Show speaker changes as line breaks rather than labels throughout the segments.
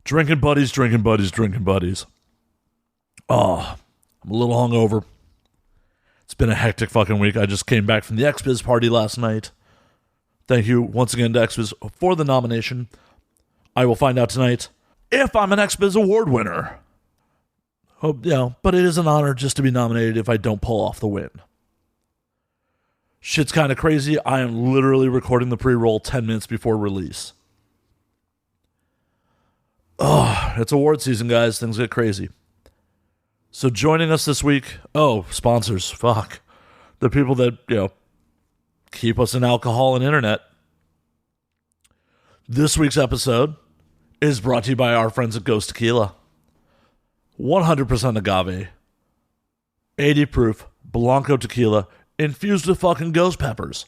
Drinking buddies, drinking buddies, drinking buddies. Oh, I'm a little hungover. It's been a hectic fucking week. I just came back from the XBiz party last night. Thank you once again to XBiz for the nomination. I will find out tonight if I'm an XBiz award winner. Hope, but it is an honor just to be nominated if I don't pull off the win. Shit's kind of crazy. I am literally recording the pre-roll 10 minutes before release. Oh, it's award season, guys. Things get crazy. So joining us this week, sponsors, fuck. The people that, keep us in alcohol and internet. This week's episode is brought to you by our friends at Ghost Tequila. 100% agave, 80 proof, Blanco tequila, infused with fucking ghost peppers.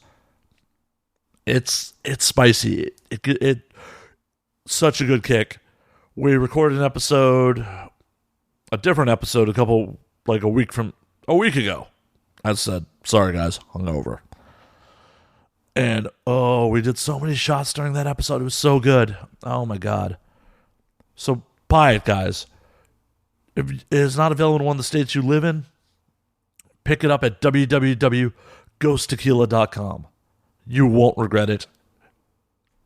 It's spicy. It such a good kick. We recorded a different episode a week ago. I said, sorry guys, hungover. And we did so many shots during that episode. It was so good. Oh my God. So buy it, guys. If it is not available in one of the states you live in, pick it up at www.ghosttequila.com. You won't regret it.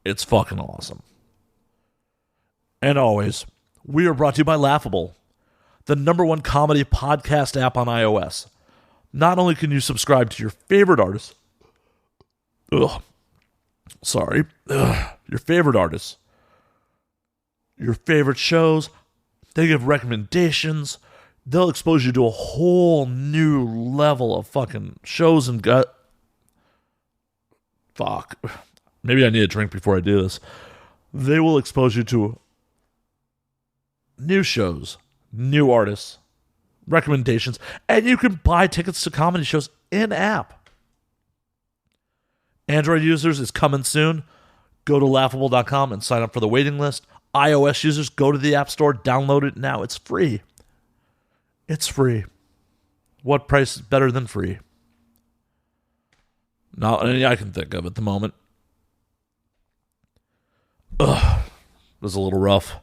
It's fucking awesome. And always, we are brought to you by Laughable, the number 1 comedy podcast app on iOS. Not only can you subscribe to your favorite artists, your favorite artists, your favorite shows, they give recommendations, they'll expose you to a whole new level of fucking shows and maybe I need a drink before I do this. They will expose you to new shows, new artists, recommendations, and you can buy tickets to comedy shows in-app. Android users, it's coming soon. Go to laughable.com and sign up for the waiting list. iOS users, go to the App Store, download it now. It's free. It's free. What price is better than free? Not any I can think of at the moment. It was a little rough.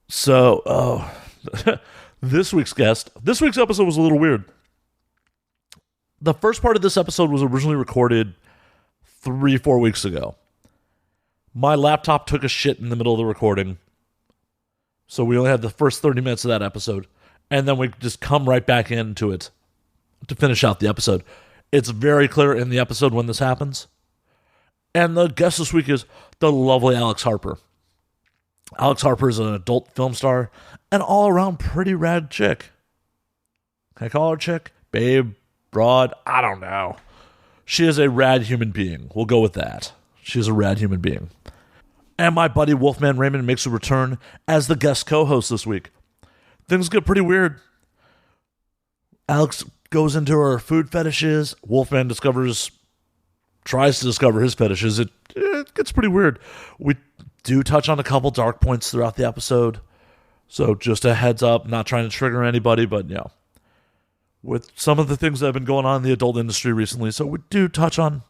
So, this week's episode was a little weird. The first part of this episode was originally recorded 3-4 weeks ago. My laptop took a shit in the middle of the recording, so we only had the first 30 minutes of that episode, and then we just come right back into it to finish out the episode. It's very clear in the episode when this happens. And the guest this week is the lovely Alex Harper. Alex Harper is an adult film star, an all-around pretty rad chick. Can I call her chick? Babe? Broad? I don't know. She is a rad human being. We'll go with that. She is a rad human being. And my buddy Wolfman Raymond makes a return as the guest co-host this week. Things get pretty weird. Alex goes into her food fetishes. Wolfman tries to discover his fetishes. It gets pretty weird. We do touch on a couple dark points throughout the episode. So just a heads up, not trying to trigger anybody, but with some of the things that have been going on in the adult industry recently. So we do touch on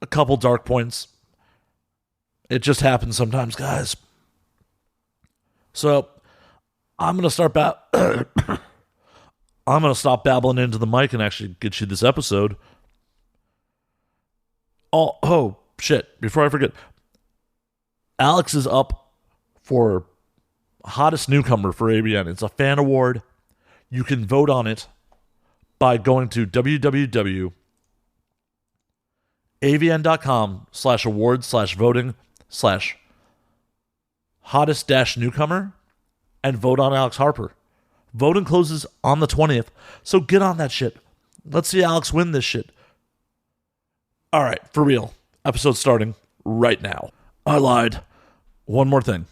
a couple dark points. It just happens sometimes, guys. So I'm going to start I'm going to stop babbling into the mic and actually get you this episode. Oh, shit. Before I forget, Alex is up for hottest newcomer for ABN. It's a fan award. You can vote on it by going to www.avn.com/award/voting/hottest-newcomer and vote on Alex Harper. Voting closes on the 20th, so get on that shit. Let's see Alex win this shit. All right, for real. Episode starting right now. I lied. One more thing.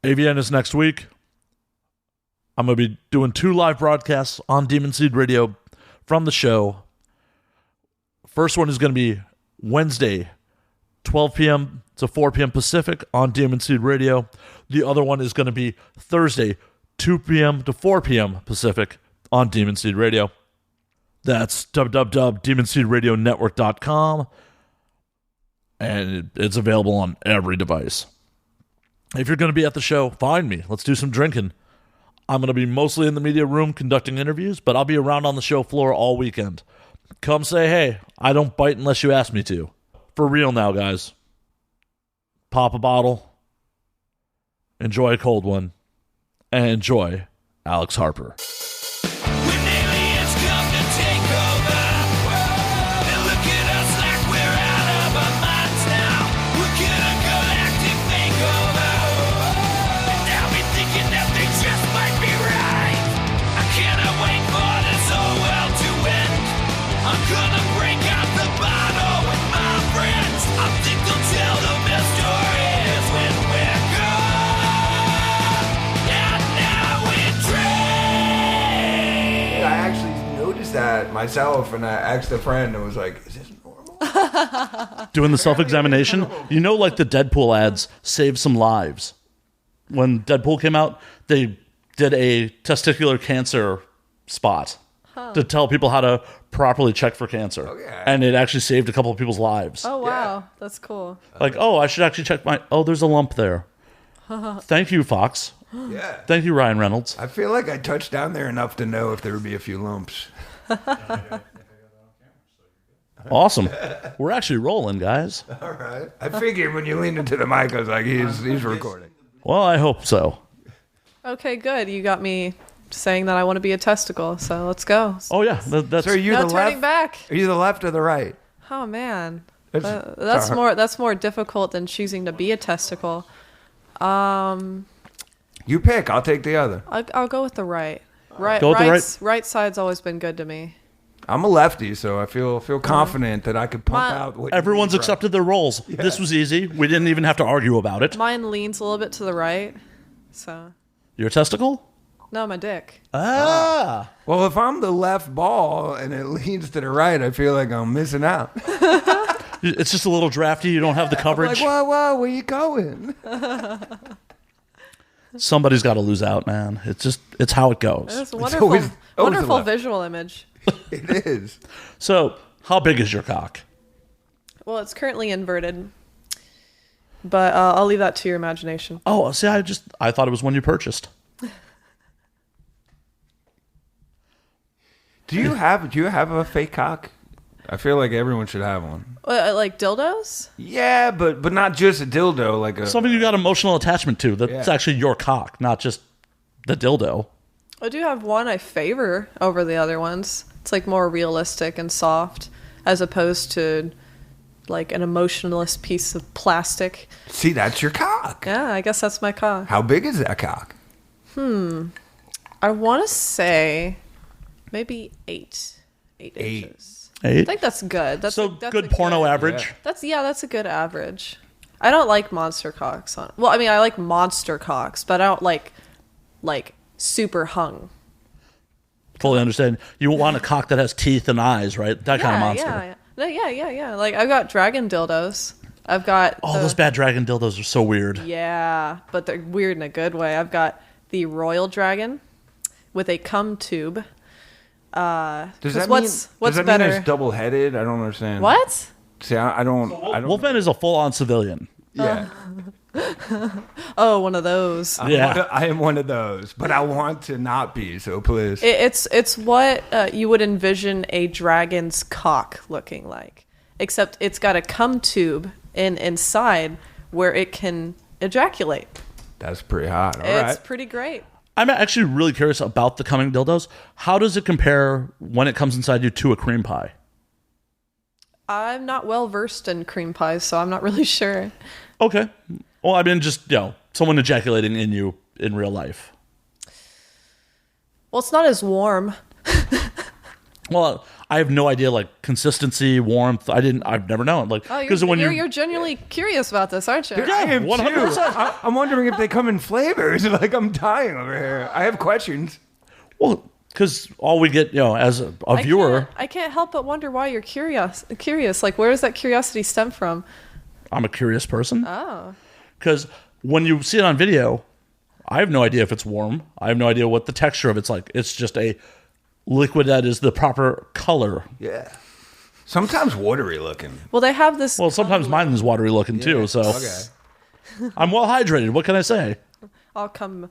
AVN is next week. I'm going to be doing 2 live broadcasts on Demon Seed Radio from the show. First one is going to be Wednesday, 12 p.m. to 4 p.m. Pacific on Demon Seed Radio. The other one is going to be Thursday, 2 p.m. to 4 p.m. Pacific on Demon Seed Radio. That's www.demonseedradionetwork.com. and it's available on every device. If you're going to be at the show, find me. Let's do some drinking. I'm going to be mostly in the media room conducting interviews, but I'll be around on the show floor all weekend. Come say hey. I don't bite unless you ask me to. For real now, guys. Pop a bottle. Enjoy a cold one. And enjoy Alex Harper.
That myself, and I asked a friend and was like, is this normal?
Doing the self-examination. You know, like the Deadpool ads save some lives. When Deadpool came out, they did a testicular cancer spot to tell people how to properly check for cancer.
Okay.
And it actually saved a couple of people's lives.
Oh, wow. Yeah. That's cool.
Like, oh, I should actually check there's a lump there. Thank you, Fox.
Yeah.
Thank you, Ryan Reynolds.
I feel like I touched down there enough to know if there would be a few lumps.
Awesome. We're actually rolling, guys.
All right. I figured when you leaned into the mic, I was like, he's recording.
Well, I hope so.
Okay, good. You got me saying that I want to be a testicle, so let's go.
Oh, yeah. That's
So are you
no
the
turning
left?
back.
Are you the left or the right?
Oh, man.
That's
more difficult than choosing to be a testicle.
You pick. I'll take the other.
I'll go with the right. Right,
Go with the right.
Right side's always been good to me.
I'm a lefty, so I feel confident that I could pump out what
Everyone's
you need,
accepted their roles. Yeah. This was easy. We didn't even have to argue about it.
Mine leans a little bit to the right, so.
Your testicle?
No, my dick.
Ah.
Well, if I'm the left ball and it leans to the right, I feel like I'm missing out.
It's just a little drafty. You don't have the coverage.
I'm like, whoa, where you going?
Somebody's got to lose out, man. It's how it goes.
It's a wonderful,
always
wonderful visual image.
It is.
So, how big is your cock?
Well, it's currently inverted, but I'll leave that to your imagination.
Oh, see, I thought it was one you purchased.
Do you have a fake cock? I feel like everyone should have one.
Like dildos?
Yeah, but not just a dildo, like a
Something you got emotional attachment to. That's actually your cock, not just the dildo.
I do have one I favor over the other ones. It's like more realistic and soft, as opposed to like an emotionless piece of plastic.
See, that's your cock.
Yeah, I guess that's my cock.
How big is that cock?
I want to say maybe 8 inches.
8?
I think that's good. That's
good porno average.
Yeah.
That's a good average. I don't like monster cocks. I like monster cocks, but I don't like super hung.
Fully understand. You want a cock that has teeth and eyes, right? That kind of monster.
Yeah. Like I've got dragon dildos. I've got
those bad dragon dildos are so weird.
Yeah, but they're weird in a good way. I've got the royal dragon with a cum tube.
Does that
what's
mean
better?
it's double-headed? I don't understand.
What?
See, I don't.
Wolfman is a full-on civilian.
Yeah.
Oh, one of those.
I am one of those, but I want to not be. So please.
It's what you would envision a dragon's cock looking like, except it's got a cum tube inside where it can ejaculate.
That's pretty hot. All right.
It's pretty great.
I'm actually really curious about the coming dildos. How does it compare when it comes inside you to a cream pie?
I'm not well versed in cream pies, so I'm not really sure.
Okay. Well, I mean, just, someone ejaculating in you in real life.
Well, it's not as warm.
Well, I have no idea, like, consistency, warmth. I've never known. Like,
you're genuinely curious about this, aren't you?
Yeah, I am 100%. I'm wondering if they come in flavors. Like, I'm dying over here. I have questions.
Well, because all we get, as a viewer.
I can't help but wonder why you're curious. Like, where does that curiosity stem from?
I'm a curious person.
Oh.
Because when you see it on video, I have no idea if it's warm. I have no idea what the texture of it's like. It's just a liquid that is the proper color.
Yeah. Sometimes watery looking.
Well, they have this.
Well, sometimes mine is watery looking too, so
Okay.
I'm well hydrated. What can I say?
All cum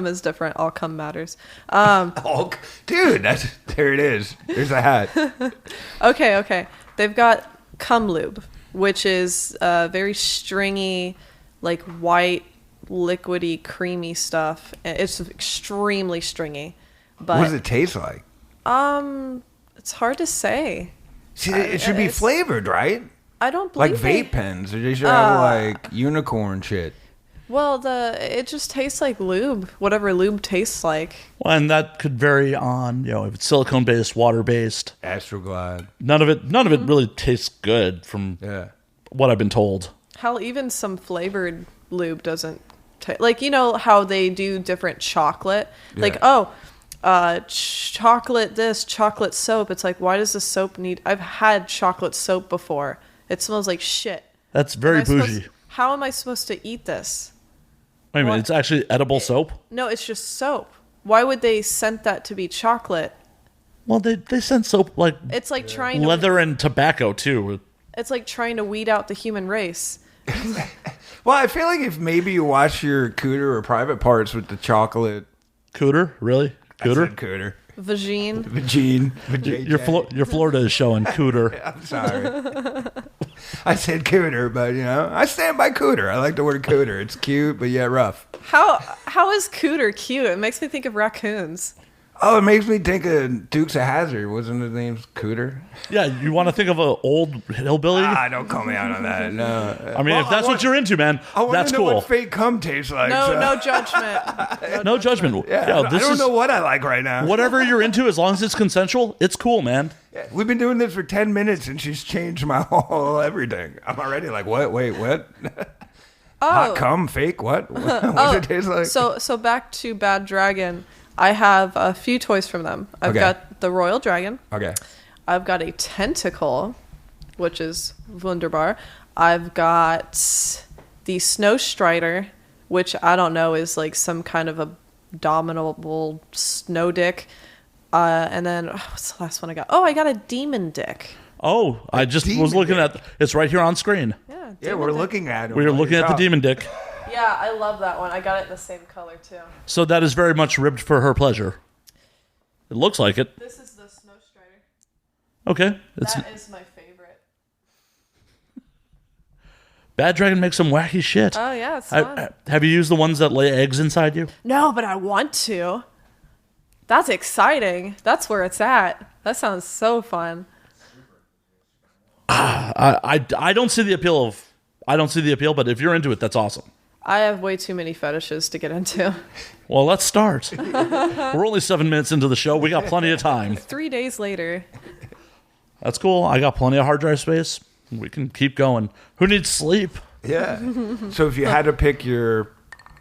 is different. All cum matters.
Oh, dude, there it is. There's a hat.
Okay. They've got cum lube, which is very stringy, like white, liquidy, creamy stuff. It's extremely stringy. But
What does it taste like?
it's hard to say.
See, it should be flavored, right?
I don't
Like
believe
vape pens. They should have like unicorn shit.
Well, it just tastes like lube, whatever lube tastes like.
Well, and that could vary on, if it's silicone based, water based.
Astroglide.
None of it really tastes good from what I've been told.
Hell, even some flavored lube doesn't like, how they do different chocolate. Like, chocolate this, chocolate soap. It's like, why does the soap need... I've had chocolate soap before. It smells like shit.
That's very bougie.
How am I supposed to eat this?
Wait a minute, it's actually edible soap?
No, it's just soap. Why would they scent that to be chocolate?
Well, they scent soap like
It's like trying
leather and tobacco, too.
It's like trying to weed out the human race.
Well, I feel like if maybe you wash your cooter or private parts with the chocolate...
Cooter? Really? Cooter?
I said cooter.
Vagine.
Vagine.
Your Florida is showing cooter.
I'm sorry. I said cooter, but I stand by cooter. I like the word cooter. It's cute, but yet rough.
How is cooter cute? It makes me think of raccoons.
Oh, it makes me think of Dukes of Hazzard. Wasn't his name Cooter?
Yeah, you want to think of an old hillbilly?
Don't call me out on that. No.
I mean, if that's what you're into, man, that's
I
cool.
know what fake cum tastes like.
No judgment.
No judgment.
Yeah, I don't know what I like right now.
Whatever you're into, as long as it's consensual, it's cool, man.
Yeah, we've been doing this for 10 minutes, and she's changed my whole everything. I'm already like, what? Wait, what? Hot cum, fake, what? What does it taste like?
So back to Bad Dragon. I have a few toys from them. I've got the Royal Dragon.
Okay.
I've got a tentacle, which is wunderbar. I've got the Snow Strider, which I don't know is like some kind of abominable snow dick. And then, what's the last one I got? Oh, I got a demon dick.
Oh, I just was looking at it's right here on screen.
Yeah, we're looking at it.
We're looking at the demon dick.
Yeah, I love that one. I got it in the same color, too.
So that is very much ribbed for her pleasure. It looks like it.
This is the Snow Strider.
Okay.
That is my favorite.
Bad Dragon makes some wacky shit.
Oh, yeah, it's fun.
Have you used the ones that lay eggs inside you?
No, but I want to. That's exciting. That's where it's at. That sounds so fun.
I don't see the appeal but if you're into it, that's awesome.
I have way too many fetishes to get into.
Well, let's start. We're only 7 minutes into the show. We got plenty of time.
3 days later.
That's cool. I got plenty of hard drive space. We can keep going. Who needs sleep?
Yeah. So if you had to pick your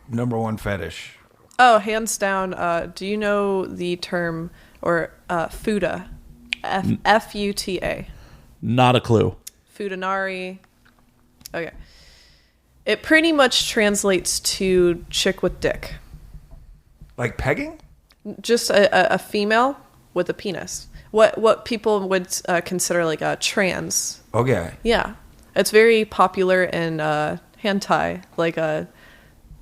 number one fetish.
Oh, hands down. Do you know the term or futa? F-U-T-A.
Not a clue.
Futanari. Okay. It pretty much translates to chick with dick.
Like pegging?
Just a female with a penis. What people would consider like a trans.
Okay.
Yeah. It's very popular in hentai, like a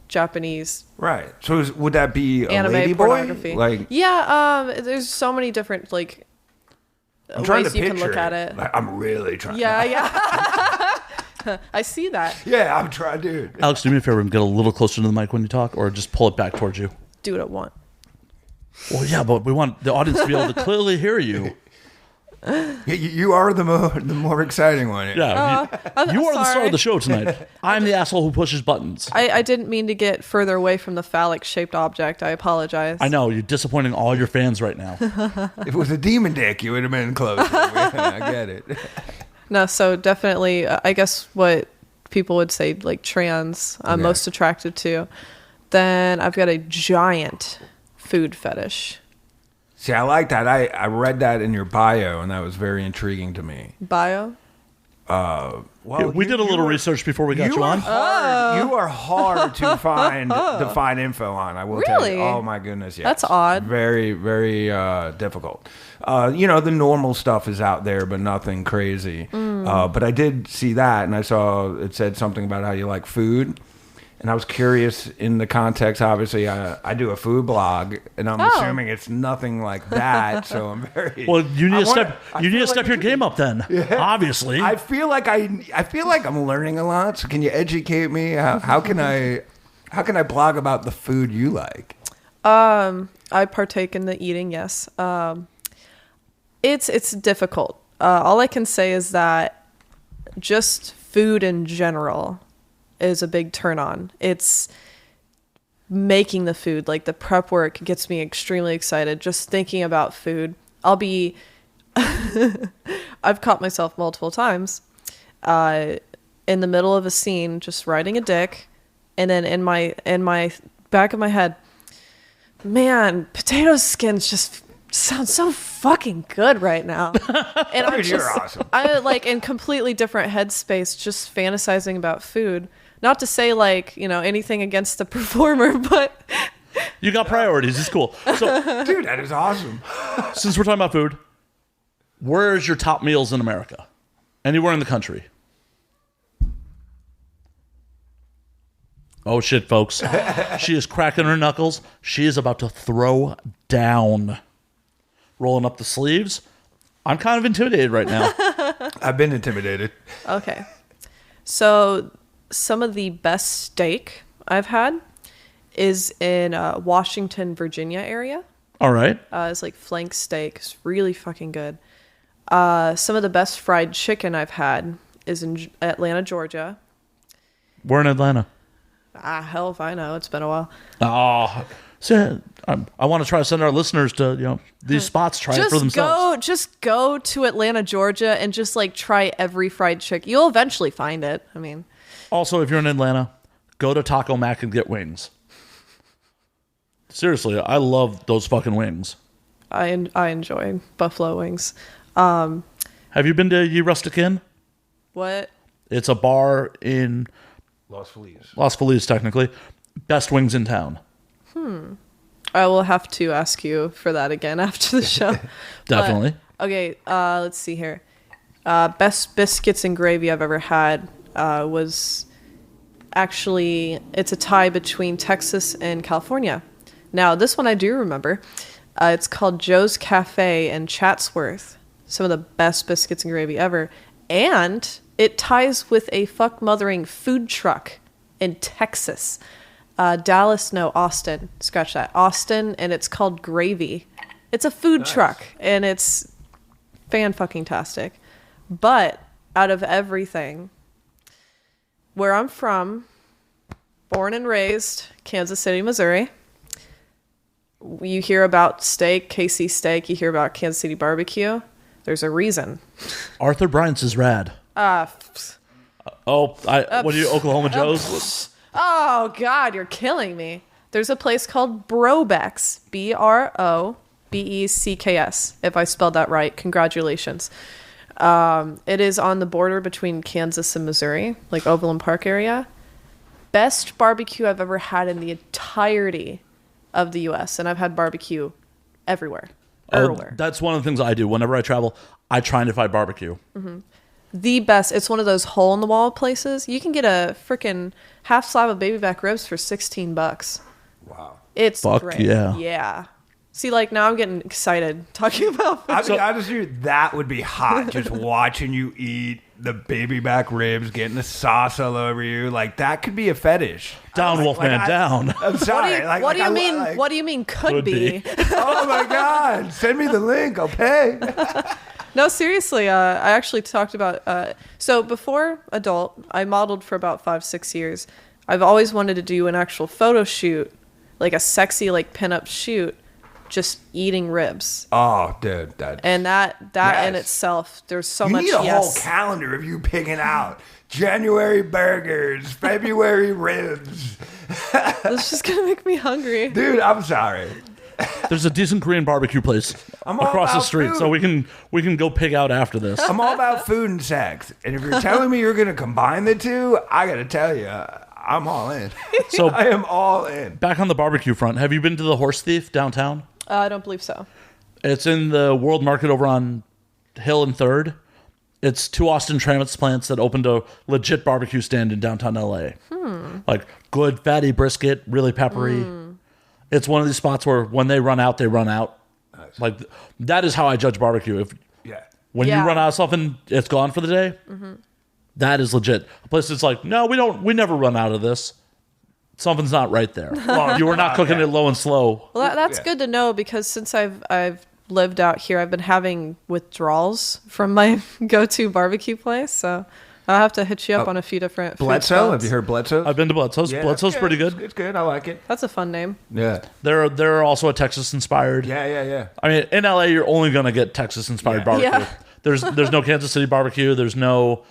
Japanese.
Right. So would that be a
anime
lady
pornography?
boy? Like,
yeah. There's so many different like
I'm trying
ways
to
you can
picture
look at it.
Like, I'm really trying.
Yeah. I see that.
Yeah, I'm trying, dude.
Alex, do me a favor and get a little closer to the mic when you talk, or just pull it back towards you.
Do what I want.
Well, yeah, but we want the audience to be able to clearly hear you.
You are the more exciting one.
Yeah, you are the star of the show tonight. I'm the asshole who pushes buttons.
I didn't mean to get further away from the phallic-shaped object. I apologize.
I know, you're disappointing all your fans right now.
If it was a demon dick, you would have been closer. I get it.
No, so definitely, I guess what people would say, like trans, I'm most attracted to. Then I've got a giant food fetish.
See, I like that. I read that in your bio, and that was very intriguing to me.
Bio?
Well,
we did a little research before we got you on.
You are hard to find info on. I will tell you. Oh my goodness, yes.
That's odd.
Very, very difficult. The normal stuff is out there, but nothing crazy. But I did see that, and I saw it said something about how you like food. And I was curious in the context. Obviously, I do a food blog, and I'm assuming it's nothing like that. So I'm very
well. You need to step your game up then. Yeah. Obviously,
I feel like I'm learning a lot. So can you educate me? How can I blog about the food you like?
I partake in the eating. Yes. It's difficult. All I can say is that just food in general is a big turn on. It's making the food, like the prep work gets me extremely excited. Just thinking about food. I've caught myself multiple times in the middle of a scene just riding a dick, and then in my back of my head, man, potato skins just sound so fucking good right now. And I'm
Dude, you're awesome.
I like in completely different headspace, just fantasizing about food. Not to say anything against the performer, but
you got priorities. It's cool. So,
dude, that is awesome.
Since we're talking about food, where's your top meals in America? Anywhere in the country? Oh shit, folks! She is cracking her knuckles. She is about to throw down, rolling up the sleeves. I'm kind of intimidated right now.
I've been intimidated.
Okay, so. Some of the best steak I've had is in Washington, Virginia area.
All right.
It's like flank steak. It's really fucking good. Some of the best fried chicken I've had is in Atlanta, Georgia.
We're in Atlanta.
Hell if I know. It's been a while.
Oh, so I want to try to send our listeners to these spots, try it for themselves.
Just go to Atlanta, Georgia, and just try every fried chicken. You'll eventually find it. I mean.
Also, if you're in Atlanta, go to Taco Mac and get wings. Seriously, I love those fucking wings.
I enjoy buffalo wings.
Have you been to Ye Rustic Inn?
What?
It's a bar in
Los Feliz.
Los Feliz, technically. Best wings in town.
I will have to ask you for that again after the show.
Definitely.
Okay, let's see here. Best biscuits and gravy I've ever had was actually, it's a tie between Texas and California. Now, this one I do remember. It's called Joe's Cafe in Chatsworth. Some of the best biscuits and gravy ever. And it ties with a fuck-mothering food truck in Texas. Dallas, no, Austin. Scratch that. Austin, and it's called Gravy. It's a food truck, and it's fan-fucking-tastic. But out of everything, where I'm from, born and raised, Kansas City, Missouri. You hear about steak, KC steak. You hear about Kansas City barbecue. There's a reason.
Arthur Bryant's is rad. What are you, Oklahoma Joe's?
Oh, God, you're killing me. There's a place called Brobeck's. Brobecks. If I spelled that right, congratulations. It is on the border between Kansas and Missouri, like Overland Park area. Best barbecue I've ever had in the entirety of the U.S. And I've had barbecue everywhere.
That's one of the things I do. Whenever I travel, I try and find barbecue.
Mm-hmm. The best. It's one of those hole-in-the-wall places. You can get a freaking half slab of baby back ribs for $16.
Wow.
It's
Fuck
great.
Yeah.
Yeah. See, now I'm getting excited talking about food.
I mean, honestly, that would be hot. Just watching you eat the baby back ribs, getting the sauce all over you. That could be a fetish.
Down, Wolfman, down.
I'm sorry.
What do you mean? What do you mean could be?
Oh, my God. Send me the link. I'll pay.
No, seriously. I actually talked about... so before adult, I modeled for about 5-6 years. I've always wanted to do an actual photo shoot, a sexy, pinup shoot. Just eating ribs.
Oh, dude, that
yes. In itself, there's so much.
You need a whole calendar of you picking out January burgers, February ribs.
This is just gonna make me hungry,
dude. I'm sorry.
There's a decent Korean barbecue place
I'm all
across the
about
street,
food.
so we can go pig out after this.
I'm all about food and sex. And if you're telling me you're going to combine the two, I got to tell you, I'm all in.
So
I am all in.
back on the barbecue front, have you been to the Horse Thief downtown?
I don't believe so.
It's in the World Market over on Hill and 3rd. It's 2 Austin transplants that opened a legit barbecue stand in downtown LA. Like good fatty brisket, really peppery. It's one of these spots where when they run out, they run out.
Nice.
Like that is how I judge barbecue. When you run out of something, it's gone for the day. That is legit. A place that's like, no, we never run out of this. Something's not right there. Well, you were not cooking it low and slow.
Well, that's good to know because since I've lived out here, I've been having withdrawals from my go-to barbecue place. So I'll have to hit you up on a few different food
Bledsoe?
spots.
Have you heard Bledsoe?
I've been to Bledsoe's.
Yeah,
Bledsoe's
it's
pretty good.
It's good. I like it.
That's a fun name.
Yeah.
They're also a Texas inspired.
Yeah.
I mean, in LA, you're only gonna get Texas inspired barbecue.
Yeah.
There's no Kansas City barbecue. There's no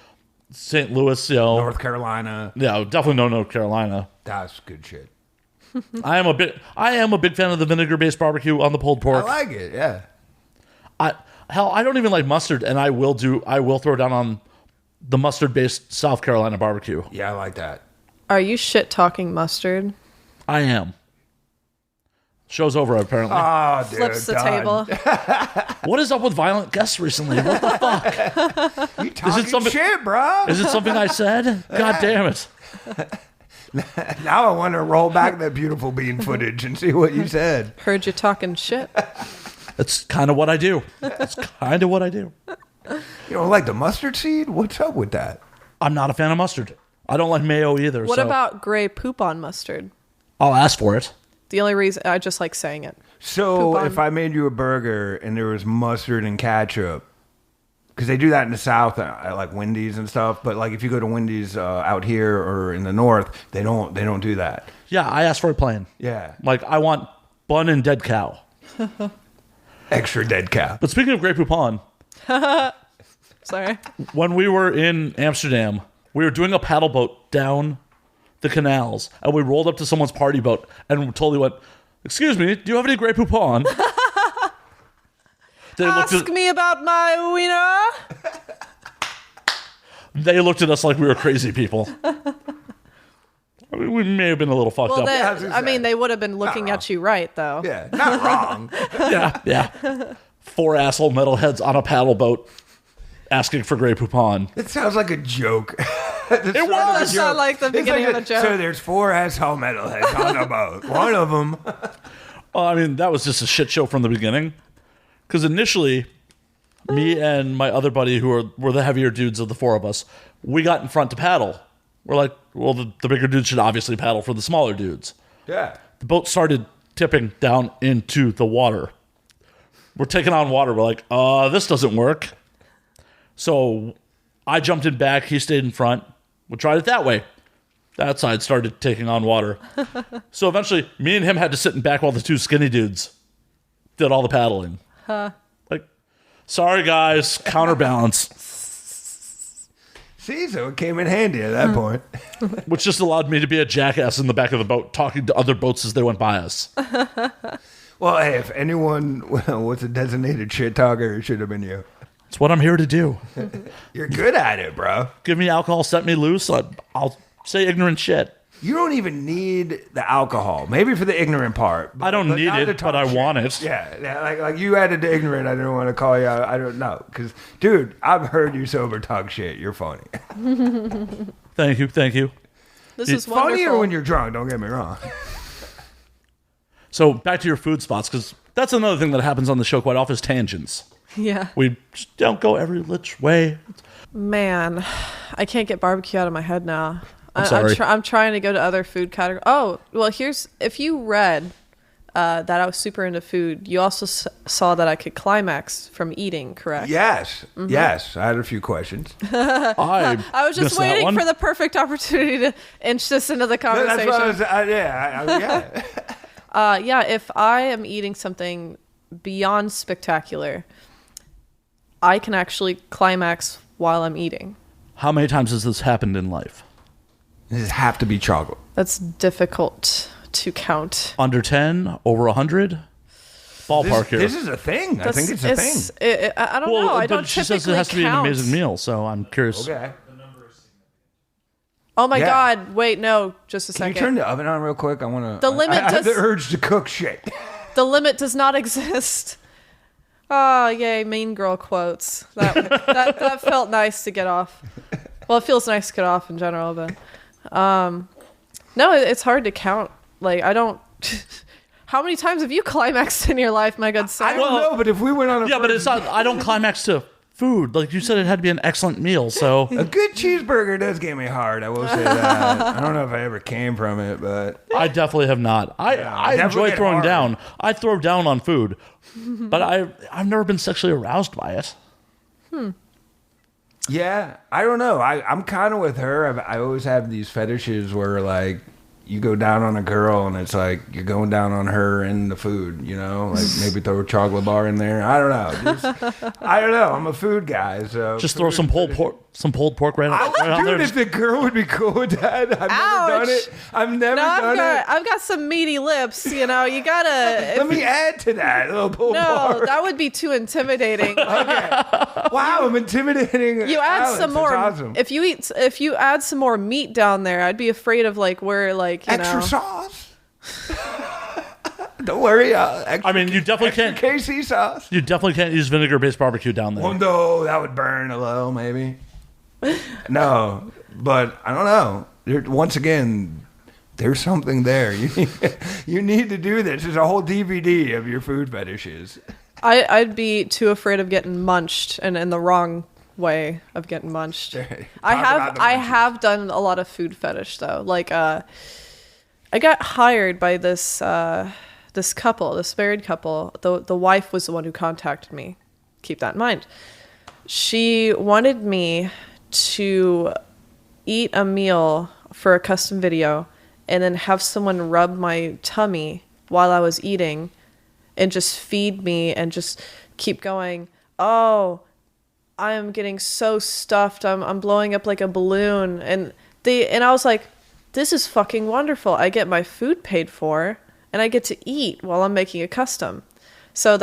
St. Louis.
North Carolina.
Yeah, definitely no North Carolina.
That's good shit.
I am a big fan of the vinegar based barbecue on the pulled pork.
I like it. Yeah.
I don't even like mustard, and I will throw down on the mustard based South Carolina barbecue.
Yeah, I like that.
Are you shit talking mustard?
I am. Show's over apparently.
Oh, dude.
Flips the
done.
table.
What is up with violent guests recently? What the fuck?
You talking
something-
shit, bro.
Is it something I said? God damn it.
Now I want to roll back that beautiful bean footage and see what you said.
Heard you talking shit.
That's kind of what I do.
You don't like the mustard seed? What's up with that?
I'm not a fan of mustard. I don't like mayo either.
What
so
about gray poop on mustard?
I'll ask for it.
The only reason I just like saying it.
So
Poop on-
if I made you a burger and there was mustard and ketchup, because they do that in the South, at like Wendy's and stuff. But like if you go to Wendy's out here or in the North, they don't do that.
Yeah, I asked for it plain.
Yeah,
Like I want bun and dead cow.
extra dead cow.
But speaking of Grey Poupon,
Sorry.
when we were in Amsterdam, we were doing a paddle boat down the canals, and we rolled up to someone's party boat and totally went, "Excuse me, do you have any Grey Poupon?"
Ask me about my wiener.
They looked at us like we were crazy people. I mean, we may have been a little fucked
Well,
up.
they would have been looking at you right, though.
Yeah, not wrong.
Yeah. 4 asshole metalheads on a paddle boat asking for Grey Poupon.
It sounds like a joke.
It was.
That sound like the beginning of a joke.
So there's 4 asshole metalheads on a boat. One of them.
Well, I mean, that was just a shit show from the beginning. Because initially, me and my other buddy, who were the heavier dudes of the 4 of us, we got in front to paddle. We're like, well, the bigger dudes should obviously paddle for the smaller dudes.
Yeah.
The boat started tipping down into the water. We're taking on water. We're like, this doesn't work. So I jumped in back. He stayed in front. We tried it that way. That side started taking on water. So eventually, me and him had to sit in back while the 2 skinny dudes did all the paddling. Like, sorry guys, counterbalance.
See, so it came in handy at that point.
Which just allowed me to be a jackass in the back of the boat, talking to other boats as they went by us.
Well, hey, if anyone was a designated shit talker, it should have been you.
It's what I'm here to do.
You're good at it, bro.
Give me alcohol, set me loose. I'll say ignorant shit.
You don't even need the alcohol. Maybe for the ignorant part.
I don't need
not to
it,
talk
but I
shit.
want it.
Yeah, like you added the ignorant. I didn't want to call you out. I don't know. Because, dude, I've heard you sober talk shit. You're funny.
Thank you.
This is
Funnier
wonderful.
when you're drunk, don't get me wrong.
So back to your food spots, because that's another thing that happens on the show quite often is tangents.
Yeah.
We just don't go every which way.
Man, I can't get barbecue out of my head now.
I'm sorry.
I'm trying to go to other food categories. Oh, well, if you read that I was super into food, you also saw that I could climax from eating, correct?
Yes. Yes. I had a few questions.
I
was just waiting for the perfect opportunity to inch this into the conversation.
That's what I was, yeah.
Yeah, if I am eating something beyond spectacular, I can actually climax while I'm eating.
How many times has this happened in life?
Does it have to be chocolate?
That's difficult to count.
Under 10? Over 100? ballpark here.
This is a thing. I think it's a thing.
I don't know. I don't
but she
typically
says it has to be an
count.
amazing meal, so I'm curious.
Okay.
Oh my
Yeah.
God! Wait, no, just a
Can you
second.
turn the oven on real quick? I want to.
The limit
I have the
does-
urge to cook shit.
The limit does not exist. Oh, yay, mean girl quotes. That felt nice to get off. Well, it feels nice to get off in general, but no, it's hard to count. Like, I don't. How many times have you climaxed in your life, my good sir?
I don't know, but if we went on a
Yeah, but it's not. I don't climax to food. Like you said, it had to be an excellent meal. So
a good cheeseburger does get me hard. I will say that. I don't know if I ever came from it, but
I definitely have not. I
definitely
enjoy
get
throwing
hard.
down. I throw down on food, but I've never been sexually aroused by it.
yeah, I don't know. I'm kind of with her. I always have these fetishes where like you go down on a girl and it's like you're going down on her and the food, you know, like maybe throw a chocolate bar in there. I don't know. I don't know. I'm a food guy, so
Just throw some pulled pork right on
Dude,
there.
if the girl would be cool with that, I've never done it. I've never done it.
I've got some meaty lips. You know, you gotta.
Let me add to that a little pulled
No,
bar.
that would be too intimidating.
Wow, I'm intimidating.
You add
Alex.
some more.
That's awesome.
If you add some more meat down there, I'd be afraid of like where like you
Extra
know.
sauce. Don't worry.
I mean, you definitely can't.
KC sauce.
You definitely can't use vinegar-based barbecue down there.
Well, no, that would burn a little, maybe. No, but I don't know. Once again, there's something there. You need to do this. There's a whole DVD of your food fetishes.
I'd be too afraid of getting munched and in the wrong way of getting munched.
Talk
I
about the munchies.
have done a lot of food fetish though. Like I got hired by this this married couple. The wife was the one who contacted me. Keep that in mind. She wanted me to eat a meal for a custom video and then have someone rub my tummy while I was eating and just feed me and just keep going, oh, I am getting so stuffed. I'm blowing up like a balloon. And I was like, this is fucking wonderful. I get my food paid for and I get to eat while I'm making a custom. So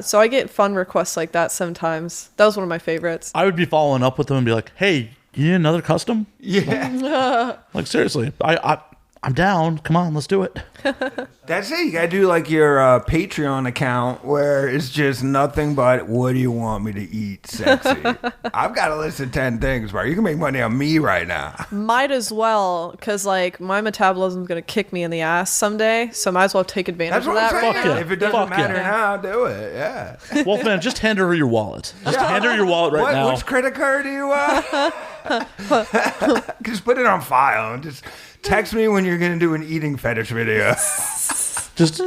so I get fun requests like that sometimes. That was one of my favorites.
I would be following up with them and be like, "Hey, you need another custom?"
Yeah.
Like seriously, I'm down. Come on, let's do it.
That's it. You gotta do like your Patreon account where it's just nothing but what do you want me to eat, sexy. I've got a list of 10 things, bro. You can make money on me right now.
Might as well, because like my metabolism's gonna kick me in the ass someday, so might as well take advantage
That's
of
what I'm
that
saying.
right now.
yeah.
If it doesn't
Fuck
matter
yeah.
now, do it. Yeah.
Wolfman, just hand her your wallet. Just hand her your wallet right now.
Which credit card do you want? Just put it on file and just text me when you're gonna do an eating fetish video.
Just,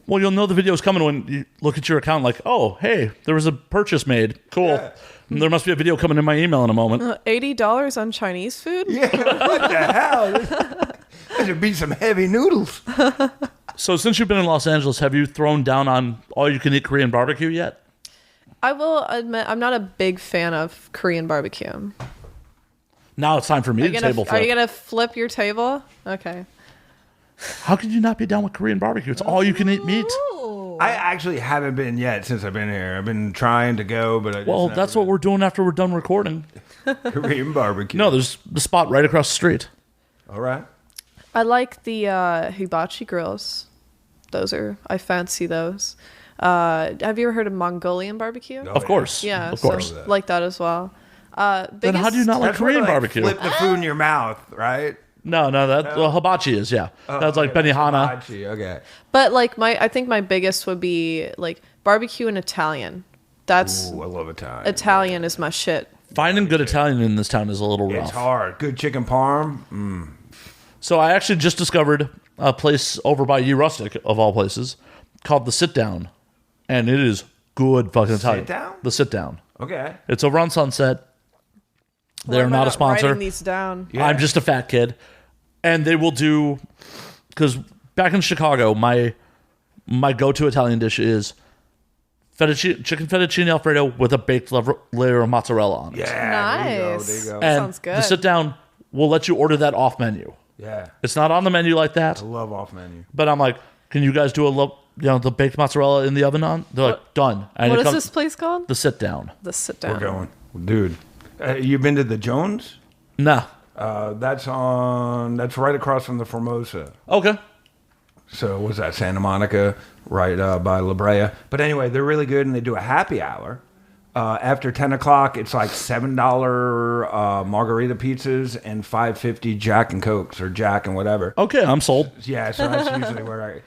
well, you'll know the video's coming when you look at your account. Like, oh, hey, there was a purchase made. Cool.
Yeah.
And there must be a video coming in my email in a moment.
$80 on Chinese food?
Yeah, what the hell? That should be some heavy noodles.
So, since you've been in Los Angeles, have you thrown down on all-you-can-eat Korean barbecue yet?
I will admit I'm not a big fan of Korean barbecue.
Now it's time for me to table
Are
flip.
you gonna flip your table? Okay.
How could you not be down with Korean barbecue? It's all-you-can-eat meat.
I actually haven't been yet since I've been here. I've been trying to go, but I just
Well,
never
that's what we're doing after we're done recording.
Korean barbecue.
No, there's the spot right across the street.
All right.
I like the hibachi grills. I fancy those. Have you ever heard of Mongolian barbecue?
No.
Of course.
Yeah,
Of course.
So like that as well.
Then how do you not like
That's where
Korean
they,
barbecue?
Flip the food in your mouth, right?
No, that well, hibachi is, yeah. That's like Benihana.
Hibachi, okay.
But like I think my biggest would be like barbecue and Italian. That's
Ooh, I love Italian.
Italian is my shit.
Finding good Italian in this town is a little rough.
It's hard. Good chicken parm.
So I actually just discovered a place over by Ye Rustic, of all places, called The Sit Down. And it is good fucking Italian.
Down?
The Sit Down.
Okay.
It's over on Sunset. They're
Why am I
not a sponsor.
Writing these down.
Yeah.
I'm just a fat kid. And they will do, because back in Chicago, my go-to Italian dish is chicken fettuccine Alfredo with a baked layer of mozzarella on it.
Yeah.
Nice.
There you go.
And
Sounds good.
The Sit Down will let you order that off menu.
Yeah.
It's not on the menu like that,
I love off menu.
but I'm like, can you guys do the baked mozzarella in the oven on. They're like, done. And
What is this place called?
The Sit Down.
The Sit Down.
We're going. Dude, you been to the Jones?
Nah.
That's right across from the Formosa.
Okay.
So what's that, Santa Monica, right by La Brea. But anyway, they're really good, and they do a happy hour. After 10 o'clock, it's like $7 margarita pizzas and $5.50 Jack and Cokes, or Jack and whatever.
Okay, I'm sold.
Yeah, so that's usually where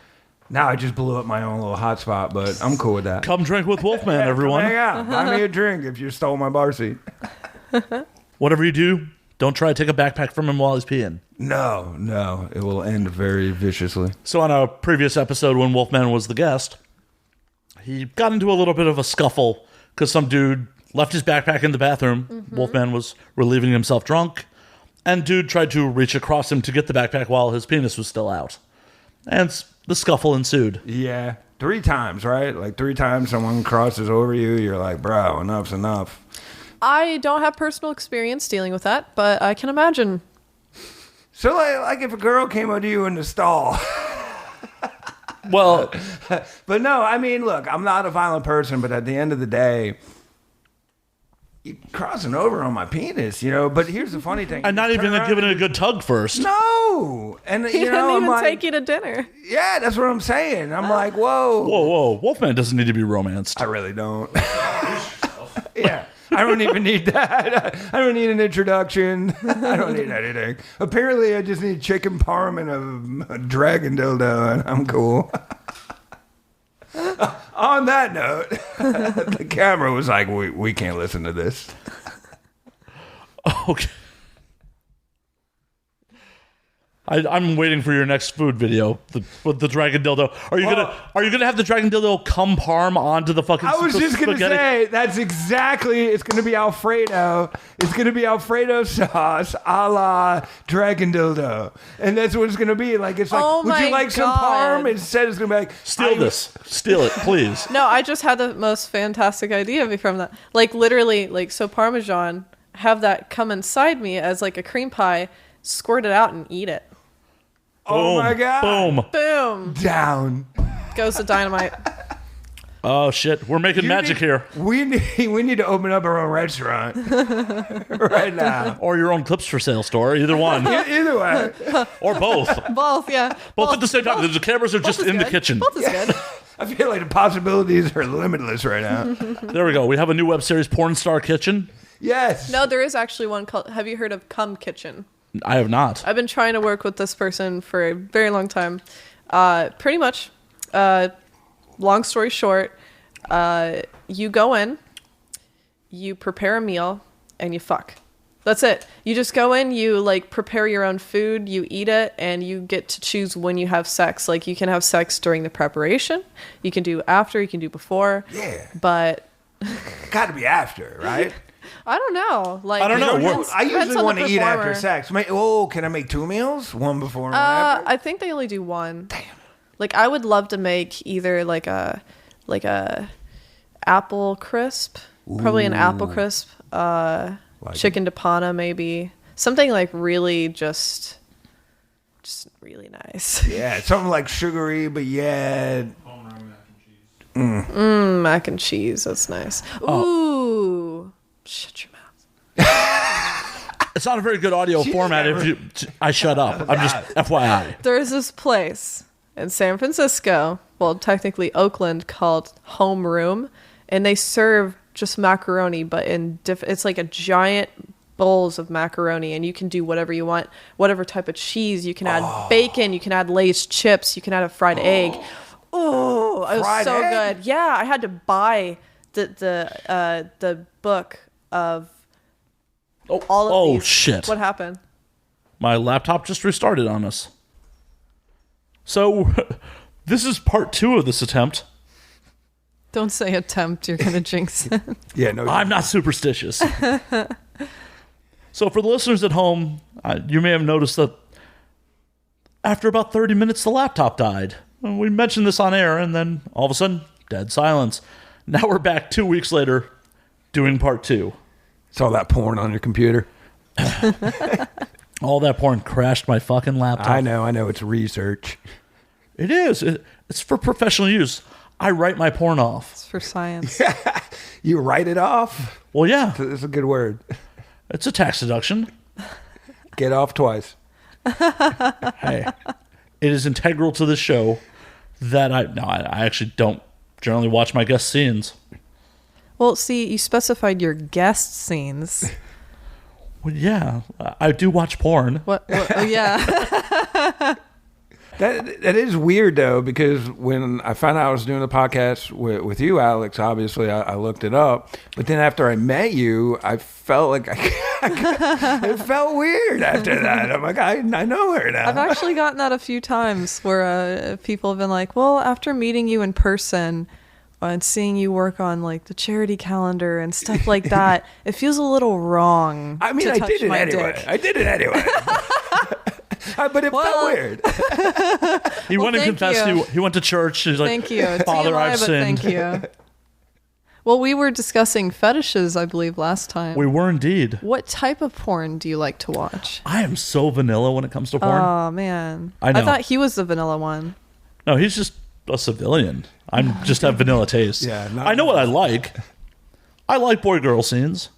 now I just blew up my own little hotspot, but I'm cool with that.
Come drink with Wolfman, everyone.
Hang out. Buy me a drink if you stole my bar seat.
Whatever you do, don't try to take a backpack from him while he's peeing.
No, it will end very viciously.
So on a previous episode when Wolfman was the guest, he got into a little bit of a scuffle because some dude left his backpack in the bathroom. Mm-hmm. Wolfman was relieving himself drunk, and dude tried to reach across him to get the backpack while his penis was still out. And the scuffle ensued.
Yeah, 3 times, right? Like 3 times someone crosses over you, you're like, bro, enough's enough.
I don't have personal experience dealing with that, but I can imagine.
So, like if a girl came up to you in the stall.
Well,
but no, I mean, look, I'm not a violent person, but at the end of the day, you're crossing over on my penis, But here's the funny thing.
I'm not even giving it a good tug first.
No. And,
He didn't even take you to dinner.
Yeah, that's what I'm saying. I'm like, whoa.
Whoa. Wolfman doesn't need to be romanced.
I really don't. Yeah. I don't even need that. I don't need an introduction. I don't need anything. Apparently, I just need chicken parm and a dragon dildo, and I'm cool. On that note, the camera was like, we can't listen to this.
Okay. I'm waiting for your next food video with the dragon dildo. Are you gonna have the dragon dildo come parm onto the fucking?
I was just gonna say that's exactly. It's gonna be Alfredo. It's gonna be Alfredo sauce a la dragon dildo, and that's what it's gonna be. Like it's like, would you like some parm? Instead, it's gonna be like,
steal it, please.
No, I just had the most fantastic idea from that. Like literally, like so Parmesan, have that come inside me as like a cream pie, squirt it out and eat it.
Oh my god!
Boom!
Down
goes the dynamite.
Oh shit! We're making magic here.
We need to open up our own restaurant right now,
or your own clips for sale store. Either one.
Either way,
or both.
Both, yeah.
Both at the same time. The cameras are just in the kitchen.
Both is good.
I feel like the possibilities are limitless right now.
There we go. We have a new web series, Porn Star Kitchen.
Yes.
No, there is actually one called. Have you heard of Cum Kitchen?
I have not.
I've been trying to work with this person for a very long time. Pretty much, long story short, you go in, you prepare a meal, and you fuck. That's it. You just go in, you like prepare your own food, you eat it, and you get to choose when you have sex. Like you can have sex during the preparation, you can do after, you can do before.
Yeah.
But
got to be after, right?
I don't know. Like
I don't know.
I usually want to eat after sex. Can I make 2 meals? One before and one after?
I think they only do one.
Damn.
Like I would love to make either like a apple crisp, probably an apple crisp, chicken de panna maybe. Something like really just really nice.
Yeah, something like sugary, but yeah.
Mac and cheese, that's nice. Ooh. Shut your mouth.
It's not a very good audio format if I shut up. I'm just FYI.
There's this place in San Francisco, well, technically Oakland, called Home Room, and they serve just macaroni, but it's like a giant bowls of macaroni, and you can do whatever you want, whatever type of cheese. You can add bacon, you can add Lay's chips, you can add a fried egg. Oh, it was so good. Yeah, I had to buy the book of all of these.
Oh, shit.
What happened?
My laptop just restarted on us. So, this is part 2 of this attempt.
Don't say attempt, you're going to jinx it.
Yeah, no.
I'm not superstitious. So, for the listeners at home, you may have noticed that after about 30 minutes, the laptop died. We mentioned this on air, and then all of a sudden, dead silence. Now we're back 2 weeks later doing part 2.
Saw that porn on your computer.
All that porn crashed my fucking laptop.
I know. It's research.
It is. It's for professional use. I write my porn off.
It's for science.
You write it off?
Well, yeah.
That's a good word.
It's a tax deduction.
Get off twice.
Hey, it is integral to the show that I actually don't generally watch my guest scenes.
Well, see, you specified your guest scenes.
Well, yeah, I do watch porn.
What? Oh, yeah.
That is weird, though, because when I found out I was doing the podcast with you, Alex, obviously I looked it up. But then after I met you, I felt like it felt weird after that. I'm like, I know her now.
I've actually gotten that a few times where people have been like, well, after meeting you in person and seeing you work on like the charity calendar and stuff like that, it feels a little wrong.
I mean,
to
I
touch
did it
my
anyway.
dick.
I did it anyway. But it felt weird.
He went and confessed. He went to church. He's like,
thank you.
Father,
TMI,
I've
but
sinned.
Thank you. Well, we were discussing fetishes, I believe, last time.
We were indeed.
What type of porn do you like to watch?
I am so vanilla when it comes to porn.
Oh, man.
I know.
I thought he was the vanilla one.
No, he's just a civilian. I'm just have vanilla taste.
Yeah,
I know what I like. I like boy-girl scenes.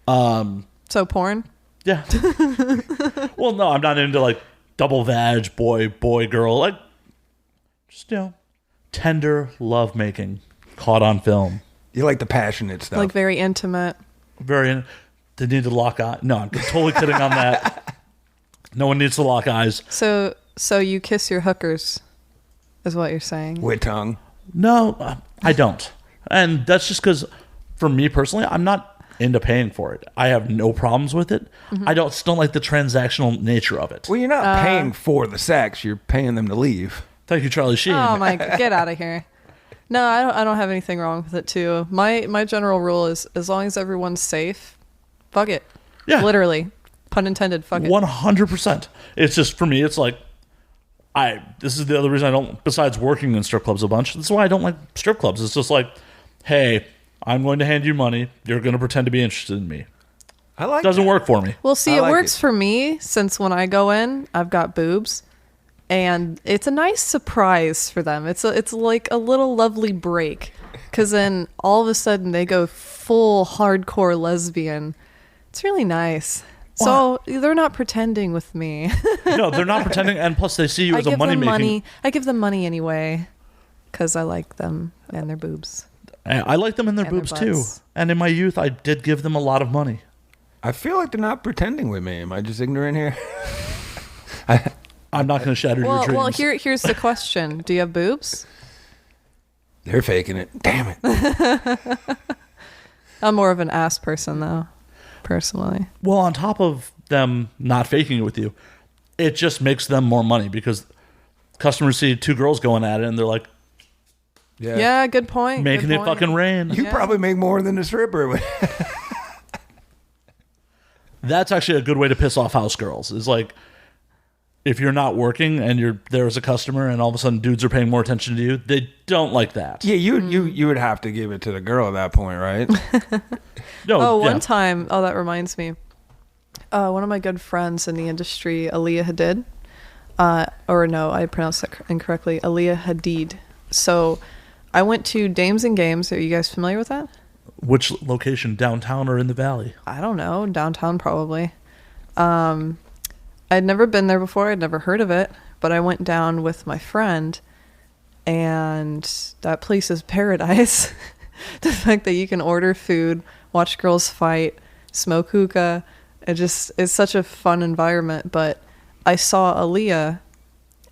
So porn?
Yeah. Well, no, I'm not into like double vag, boy, girl. Like, just, tender love making caught on film.
You like the passionate stuff.
Like very intimate.
They need to lock eyes. No, I'm totally kidding on that. No one needs to lock eyes.
So you kiss your hookers, is what you're saying?
With tongue.
No, I don't. And that's just because, for me personally, I'm not into paying for it. I have no problems with it.
Mm-hmm.
I just don't like the transactional nature of it.
Well, you're not paying for the sex. You're paying them to leave.
Thank you, Charlie Sheen.
Oh my God, get out of here. No, I don't have anything wrong with it too. My general rule is as long as everyone's safe, fuck it.
Yeah.
Literally. Pun intended, fuck it.
100%. It's just, for me, it's like, this is the other reason I don't, besides working in strip clubs a bunch, that's why I don't like strip clubs. It's just like, hey, I'm going to hand you money. You're going to pretend to be interested in me.
I like
Doesn't
that.
work for me.
Well, see,
I
it
like
works
it.
for me since when I go in, I've got boobs. And it's a nice surprise for them. It's like a little lovely break. Because then all of a sudden they go full hardcore lesbian. It's really nice. So they're not pretending with me.
No, they're not pretending. And plus, they see you as a money making.
I give them money anyway. Because I like them and their boobs.
I like them in their
And their
boobs too.
butts.
And in my youth, I did give them a lot of money.
I feel like they're not pretending with me. Am I just ignorant here?
I'm not going to shatter your dreams.
Well, here's the question. Do you have boobs?
They're faking it. Damn it.
I'm more of an ass person, though, personally.
Well, on top of them not faking it with you, it just makes them more money because customers see two girls going at it and they're like,
Yeah, good point.
making
good
it
point.
fucking rain.
You probably make more than a stripper.
That's actually a good way to piss off house girls. Is like, if you're not working and you're there as a customer and all of a sudden dudes are paying more attention to you, they don't like that.
Yeah, you would have to give it to the girl at that point, right?
No,
One time, that reminds me. One of my good friends in the industry, Aliyah Hadid, or no, I pronounced that incorrectly, Aliyah Hadid. So I went to Dames and Games. Are you guys familiar with that?
Which location, downtown or in the valley?
I don't know, downtown probably. I'd never been there before. I'd never heard of it, but I went down with my friend, and that place is paradise. The fact that you can order food, watch girls fight, smoke hookah, it's such a fun environment. But I saw Aaliyah,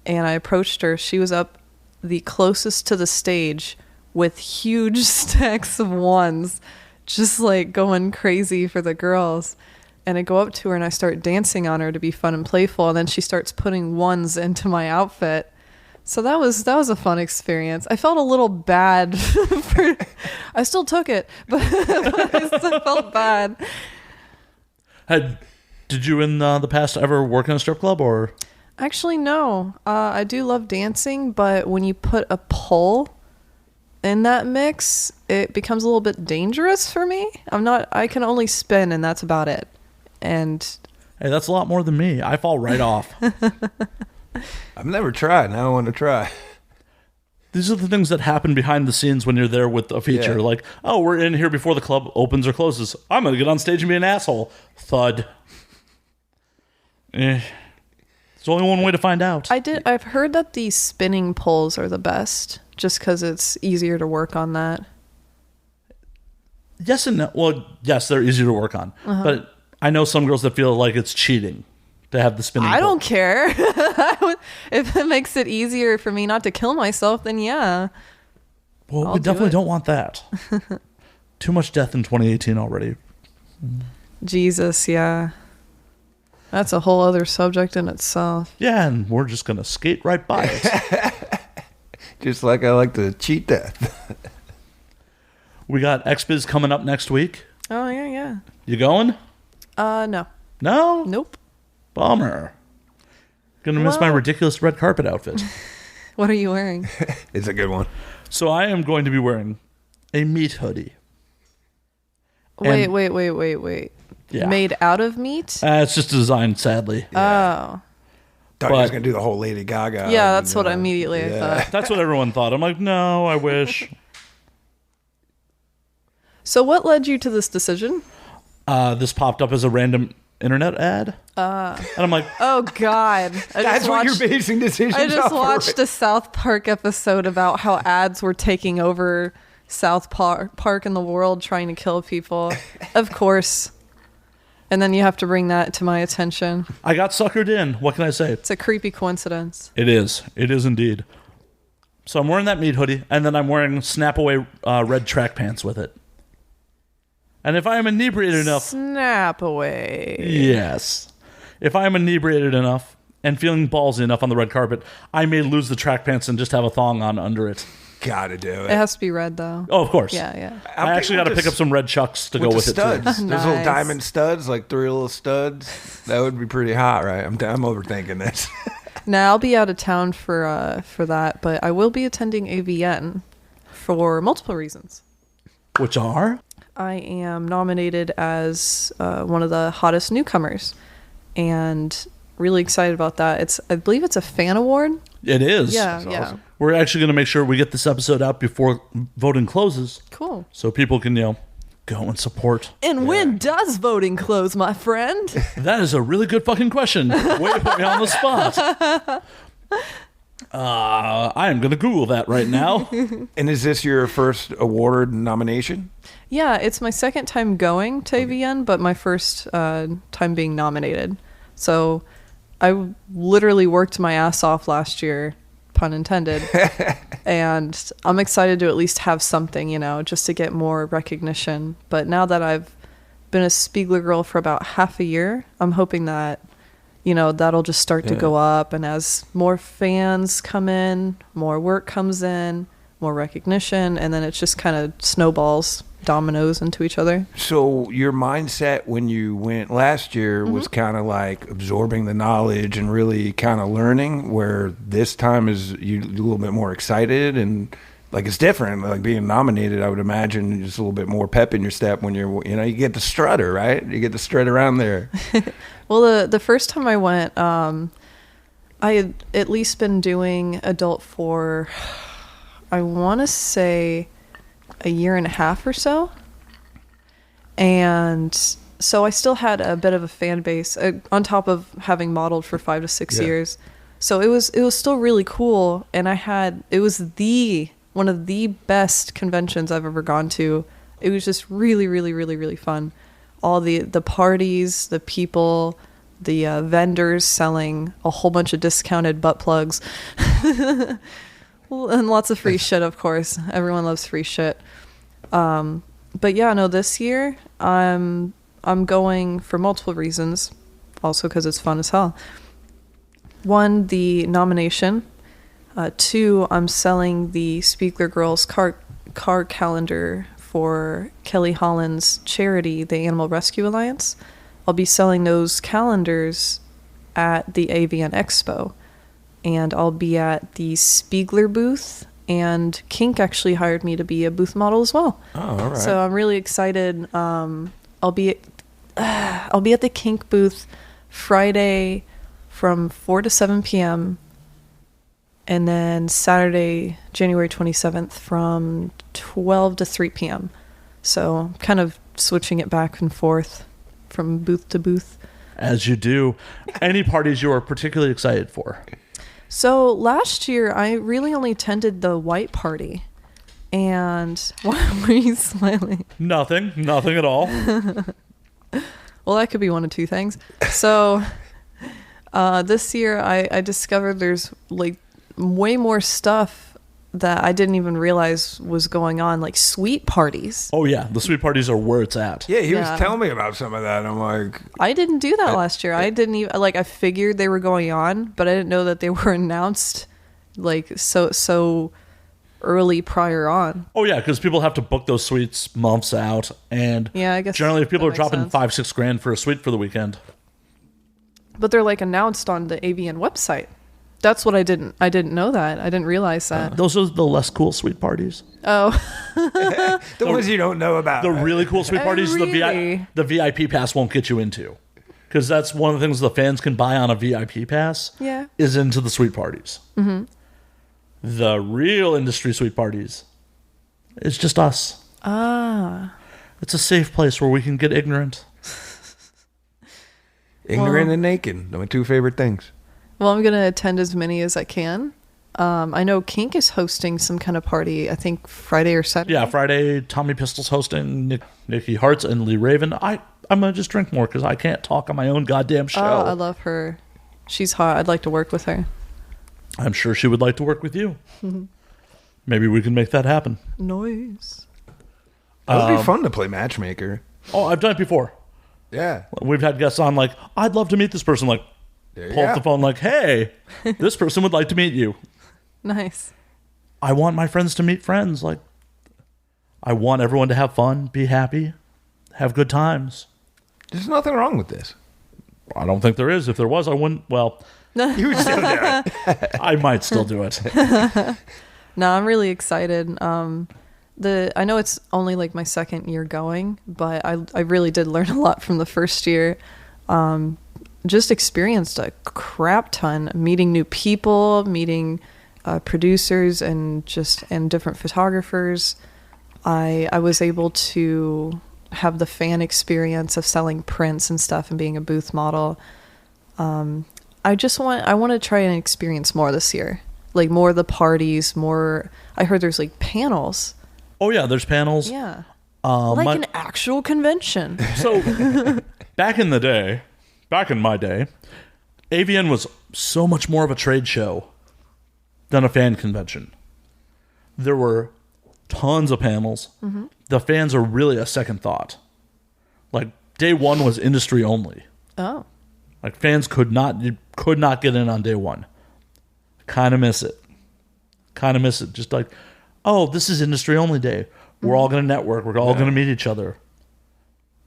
and I approached her. She was up the closest to the stage with huge stacks of ones, just like going crazy for the girls. And I go up to her and I start dancing on her to be fun and playful. And then she starts putting ones into my outfit. So that was a fun experience. I felt a little bad. I still took it, but I still felt bad.
Did you in the past ever work in a strip club or?
Actually, no. I do love dancing, but when you put a pole in that mix, it becomes a little bit dangerous for me. I can only spin and that's about it. And
Hey, that's a lot more than me. I fall right off.
I've never tried. Now I want to try.
These are the things that happen behind the scenes when you're there with a feature.
Yeah.
Like, oh, we're in here before the club opens or closes. I'm going to get on stage and be an asshole. Thud. There's only one way to find out.
I've heard that the spinning poles are the best, just because it's easier to work on that.
Yes and no. Well, yes, they're easier to work on. But I know some girls that feel like it's cheating to have the spinning
I
pole.
don't care. If it makes it easier for me not to kill myself, then yeah.
Well,
I'll
we
do
definitely
it.
don't want that. Too much death in 2018 already.
Jesus, yeah. That's a whole other subject in itself.
Yeah, and we're just going to skate right by it.
Just like I like to cheat death.
We got XBiz coming up next week.
Oh, yeah.
You going?
No.
No?
Nope.
Bummer. Gonna miss my
Well-
ridiculous red carpet outfit.
What are you wearing?
It's a good one.
So I am going to be wearing a meat hoodie.
Wait.
Yeah.
Made out of meat?
It's just designed, sadly.
Oh.
Thought you was
But-
gonna do the whole Lady Gaga.
Yeah, that's what immediately I thought.
That's what everyone thought. I'm like, no, I wish.
So what led you to this decision?
This popped up as a random internet ad. And I'm like,
Oh, God.
That's what you're basing decisions
I just
off of.
watched a South Park episode about how ads were taking over South Park in the world trying to kill people. Of course. And then you have to bring that to my attention.
I got suckered in. What can I say?
It's a creepy coincidence.
It is. It is indeed. So I'm wearing that meat hoodie, and then I'm wearing snap-away red track pants with it. And if I am inebriated enough...
Snap away.
Yes. If I am inebriated enough and feeling ballsy enough on the red carpet, I may lose the track pants and just have a thong on under it.
Gotta do
It
it.
has to be red, though.
Oh, of course.
Yeah.
I actually got to pick up some red chucks to go with it,
studs.
too.
Those little
Nice.
diamond studs, like 3 little studs. That would be pretty hot, right? I'm overthinking this.
Now I'll be out of town for that, but I will be attending AVN for multiple reasons.
Which are?
I am nominated as one of the hottest newcomers, and really excited about that. I believe it's a fan award.
It is.
Yeah.
awesome.
We're actually going to make sure we get this episode out before voting closes
Cool.
so people can, go and support.
And when does voting close, my friend?
That is a really good fucking question. Way put me on the spot. I am going to Google that right now.
And is this your first award nomination?
Yeah, it's my second time going to AVN, but my first time being nominated. So I literally worked my ass off last year, pun intended. And I'm excited to at least have something, just to get more recognition. But now that I've been a Spiegler girl for about half a year, I'm hoping that, that'll just start to go up. And as more fans come in, more work comes in, more recognition, and then it just kind of snowballs, dominoes into each other.
So your mindset when you went last year was kind of like absorbing the knowledge and really kind of learning, where this time is you a little bit more excited and like it's different. Like being nominated, I would imagine just a little bit more pep in your step when you're, you get the strutter, right? You get to strut around there.
Well, the first time I went, I had at least been doing adult for, I want to say, a year and a half or so. And so I still had a bit of a fan base on top of having modeled for 5 to 6 years. So it was still really cool. And it was one of the best conventions I've ever gone to. It was just really, really, really, really fun. All the parties, the people, the vendors selling a whole bunch of discounted butt plugs. And lots of free shit, of course. Everyone loves free shit. But yeah, no, this year I'm going for multiple reasons. Also because it's fun as hell. 1, the nomination. 2, I'm selling the Spiegler Girls card calendar for Kelly Holland's charity, the Animal Rescue Alliance. I'll be selling those calendars at the AVN Expo. And I'll be at the Spiegler booth, and Kink actually hired me to be a booth model as well.
Oh, all right.
So I'm really excited. I'll be at the Kink booth Friday from 4 to 7 p.m. and then Saturday, January 27th from 12 to 3 p.m. So kind of switching it back and forth from booth to booth.
As you do. Any parties you are particularly excited for?
So last year, I really only attended the white party. And why were you smiling?
Nothing at all.
Well, that could be one of two things. So this year, I discovered there's like way more stuff that I didn't even realize was going on, like suite parties.
Oh yeah, the suite parties are where it's at.
Yeah, he was telling me about some of that. I'm like,
I didn't do that last year. I didn't even I figured they were going on, but I didn't know that they were announced like so early prior on.
Oh yeah, because people have to book those suites months out, and
yeah, I guess
generally if people are
makes
dropping
sense.
$5-6 grand for a suite for the weekend.
But they're like announced on the AVN website. That's what I didn't know that. I didn't realize that.
Those are the less cool suite parties.
Oh.
the ones you don't know about.
The really cool suite parties,
Really?
the VIP pass won't get you into. Because that's one of the things the fans can buy on a VIP pass.
Yeah.
Is into the suite parties. Mm-hmm. The real industry suite parties, it's just us.
Ah.
It's a safe place where we can get ignorant.
Ignorant and naked. My two favorite things.
Well, I'm going to attend as many as I can. I know Kink is hosting some kind of party, I think Friday or Saturday.
Yeah, Friday, Tommy Pistol's hosting, Nikki Hartz and Lee Raven. I'm going to just drink more because I can't talk on my own goddamn show.
Oh, I love her. She's hot. I'd like to work with her.
I'm sure she would like to work with you. Maybe we can make that happen.
Noise.
It would be fun to play matchmaker.
Oh, I've done it before.
Yeah.
We've had guests on like, I'd love to meet this person. Like, pull up the phone like, hey, this person would like to meet you.
Nice.
I want my friends to meet friends. Like, I want everyone to have fun, be happy, have good times.
There's nothing wrong with this.
I don't think there is. If there was, I wouldn't. Well,
You would still do it.
I might still do it.
No, I'm really excited. I know it's only like my second year going, but I really did learn a lot from the first year. Just experienced a crap ton, meeting new people, meeting producers and different photographers. I was able to have the fan experience of selling prints and stuff and being a booth model. I want to try and experience more this year, like more of the parties, more. I heard there's like panels.
Oh yeah, there's panels.
Yeah, like an actual convention.
So back in my day, AVN was so much more of a trade show than a fan convention. There were tons of panels. Mm-hmm. The fans are really a second thought. Like day one was industry only.
Oh.
Like fans could not get in on day one. Kind of miss it. Just like, oh, this is industry only day. We're all going to network. We're all going to meet each other.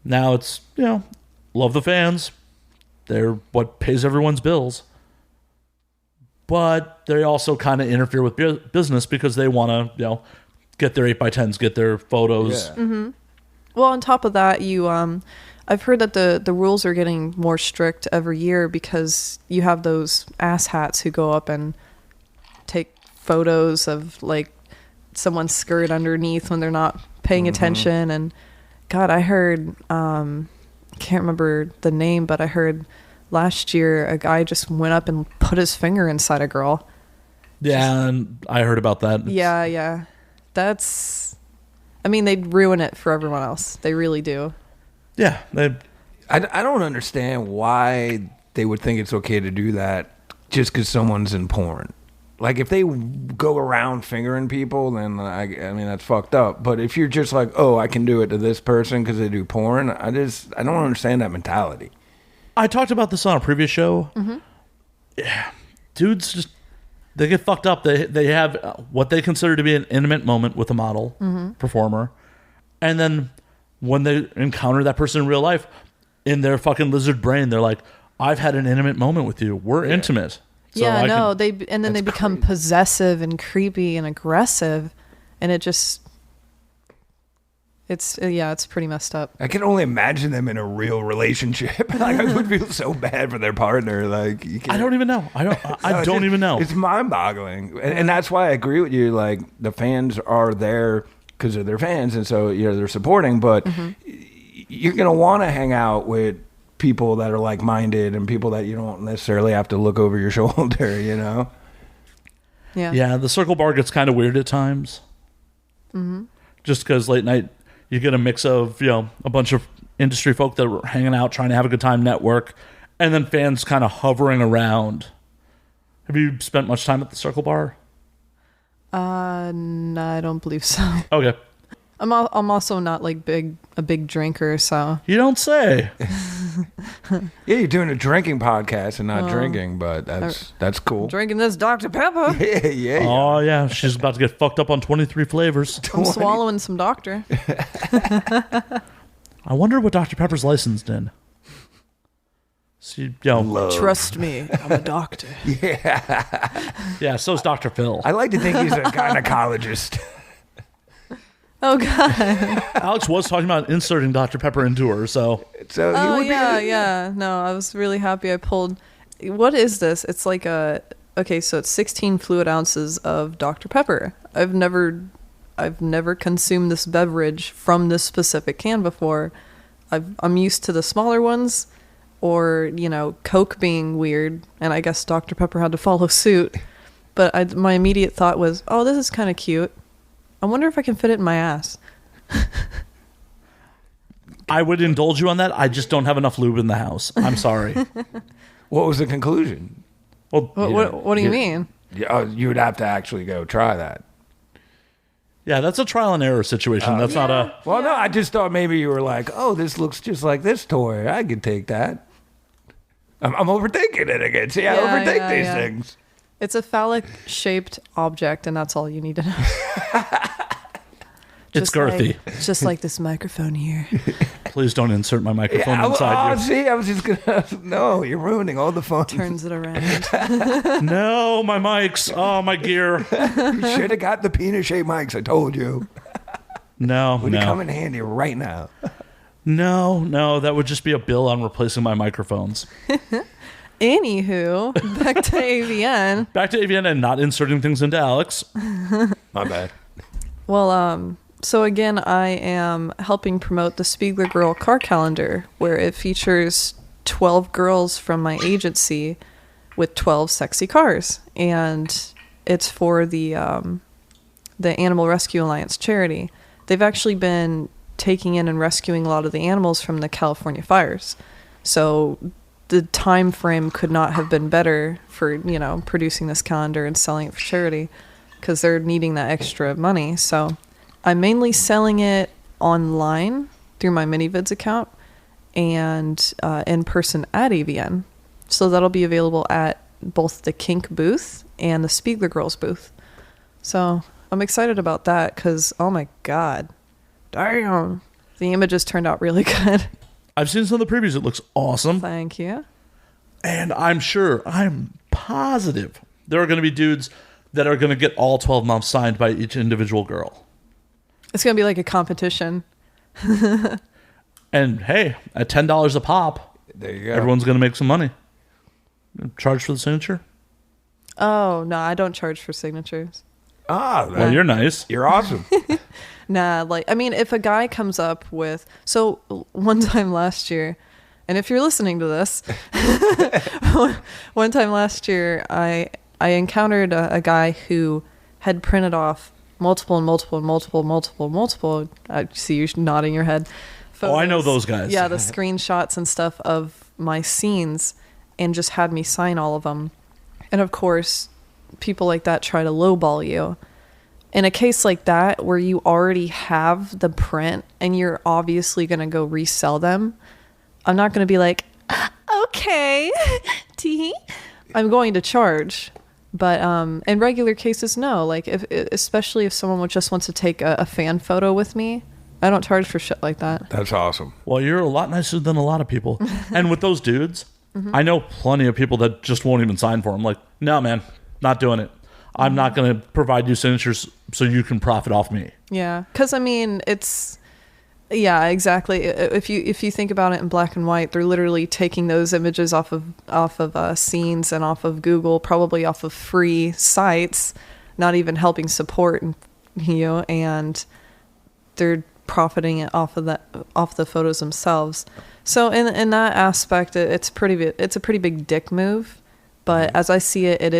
Now it's, love the fans. They're what pays everyone's bills. But they also kind of interfere with business because they want to, get their 8x10s, get their photos.
Yeah.
Mm-hmm. Well, on top of that, I've heard that the rules are getting more strict every year because you have those asshats who go up and take photos of like someone's skirt underneath when they're not paying attention. And God, I heard, can't remember the name, but I heard last year a guy just went up and put his finger inside a girl.
Yeah, and I heard about that.
Yeah. They'd ruin it for everyone else. They really do.
Yeah.
I don't understand why they would think it's okay to do that just because someone's in porn. Like, if they go around fingering people, then, I mean, that's fucked up. But if you're just like, oh, I can do it to this person because they do porn, I don't understand that mentality.
I talked about this on a previous show. Mm-hmm. Yeah. Dudes just, they get fucked up. They have what they consider to be an intimate moment with a model, performer. And then when they encounter that person in real life, in their fucking lizard brain, they're like, I've had an intimate moment with you. We're intimate. So
they become possessive and creepy and aggressive, and it just It's pretty messed up.
I can only imagine them in a real relationship. Like, I would feel so bad for their partner. Like, you can't,
I don't even know. I don't even know.
It's mind-boggling, and that's why I agree with you. Like, the fans are there because they're their fans, and so they're supporting. But you're gonna want to hang out with people that are like-minded and people that you don't necessarily have to look over your shoulder.
Yeah.
Yeah, the circle bar gets kind of weird at times. Just because late night, you get a mix of, a bunch of industry folk that are hanging out, trying to have a good time, network, and then fans kind of hovering around. Have you spent much time at the circle bar?
No, I don't believe so.
Okay.
I'm also not like a big drinker, so.
You don't say.
Yeah, you're doing a drinking podcast and not drinking, but that's cool.
Drinking this Dr. Pepper.
Yeah.
Oh, yeah. She's about to get fucked up on 23 flavors.
I'm swallowing some Doctor.
I wonder what Dr. Pepper's licensed in. See,
Trust me, I'm a doctor.
Yeah, so's Dr. Phil.
I like to think he's a gynecologist.
Oh, God.
Alex was talking about inserting Dr. Pepper into her, so.
So
Oh,
he would
yeah. No, I was really happy I pulled. What is this? It's like okay, so it's 16 fluid ounces of Dr. Pepper. I've never consumed this beverage from this specific can before. I'm used to the smaller ones, or Coke being weird, and I guess Dr. Pepper had to follow suit. But my immediate thought was, oh, this is kind of cute. I wonder if I can fit it in my ass.
I would indulge you on that. I just don't have enough lube in the house. I'm sorry.
What was the conclusion?
Well,
What do you mean?
You would have to actually go try that.
Yeah, that's a trial and error situation. That's not a...
Well, no, I just thought maybe you were like, oh, this looks just like this toy. I could take that. I'm overthinking it again. See, I overthink these things.
It's a phallic-shaped object, and that's all you need to know.
It's girthy.
Just like this microphone here.
Please don't insert my microphone inside you.
See, I was just going to... No, you're ruining all the fun.
Turns it around.
No, my mics. Oh, my gear.
You should have got the penis-shaped mics, I told you.
No,
Would come in handy right now.
No, that would just be a bill on replacing my microphones.
Anywho, back to AVN.
Back to AVN and not inserting things into Alex.
My bad.
Well, so again, I am helping promote the Spiegler Girl car calendar, where it features 12 girls from my agency with 12 sexy cars, and it's for the Animal Rescue Alliance charity. They've actually been taking in and rescuing a lot of the animals from the California fires, so the time frame could not have been better for producing this calendar and selling it for charity, because they're needing that extra money. So I'm mainly selling it online through my MiniVids account and in person at AVN. So that'll be available at both the Kink booth and the Spiegler Girls booth. So I'm excited about that because, oh my God, damn, the images turned out really good.
I've seen some of the previews. It looks awesome.
Thank you.
And I'm positive there are going to be dudes that are going to get all 12 months signed by each individual girl.
It's going to be like a competition.
And hey, at $10 a pop,
there you go.
Everyone's going to make some money. Charge for the signature?
Oh, no, I don't charge for signatures.
Well, you're nice.
You're awesome.
Nah, if a guy comes up with... So, one time last year, and if you're listening to this, one time last year, I encountered a guy who had printed off multiple. I see you nodding your head. Photos.
Oh, I know those guys.
Yeah, the screenshots and stuff of my scenes, and just had me sign all of them. And of course, people like that try to lowball you. In a case like that, where you already have the print and you're obviously going to go resell them, I'm not going to be like, okay, tee. I'm going to charge. But in regular cases, no. Like, especially if someone just wants to take a fan photo with me, I don't charge for shit like that.
That's awesome.
Well, you're a lot nicer than a lot of people. And with those dudes, I know plenty of people that just won't even sign for them. Like, no, man, not doing it. I'm not going to provide you signatures so you can profit off me.
Yeah, because, it's Yeah, exactly. If you think about it in black and white, they're literally taking those images off of scenes and off of Google, probably off of free sites, not even helping support you, and they're profiting it off the photos themselves. So in that aspect, it's a pretty big dick move. But as I see it,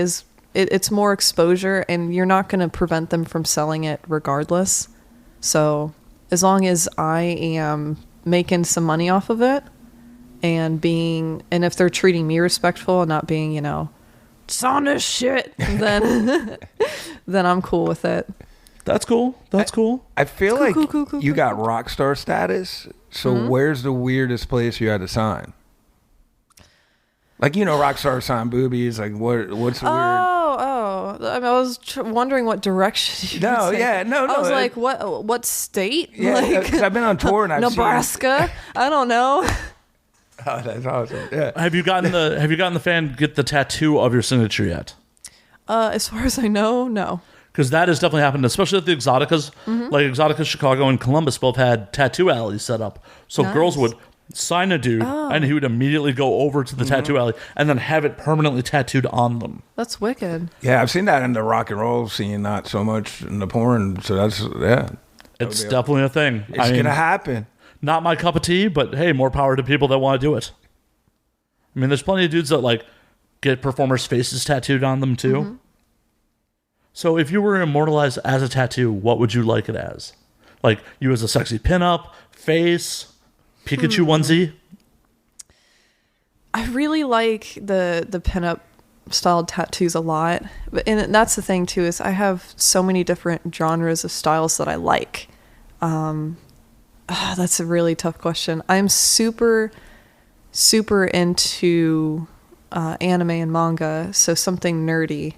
it's more exposure, and you're not going to prevent them from selling it regardless. So as long as I am making some money off of it and if they're treating me respectful and not being, it's on this shit, then I'm cool with it.
That's cool.
I feel like
cool.
you got rock star status. So where's the weirdest place you had to sign? Like, rock stars sign boobies. Like, what's the weird?
Oh! I was wondering what direction. No. I was like, what state?
Yeah, because I've been on tour and I've
Nebraska. I don't know.
Oh, that's awesome. Yeah.
Have you gotten the fan get the tattoo of your signature yet?
As far as I know, no.
Because that has definitely happened, especially at the Exoticas. Like Exotica Chicago and Columbus both had tattoo alleys set up. So girls would sign a dude, and he would immediately go over to the tattoo alley and then have it permanently tattooed on them.
That's wicked.
Yeah, I've seen that in the rock and roll scene, not so much in the porn. So that's,
It's definitely a thing.
It's going to happen.
Not my cup of tea, but hey, more power to people that want to do it. I mean, there's plenty of dudes that get performers' faces tattooed on them too. So if you were immortalized as a tattoo, what would you like it as? Like you as a sexy pinup, face, Pikachu onesie?
I really like the pinup styled tattoos a lot. And that's the thing too, is I have so many different genres of styles that I like. That's a really tough question. I'm super, super into anime and manga, so something nerdy.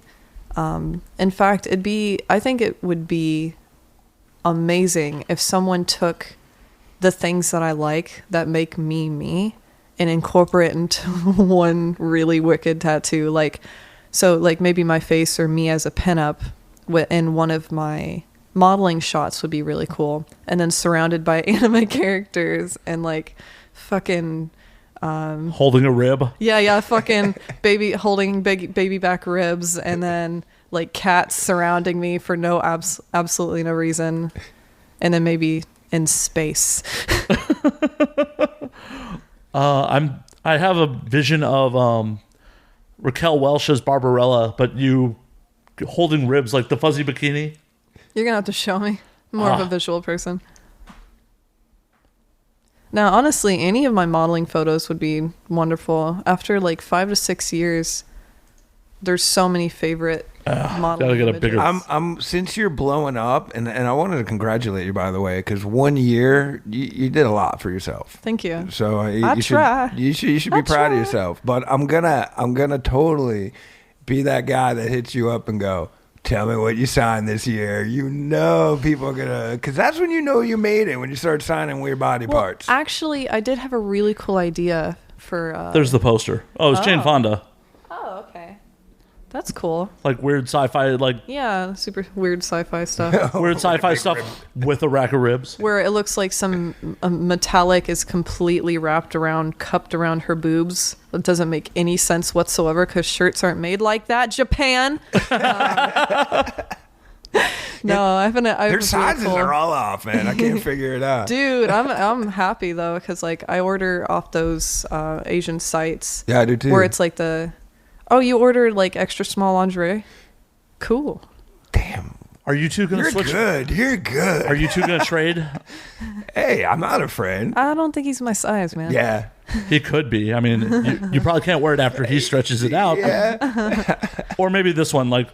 In fact, I think it would be amazing if someone took the things that I like that make me and incorporate into one really wicked tattoo. So maybe my face or me as a pinup in one of my modeling shots would be really cool. And then surrounded by anime characters and fucking
holding a rib.
Yeah, fucking holding baby back ribs, and then cats surrounding me for absolutely no reason, and then maybe in space.
I have a vision of Raquel Welch as Barbarella, but you holding ribs like the fuzzy bikini.
You're gonna have to show me. I'm more of a visual person. Now, honestly, any of my modeling photos would be wonderful. After 5 to 6 years, there's so many favorite modeling
gotta get a
images.
bigger.
Since you're blowing up, and I wanted to congratulate you, by the way, because 1 year you did a lot for yourself.
Thank you.
So
I try.
You should be proud of yourself. But I'm gonna totally be that guy that hits you up and go, tell me what you signed this year. People are gonna, because that's when you made it, when you start signing weird body parts.
Actually, I did have a really cool idea for.
There's the poster. Oh, it's Jane Fonda.
Oh, okay. That's cool.
Weird sci-fi,
Yeah, super weird sci-fi stuff.
weird sci-fi stuff with a rack of ribs.
Where it looks like some metallic is completely cupped around her boobs. It doesn't make any sense whatsoever because shirts aren't made like that. Japan. No, I haven't.
Their sizes are all off, man. I can't figure it out.
Dude, I'm happy though because I order off those Asian sites.
Yeah, I do too.
Where it's you ordered extra small lingerie. Cool.
Damn.
Are you two gonna switch?
You're good.
Are you two gonna trade?
Hey, I'm not a friend.
I don't think he's my size, man.
Yeah.
He could be. I mean, you probably can't wear it after he stretches it out.
Yeah.
Or maybe this one,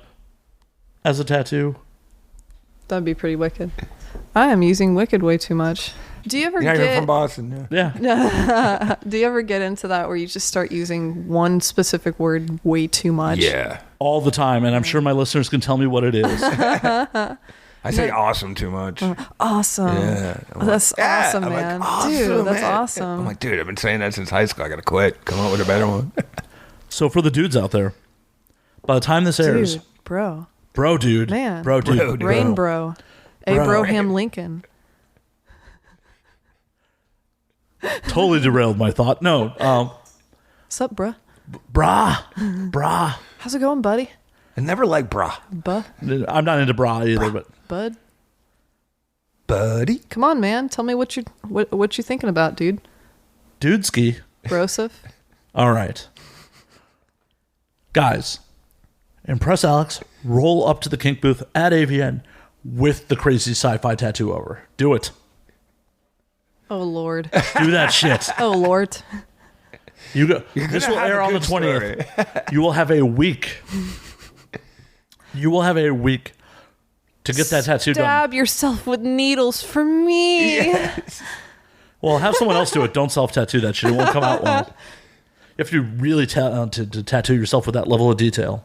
as a tattoo.
That'd be pretty wicked. I am using wicked way too much. Do you ever
you're from Boston.
Yeah.
Do you ever get into that where you just start using one specific word way too much?
Yeah.
All the time, and I'm sure my listeners can tell me what it is.
I say awesome too much.
Awesome.
Yeah.
That's awesome, man.
Awesome,
dude, that's
man.
awesome.
I'm dude, I've been saying that since high school. I got to quit. Come up with a better one.
So for the dudes out there, by the time this airs...
Dude, bro.
Bro, dude.
Man.
Bro, dude.
Rain bro. Abraham Lincoln.
Totally derailed my thought. No.
What's up, bruh?
Brah.
How's it going, buddy?
I never liked bra.
I'm not into bra either, but
Bud?
Buddy.
Come on, man. Tell me what you thinking about, dude.
dudeski.
Broseph.
All right. Guys, impress Alex. Roll up to the kink booth at AVN with the crazy sci-fi tattoo over. Do it.
Oh, Lord.
Do that shit.
Oh, Lord.
You go. This will air on the 20th. You will have a week. You will have a week to get that tattoo done.
Stab yourself with needles for me.
Yes.
Well, have someone else do it. Don't self-tattoo that shit. It won't come out well. You have to be really talented to tattoo yourself with that level of detail.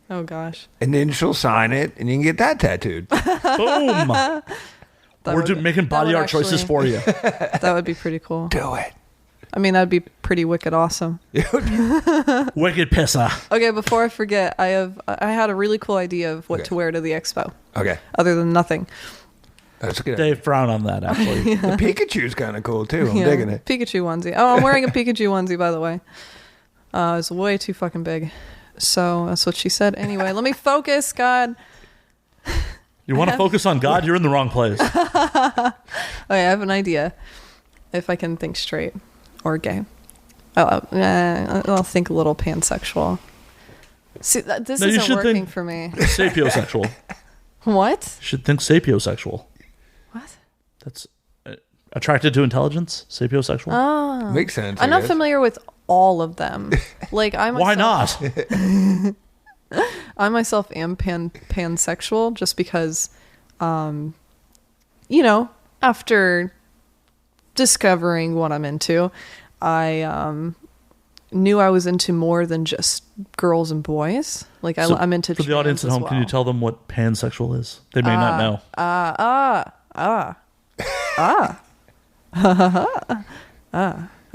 Oh, gosh.
And then she'll sign it, and you can get that tattooed.
Boom. We're making body art choices for you.
That would be pretty cool.
Do it.
I mean, that'd be pretty wicked awesome.
Wicked pisser.
Okay, before I forget, I had a really cool idea of what to wear to the expo.
Okay.
Other than nothing.
That's a good.
They frown on that, actually.
The Pikachu's kind of cool, too. I'm digging it.
Pikachu onesie. Oh, I'm wearing a Pikachu onesie, by the way. It's way too fucking big. So that's what she said. Anyway, let me focus, God.
You want to focus on God? You're in the wrong place.
Okay, I have an idea. If I can think straight. Or gay. I'll think a little pansexual. See, this isn't working for me.
Sapiosexual.
What?
You should think sapiosexual.
What?
That's attracted to intelligence? Sapiosexual?
Oh.
Makes sense.
I'm not familiar with all of them. Like I myself,
Why not?
I myself am pansexual just because, after discovering what I'm into, I knew I was into more than just girls and boys. Like I'm into
for the audience at home. Can you tell them what pansexual is? They may not know.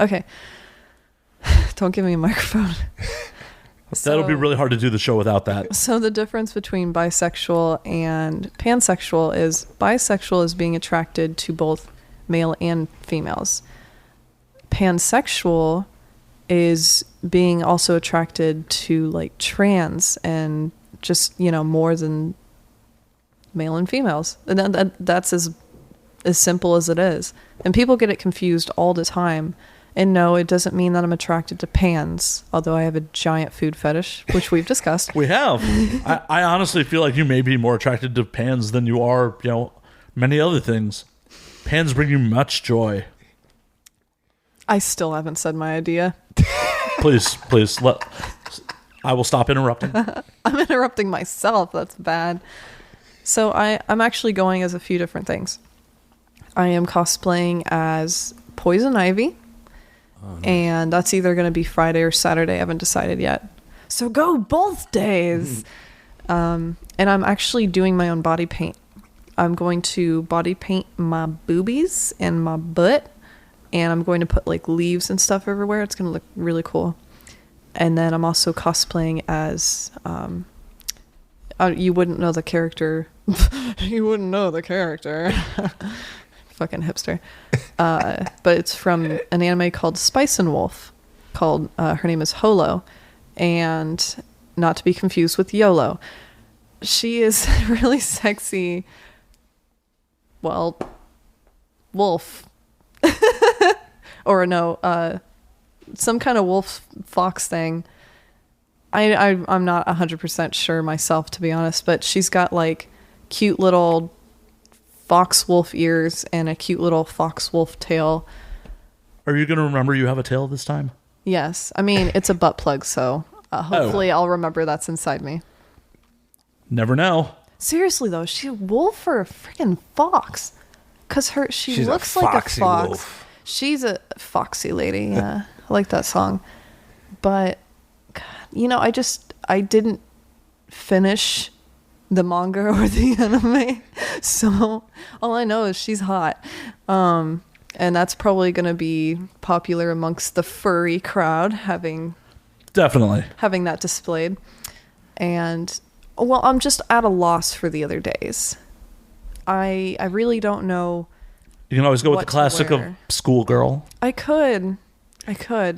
Okay. Don't give me a microphone.
That'll be really hard to do the show without that.
So the difference between bisexual and pansexual is bisexual is being attracted to both male and females. Pansexual is being also attracted to like trans and just, more than male and females. And that's as simple as it is. And people get it confused all the time. And no, it doesn't mean that I'm attracted to pans, although I have a giant food fetish, which we've discussed.
We have. I honestly feel like you may be more attracted to pans than you are, many other things. Pans bring you much joy.
I still haven't said my idea.
Please, I will stop interrupting.
I'm interrupting myself. That's bad. So I'm actually going as a few different things. I am cosplaying as Poison Ivy. Oh, nice. And that's either going to be Friday or Saturday. I haven't decided yet. So go both days. And I'm actually doing my own body paint. I'm going to body paint my boobies and my butt. And I'm going to put like leaves and stuff everywhere. It's going to look really cool. And then I'm also cosplaying as... you wouldn't know the character. You wouldn't know the character. Fucking hipster. But it's from an anime called Spice and Wolf. Her name is Holo. And not to be confused with YOLO. She is really sexy. Well, wolf. Or no, some kind of wolf fox thing. I'm not 100% sure myself, to be honest, but she's got like cute little fox wolf ears and a cute little fox wolf tail.
Are you going to remember you have a tail this time?
Yes. I mean, it's a butt plug, so hopefully I'll remember that's inside me.
Never know.
Seriously, though, is she a wolf or a freaking fox? Because she looks like a fox. Wolf. She's a foxy lady, yeah. I like that song. But, God, I didn't finish the manga or the anime. So all I know is she's hot. And that's probably going to be popular amongst the furry crowd, having that displayed. And, well, I'm just at a loss for the other days. I really don't know
You can always go with
what
the
to
classic of
wear.
schoolgirl.
I could.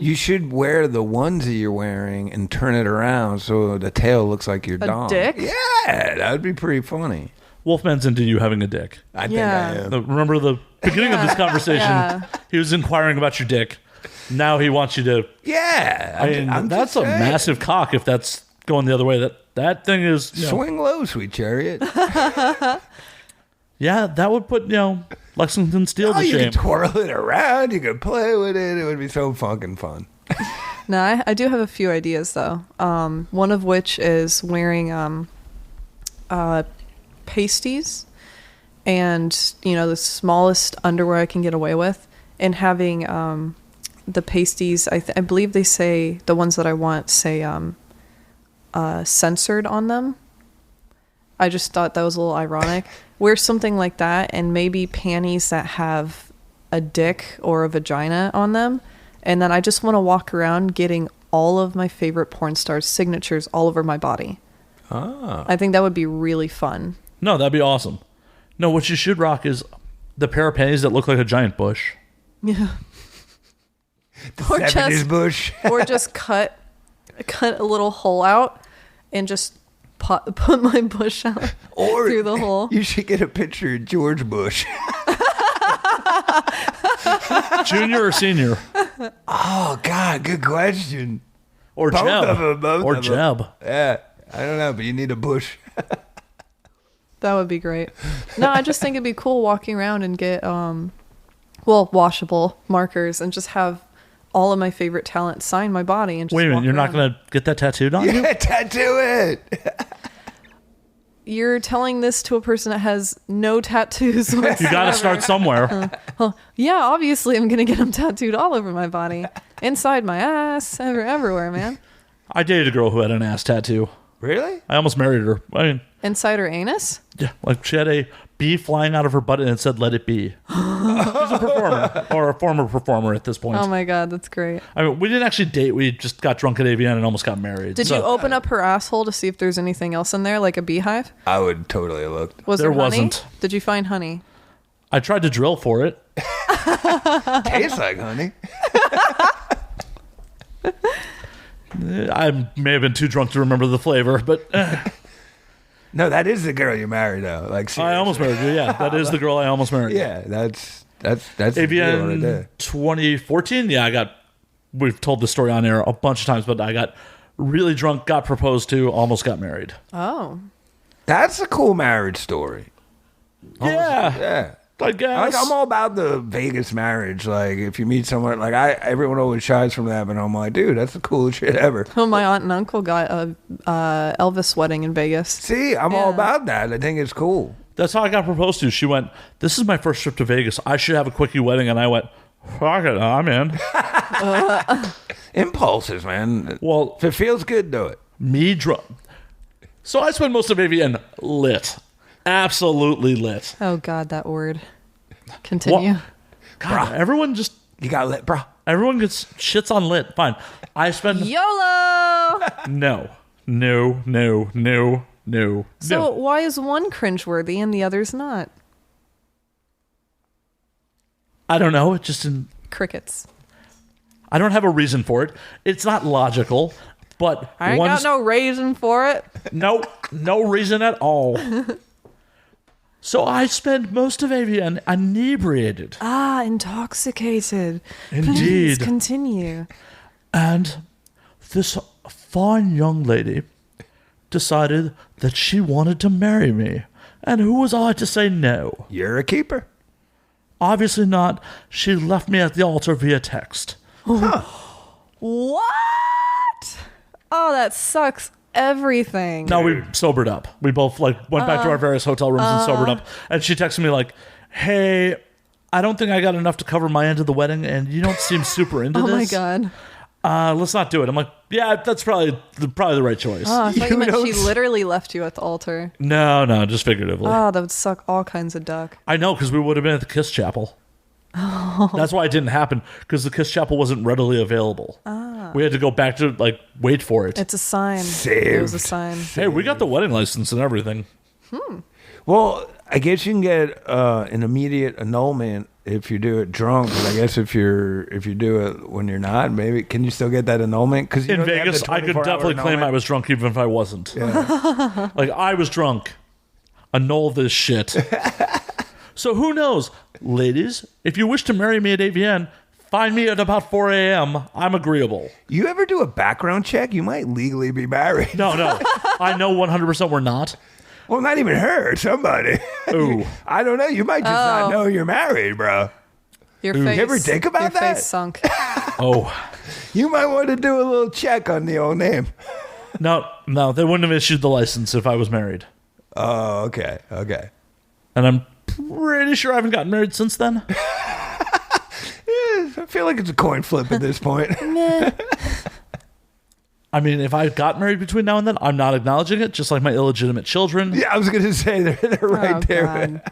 You should wear the onesie you're wearing and turn it around so the tail looks like your dong.
dick?
Yeah, that would be pretty funny.
Wolfman's into you having a dick.
I
Yeah.
think I am.
Remember the beginning of this conversation?
Yeah.
He was inquiring about your dick. Now he wants you to.
Yeah.
I mean,
I'm
that's
just
a
saying.
massive cock if that's going the other way. That thing is.
Swing low, sweet chariot.
Yeah, that would put, Lexington Steel to
You
shame.
could twirl it around. You could play with it. It would be so fucking fun.
No, I do have a few ideas though. One of which is wearing pasties and the smallest underwear I can get away with, and having the pasties. I believe they say the ones that I want say censored on them. I just thought that was a little ironic. Wear something like that, and maybe panties that have a dick or a vagina on them. And then I just want to walk around getting all of my favorite porn stars' signatures all over my body.
Ah.
I think that would be really fun.
No, that'd be awesome. No, what you should rock is the pair of panties that look like a giant bush.
Yeah. Or
70s
just,
bush.
or just cut a little hole out and just put my bush out
Or
through the hole.
You should get a picture of George Bush.
Junior or senior?
Oh, God, good question.
Or
Both
Jeb?
of 'em, both
or
of 'em.
Jeb?
Yeah, I don't know, but you need a bush.
That would be great. No, I just think it'd be cool walking around and get washable markers and just have all of my favorite talent sign my body and just
Wait a minute,
walk
you're not
around.
going to get that tattooed on you?
Yeah, tattoo it.
You're telling this to a person that has no tattoos whatsoever.
You got to start somewhere.
Yeah, obviously I'm going to get them tattooed all over my body. Inside my ass, everywhere, man.
I dated a girl who had an ass tattoo.
Really?
I almost married her. I mean,
Inside her anus?
yeah, like she had a bee flying out of her butt and it said, "Let it be." She's a performer, or a former performer at this point.
Oh my god, that's great.
I mean, we didn't actually date. We just got drunk at AVN and almost got married.
Did
So,
you open up her asshole to see if there's anything else in there, like a beehive?
I would totally have looked.
Was
There
there honey?
wasn't.
Did you find honey?
I tried to drill for it.
Tastes like honey.
I may have been too drunk to remember the flavor, but
No, that is the girl you married, though. Like,
I
seriously.
almost married her. Yeah, that is the girl I almost married.
Yeah, that's the deal right
AVN
there.
2014. Yeah, we've told this story on air a bunch of times, but I got really drunk, got proposed to, almost got married.
Oh.
That's a cool marriage story. Yeah.
I guess.
Like, I'm all about the Vegas marriage. Like, if you meet someone, like, everyone always shies from that, but I'm like, dude, that's the coolest shit ever.
Oh, my aunt and uncle got a Elvis wedding in Vegas.
See, I'm all
Yeah.
about that. I think it's cool.
That's how I got proposed to. She went, "This is my first trip to Vegas. I should have a quickie wedding." And I went, "Fuck it, I'm in."
Impulses, man.
Well,
If it feels good, do it.
me drunk. So I spent most of AVN lit. Absolutely lit.
Oh, God, that word. Continue.
What? God, everyone gets shits on lit. Fine. I spend
YOLO!
no.
So why is one cringeworthy and the other's not?
I don't know. It just didn't.
Crickets.
I don't have a reason for it. It's not logical, but
I ain't got no reason for it.
no reason at all. So I spend most of AVN inebriated.
Ah, intoxicated.
Indeed.
Please continue.
And this fine young lady decided that she wanted to marry me. And who was I to say no?
You're a keeper.
Obviously not. She left me at the altar via text.
What? Oh, that sucks everything.
No, we sobered up. We both went back to our various hotel rooms and sobered up. And she texted me like, "Hey, I don't think I got enough to cover my end of the wedding, and you don't seem super into
Oh
this.
my god.
Let's not do it." I'm like, "Yeah, that's probably the right choice."
Oh, I thought you
You
meant she
don't-
literally left you at the altar.
No, just figuratively.
Oh, that would suck all kinds of duck.
I know, because we would have been at the Kiss Chapel. That's why it didn't happen, because the Kiss Chapel wasn't readily available. We had to go back to wait for it.
It's a sign. It
Saved.
was a sign.
Hey, we got the wedding license and everything.
Well, I guess you can get an immediate annulment if you do it drunk, but I guess if you do it when you're not, maybe can you still get that annulment? Because
in Vegas, I could definitely claim I was drunk even if I wasn't.
Yeah.
Like, I was drunk. Annul this shit. So who knows? Ladies, if you wish to marry me at AVN, find me at about 4 a.m. I'm agreeable.
You ever do a background check? You might legally be married.
No. I know 100% we're not.
Well, not even her. Somebody.
Ooh.
I don't know. You might just not know you're married, bro.
Your face.
You ever think about
your
that?
Face sunk.
Oh.
You might want to do a little check on the old name.
No, they wouldn't have issued the license if I was married.
Oh, okay.
And I'm pretty sure I haven't gotten married since then.
I feel like it's a coin flip at this point.
I mean, if I got married between now and then, I'm not acknowledging it, just like my illegitimate children.
Yeah, I was going to say they're right there.
God.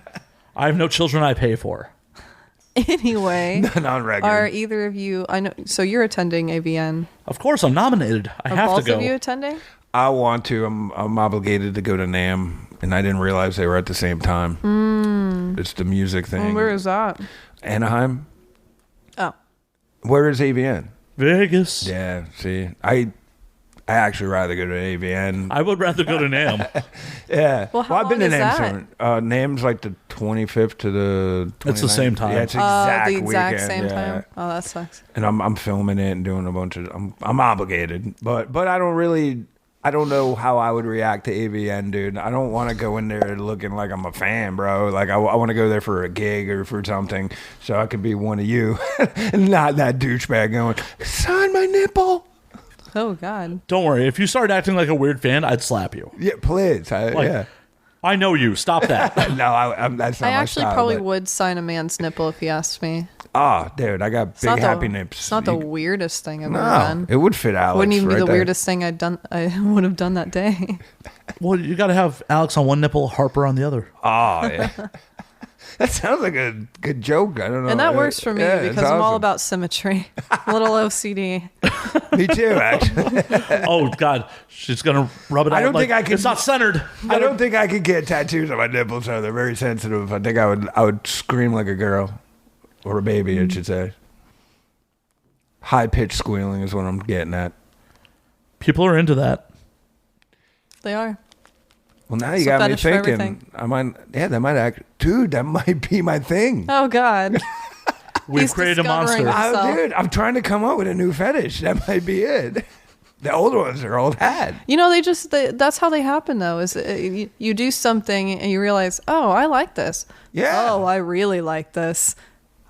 I have no children I pay for.
Anyway,
Non-regular.
are either of you? I know. So you're attending AVN.
Of course, I'm nominated. I have to
Both
go.
of you attending?
I want to. I'm obligated to go to NAMM, and I didn't realize they were at the same time. It's the music thing.
Where is that?
Anaheim.
Oh,
Where is AVN?
Vegas.
Yeah. See, I actually rather go to AVN.
I would rather go to NAMM.
Yeah.
Well, how
I've been
long
to
is
NAMM. NAMM's like the 25th to the 29th.
It's the same time.
Yeah, it's
the exact
weekend.
same
Yeah.
time. Oh, that sucks.
And I'm filming it and doing a bunch of. I'm obligated, but I don't really. I don't know how I would react to AVN, dude. I don't want to go in there looking like I'm a fan, bro. Like, I want to go there for a gig or for something so I could be one of you. Not that douchebag going, sign my nipple.
Oh God.
Don't worry. If you start acting like a weird fan, I'd slap you.
Yeah, please. Yeah.
I know you. Stop that.
No, that's not
I
my
actually
style,
probably
but-
would sign a man's nipple if he asked me.
Oh, dude, I got big happy nips.
It's not the weirdest thing I've ever
No,
done.
it would fit Alex.
Wouldn't even be
right
the
there.
weirdest thing I would have done that day.
Well, you got to have Alex on one nipple, Harper on the other.
Oh, yeah. That sounds like a good joke. I don't know.
And that works for me
Yeah, it's
because I'm all
awesome.
about symmetry. A little OCD.
Me too, actually.
Oh, God. She's going to rub it out.
I don't
like,
think I can-
It's not centered.
I don't think I could get tattoos on my nipples, so they're very sensitive. I think I would scream like a girl. Or a baby, I should say. High-pitched squealing is what I'm getting at.
People are into that.
They are.
Well, now you
It's a
got me
fetish for
thinking.
everything.
I might, that might act, dude. That might be my thing.
Oh God.
We've
He's
created a
discovering
monster.
it. So-
Dude, I'm trying to come up with a new fetish. That might be it. The old ones are old hat.
You know, that's how they happen though. Is you do something and you realize, oh, I like this.
Yeah.
Oh, I really like this.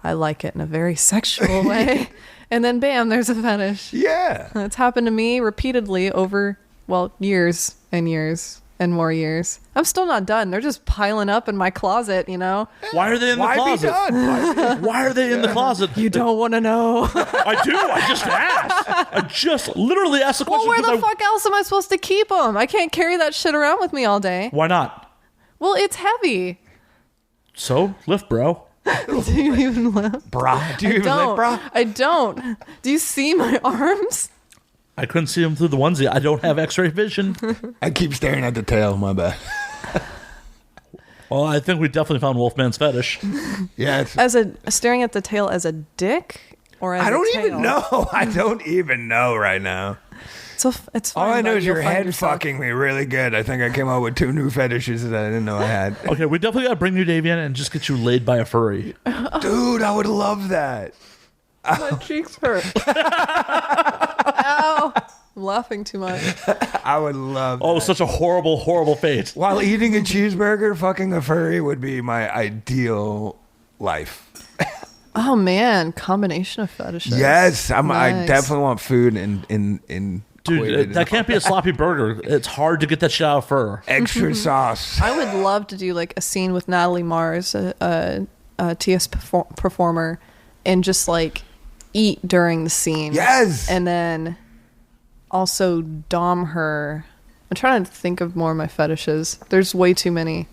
I like it in a very sexual way. And then bam, there's a fetish.
Yeah.
It's happened to me repeatedly over, well, years and years and more years. I'm still not done. They're just piling up in my closet, you know?
Why are they in the
Why be
closet?
done?
Why are they in the closet?
You don't want to know.
I do. I just asked. I just literally asked the question.
Well, where the
because
fuck else am I supposed to keep them? I can't carry that shit around with me all day.
Why not?
Well, it's heavy.
So, lift, bro.
Do you even lift?
Bra. Do you even lick, bra?
I don't. Do you see my arms?
I couldn't see him through the onesie. I don't have x-ray vision.
I keep staring at the tail. My bad.
Well, I think we definitely found Wolfman's fetish.
Yeah. It's,
As staring at the tail as a dick or as
I don't
a tail?
even know. I don't even know right now.
It's fine.
All I know
bud.
is
You'll
your
find
head
yourself.
fucking me really good. I think I came up with 2 new fetishes that I didn't know I had.
Okay, we definitely got to bring you to AVN and just get you laid by a furry.
Dude, I would love that.
My cheeks hurt. Ow. I'm laughing too much.
I would love
Oh,
that.
such a horrible, horrible fate.
While eating a cheeseburger, fucking a furry would be my ideal life.
Oh man, combination of fetishes.
Yes, I
Nice.
definitely want food in
Dude, that can't be a sloppy burger. It's hard to get that shit out of fur.
extra sauce.
I would love to do like a scene with Natalie Mars, a TS performer, and just like eat during the scene.
Yes.
And then also dom her. I'm trying to think of more of my fetishes. There's way too many.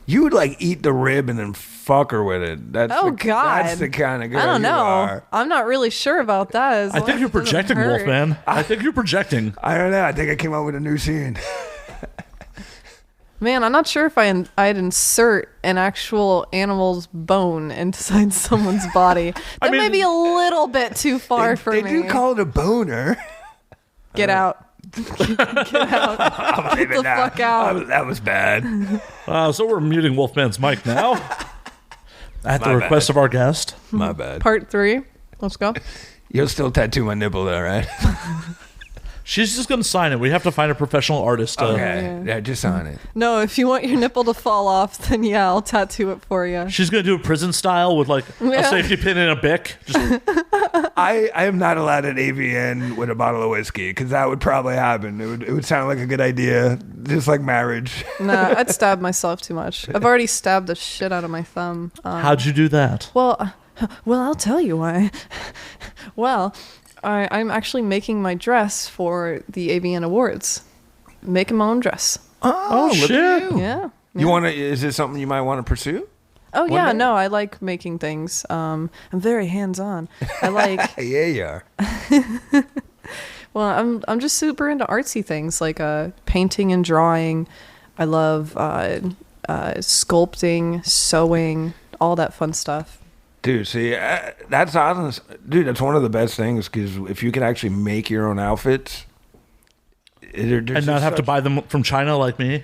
You would like eat the rib and then fuck her with it. That's
Oh
the,
God,
that's the kind of girl
I don't
you
know.
are.
I'm not really sure about that. As
I
long
think
as
you're
it doesn't
projecting,
hurt.
Wolfman. I think you're projecting.
I don't know. I think I came up with a new scene.
Man, I'm not sure if I'd insert an actual animal's bone inside someone's body. That may be a little bit too far for me.
They do call it a boner.
Get out. Get out. Get the fuck out.
That was bad.
So we're muting Wolfman's mic now. At the request of our guest.
My bad.
Part 3. Let's go.
You'll still tattoo my nipple though, right?
She's just going to sign it. We have to find a professional artist.
Okay. Yeah, just sign it.
No, if you want your nipple to fall off, then yeah, I'll tattoo it for you.
She's going to do it prison style with like a safety pin and a bic. Just...
I am not allowed at AVN with a bottle of whiskey because that would probably happen. It would sound like a good idea, just like marriage.
Nah, I'd stab myself too much. I've already stabbed the shit out of my thumb.
How'd you do that?
Well, I'll tell you why. Well, I'm actually making my dress for the AVN Awards. Making my own dress.
Oh shit!
Yeah.
You want to? Is this something you might want to pursue?
Oh
One
yeah,
day?
no, I like making things. I'm very hands-on. I like.
Yeah, you are.
Well, I'm just super into artsy things like painting and drawing. I love sculpting, sewing, all that fun stuff.
Dude, see, that's honest. Dude, that's one of the best things because if you can actually make your own outfits,
and not have to buy them from China like me.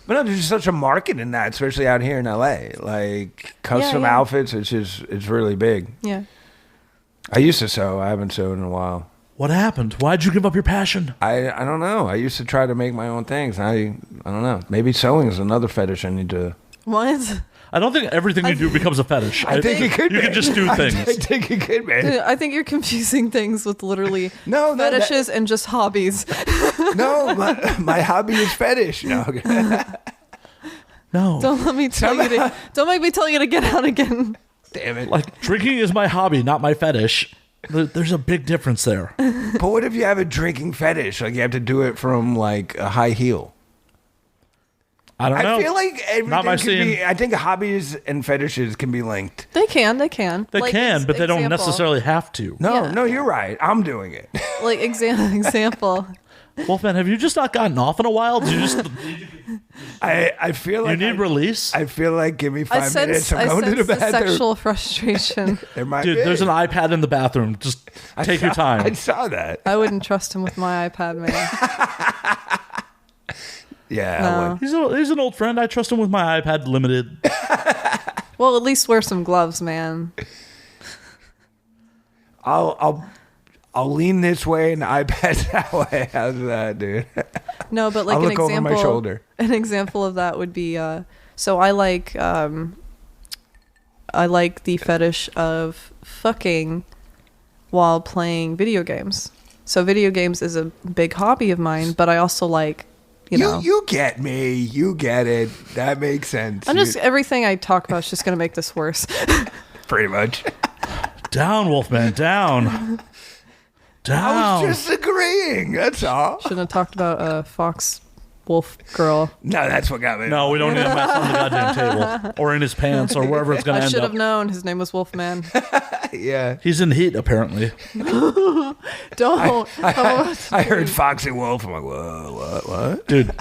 But no, there's just such a market in that, especially out here in LA. Like custom outfits, it's really big.
Yeah.
I used to sew. I haven't sewed in a while.
What happened? Why'd you give up your passion?
I don't know. I used to try to make my own things. I don't know. Maybe sewing is another fetish I need to.
What?
I don't think everything you do becomes a fetish.
I think it could.
You can just do things.
I think it could, man.
Dude, I think you're confusing things with literally
No,
fetishes and just hobbies.
No, my hobby is fetish. No.
No.
Don't let me tell you to. Don't make me tell you to get out again.
Damn it.
Like, drinking is my hobby, not my fetish. There's a big difference there.
But what if you have a drinking fetish? Like you have to do it from like a high heel.
I don't know.
I feel like
Not my
everything
scene.
can be. I think hobbies and fetishes can be linked.
They can.
They
Like,
can, but they don't
example.
necessarily have to.
No, you're right. I'm doing it.
Like example.
Wolfman, have you just not gotten off in a while? Do you just
I feel like
you need release?
I feel like give me
I
5 minutes. I'm going to the
sense
bathroom.
sexual frustration.
There might
Dude,
be.
there's an iPad in the bathroom. Just take your
I
time.
saw that.
I wouldn't trust him with my iPad, man.
Yeah.
No.
I would.
He's an old friend. I trust him with my iPad limited.
Well, at least wear some gloves, man.
I'll lean this way and the iPad's that way. How's that, dude?
No, but like
I'll
an
look over
example.
my shoulder.
An example of that would be. So I like the fetish of fucking while playing video games. So video games is a big hobby of mine, but I also like.
You get me. You get it. That makes sense.
Everything I talk about is just going to make this worse.
Pretty much.
Down, Wolfman, down.
I
Down.
was just agreeing. That's all.
Shouldn't have talked about Fox Wolf Girl.
No, that's what got me.
No, we don't need a mess on the goddamn table. Or in his pants, or wherever it's going to
I
end
should
up.
have known his name was Wolfman.
Yeah.
He's in heat, apparently.
Don't.
I heard Foxy Wolf. I'm like, whoa, what?
Dude,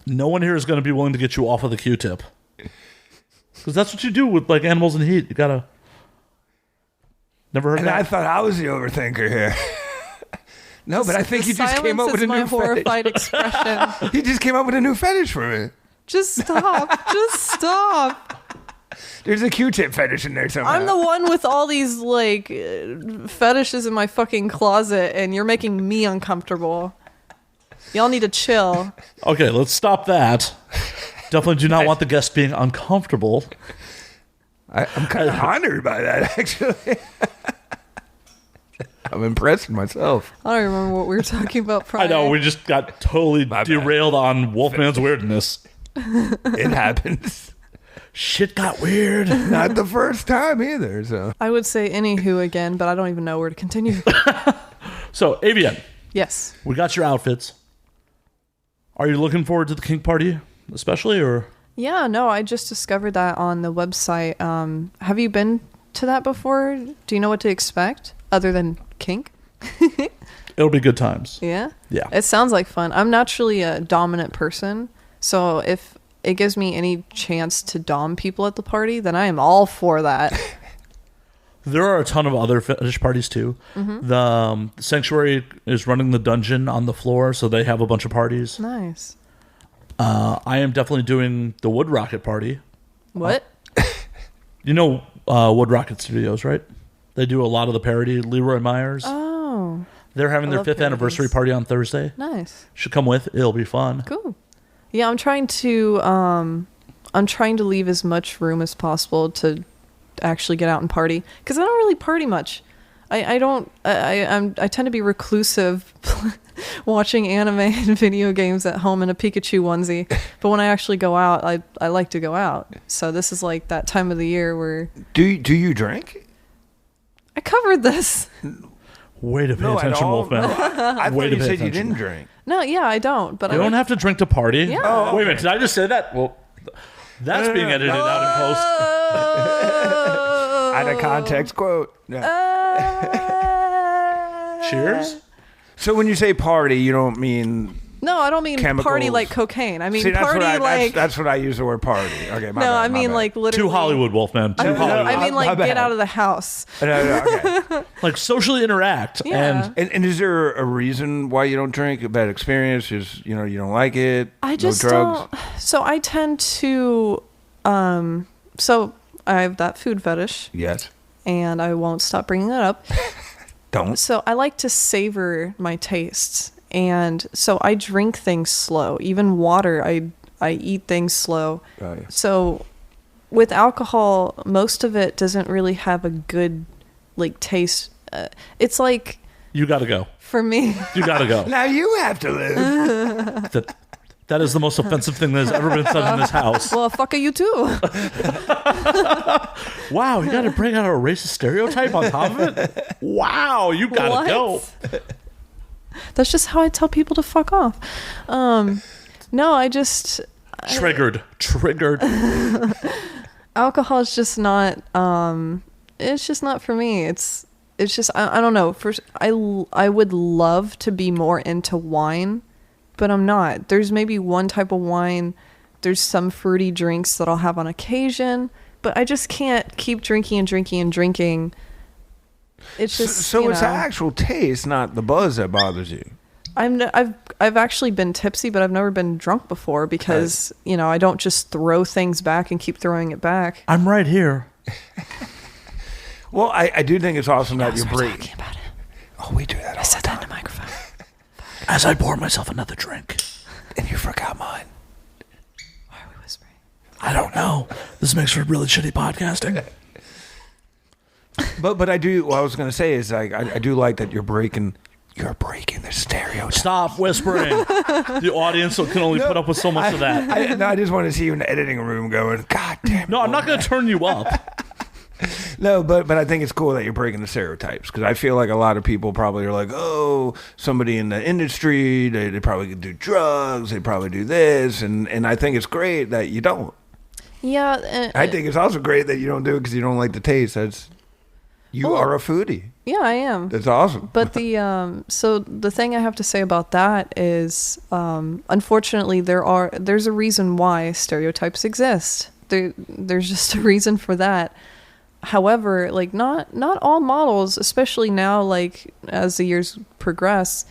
no one here is going to be willing to get you off of the Q-tip. Because that's what you do with like animals in heat. You got to... Never heard
And
that?
I thought I was the overthinker here. No, but I think you just came up with a new
horrified
fetish.
expression.
He just came up with a new fetish for me.
Just stop. Just stop.
There's a Q-tip fetish in there somehow.
I'm the one with all these like fetishes in my fucking closet, and you're making me uncomfortable. Y'all need to chill.
Okay, let's stop that. Definitely do not want the guest being uncomfortable.
I'm kind of honored by that, actually. I'm impressed with myself.
I don't remember what we were talking about prior.
I know, we just got totally derailed on Wolfman's weirdness.
It happens.
Shit got weird.
Not the first time either, so.
I would say anywho again, but I don't even know where to continue.
So, AVN,
Yes.
we got your outfits. Are you looking forward to the kink party, especially, or?
Yeah, no, I just discovered that on the website. Have you been to that before? Do you know what to expect other than kink?
It'll be good times.
Yeah?
Yeah.
It sounds like fun. I'm naturally a dominant person, So if it gives me any chance to dom people at the party, then I am all for that.
There are a ton of other fetish parties too. The Sanctuary is running the dungeon on the floor, so they have a bunch of parties.
Nice.
I am definitely doing the Wood Rocket party.
What?
You know Wood Rocket Studios, right? They do a lot of the parody. Leroy Myers.
Oh,
They're having
I
their
love
5th anniversary
parodies.
party on Thursday.
nice.
Should come with. It'll be fun.
Cool. Yeah, I'm trying to leave as much room as possible to actually get out and party, because I don't really party much. I tend to be reclusive watching anime and video games at home in a Pikachu onesie, but when I actually go out, I like to go out. So this is like that time of the year where
Do you drink?
I covered this.
Way to pay
No, at
attention,
all?
Wolfman.
No, I
Way
thought
to
you
pay
said you
attention.
didn't drink.
No, yeah, I don't, but
You don't have to drink to party.
Yeah.
Oh,
Wait a
okay.
minute. Did I just say that? Well, that's being edited out in post.
Out of context quote. Yeah.
Cheers.
So when you say party, you don't mean...
No, I don't mean
Chemicals.
party like cocaine. I mean
See, that's
party
what
like
that's what I use the word party. Okay, my
no,
bad,
I
my
mean
bad.
like literally
To Hollywood, Wolfman. To Hollywood.
I mean
My
like
bad.
get out of the house.
No, okay.
Like socially interact.
Yeah.
And is there a reason why you don't drink? A bad experience? Just you don't like it?
I just
no drugs?
don't. So I tend to. So I have that food fetish,
Yes.
and I won't stop bringing that up.
Don't.
So I like to savor my tastes, and so I drink things slow. Even water, I eat things slow.
Oh, yeah.
So with alcohol, most of it doesn't really have a good like taste. It's like
You got to go.
for me.
You got to go.
Now you have to live.
That is the most offensive thing that has ever been said in this house.
Well, fuck you too.
Wow, you got to bring out a racist stereotype on top of it? Wow, you got
What?
to go.
That's just how I tell people to fuck off. No, I just
Triggered.
alcohol is just not. It's just not for me. It's just I don't know. First, I would love to be more into wine, but I'm not. There's maybe one type of wine. There's some fruity drinks that I'll have on occasion, but I just can't keep drinking and drinking and drinking. It's just
So it's the actual taste, not the buzz that bothers you.
I've actually been tipsy, but I've never been drunk before because I don't just throw things back and keep throwing it back.
I'm right here.
Well, I do think it's awesome that you're
We're
breaking.
talking about it.
Oh, we do that
I
all
said
the
that in
time.
the microphone.
As I pour myself another drink.
And you forgot mine.
Why are we whispering?
I don't know. This makes for really shitty podcasting.
But I do. What I was going to say is I do like that you're breaking the stereotype.
Stop whispering. The audience can only put up with so much of that.
I just want to see you in the editing room going, God damn it.
No, I'm not going to turn you up.
No, but I think it's cool that you're breaking the stereotypes because I feel like a lot of people probably are like, oh, somebody in the industry, they probably could do drugs, they probably do this, and I think it's great that you don't.
Yeah.
I think it's also great that you don't do it because you don't like the taste. You are a foodie.
Yeah, I am.
That's awesome.
But so the thing I have to say about that is, unfortunately, there's a reason why stereotypes exist. There's just a reason for that. However, like not all models, especially now, like as the years progress,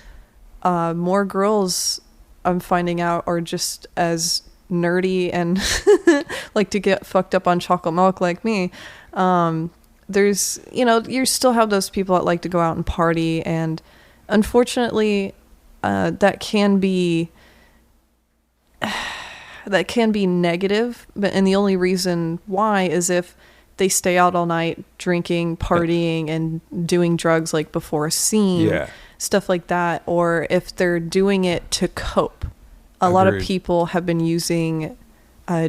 more girls I'm finding out are just as nerdy and like to get fucked up on chocolate milk like me. There's, you still have those people that like to go out and party, and unfortunately, that can be negative. And the only reason why is if they stay out all night drinking, partying, and doing drugs like before a scene, stuff like that, or if they're doing it to cope. A lot of people have been using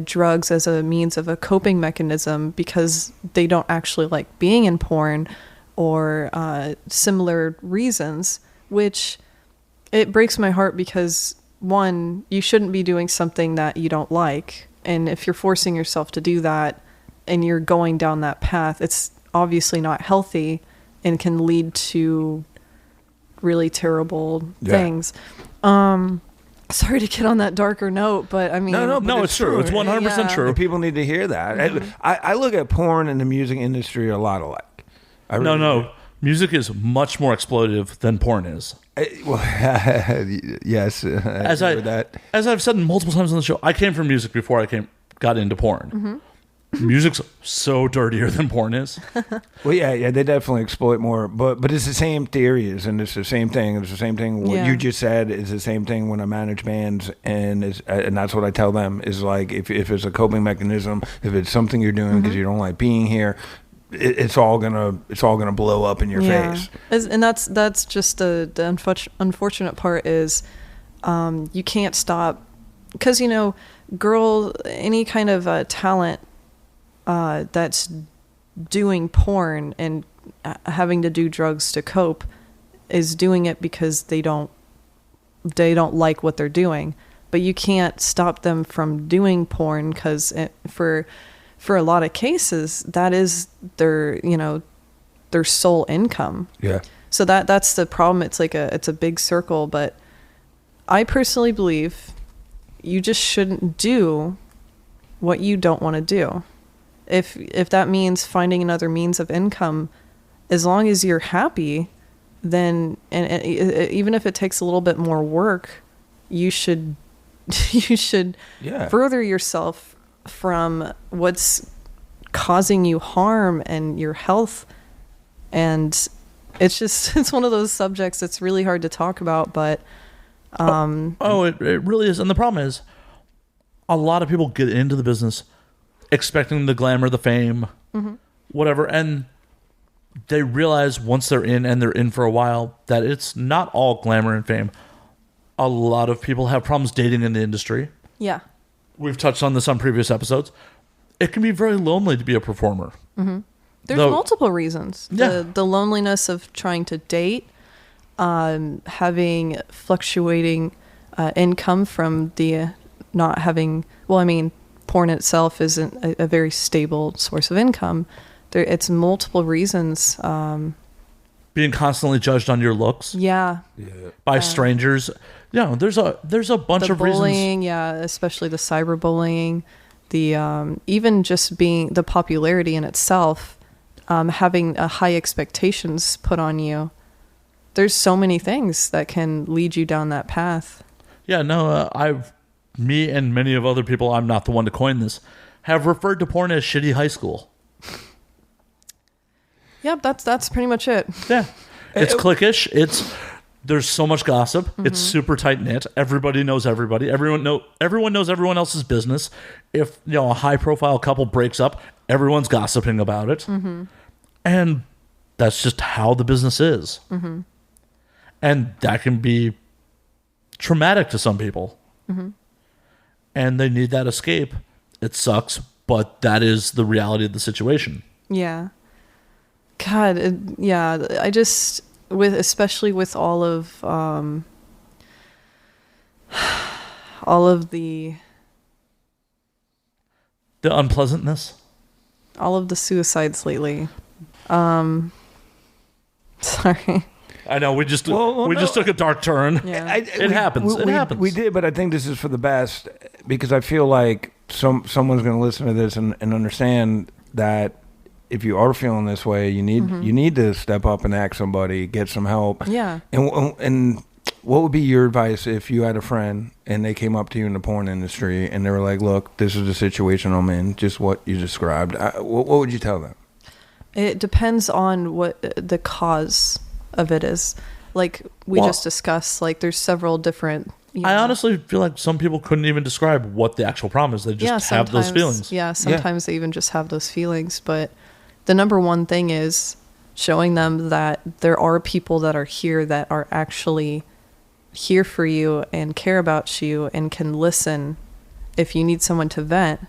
drugs as a means of a coping mechanism because they don't actually like being in porn or similar reasons, which it breaks my heart because, one, you shouldn't be doing something that you don't like. And if you're forcing yourself to do that and you're going down that path, it's obviously not healthy and can lead to really terrible things. Sorry to get on that darker note, but I mean,
No, but
No, it's true. It's 100%
Yeah.
true.
And people need to hear that. I look at porn and the music industry a lot alike. I really
No. Music is much more exploitive than porn is.
Well, yes.
As
agree with that.
as I've said multiple times on the show, I came from music before I got into porn.
Mm-hmm.
Music's so dirtier than porn is.
Well, yeah, they definitely exploit more, but it's the same theories, and it's the same thing. It's the same thing. What
Yeah.
you just said is the same thing when I manage bands, and that's what I tell them is like if it's a coping mechanism, if it's something you're doing because you don't like being here, it's all gonna blow up in your face.
And that's just the unfortunate part is you can't stop because any kind of talent that's doing porn and having to do drugs to cope is doing it because they don't like what they're doing, but you can't stop them from doing porn because for a lot of cases that is their sole income.
Yeah.
So that's the problem. It's like it's a big circle, but I personally believe you just shouldn't do what you don't want to do. If that means finding another means of income, as long as you're happy, then and even if it takes a little bit more work, you should further yourself from what's causing you harm and your health. And it's one of those subjects that's really hard to talk about, but
it really is. And the problem is a lot of people get into the business expecting the glamour, the fame, whatever, and they realize once they're in, and they're in for a while, that it's not all glamour and fame. A lot of people have problems dating in the industry.
yeah.
We've touched on this on previous episodes. It can be very lonely to be a performer.
There's multiple reasons.
Yeah.
The loneliness of trying to date, having fluctuating income from the not having. Well, I mean, porn itself isn't a very stable source of income. It's multiple reasons.
Being constantly judged on your looks
Yeah.
by strangers. There's a bunch
The
of reasons.
bullying, yeah, especially the cyberbullying, the even just being the popularity in itself, having high expectations put on you. There's so many things that can lead you down that path.
Yeah, no, me and many of other people, I'm not the one to coin this, have referred to porn as shitty high school.
Yep, that's pretty much it.
Yeah. It's cliquish. There's so much gossip. It's super tight knit. Everybody knows everybody. Everyone knows everyone else's business. If a high profile couple breaks up, everyone's gossiping about it. And that's just how the business is. And that can be traumatic to some people. And they need that escape. It sucks, but that is the reality of the situation.
Yeah. God, I just especially with all of the
unpleasantness,
all of the suicides lately. Sorry.
I know we just took a dark turn.
Yeah.
It happens. It happens.
We did, but I think this is for the best because I feel like someone's going to listen to this and understand that if you are feeling this way, you need to step up and ask somebody, get some help.
Yeah.
And what would be your advice if you had a friend and they came up to you in the porn industry and they were like, "Look, this is the situation I'm in, just what you described." What would you tell them?
It depends on what the cause of it is. Like we just discussed, like there's several different.
I honestly feel like some people couldn't even describe what the actual problem is. They just have those feelings.
Yeah, sometimes they even just have those feelings. But the number one thing is showing them that there are people that are here that are actually here for you and care about you and can listen. If you need someone to vent,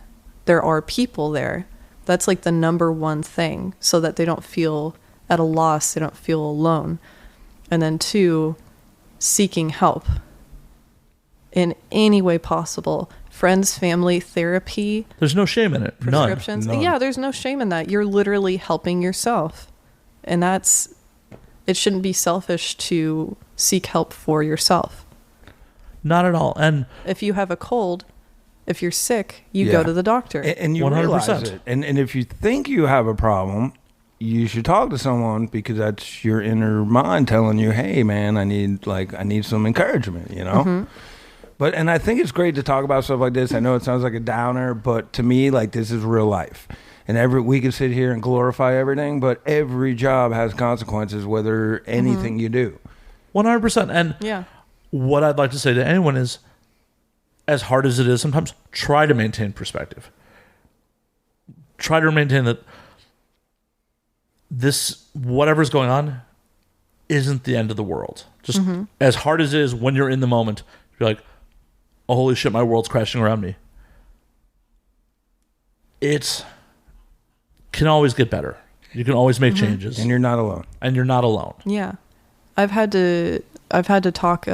there are people there. That's like the number one thing, so that they don't feel at a loss, they don't feel alone. And then 2, seeking help in any way possible. Friends, family, therapy.
There's no shame in it.
Prescriptions.
None.
Yeah, there's no shame in that. You're literally helping yourself. And it shouldn't be selfish to seek help for yourself.
Not at all. And
If you have a cold, if you're sick, you go to the doctor.
And you
100%.
realize it. And if you think you have a problem, you should talk to someone, because that's your inner mind telling you, hey, man, I need some encouragement, you know? And I think it's great to talk about stuff like this. I know it sounds like a downer, but to me, like, this is real life. And we can sit here and glorify everything, but every job has consequences, whether anything you do.
100%. And what I'd like to say to anyone is, as hard as it is sometimes, try to maintain perspective. Try to maintain that this, whatever's going on, isn't the end of the world. Just as hard as it is when you're in the moment, you're like, oh, holy shit, my world's crashing around me. It can always get better. You can always make changes.
And you're not alone.
Yeah. I've had to talk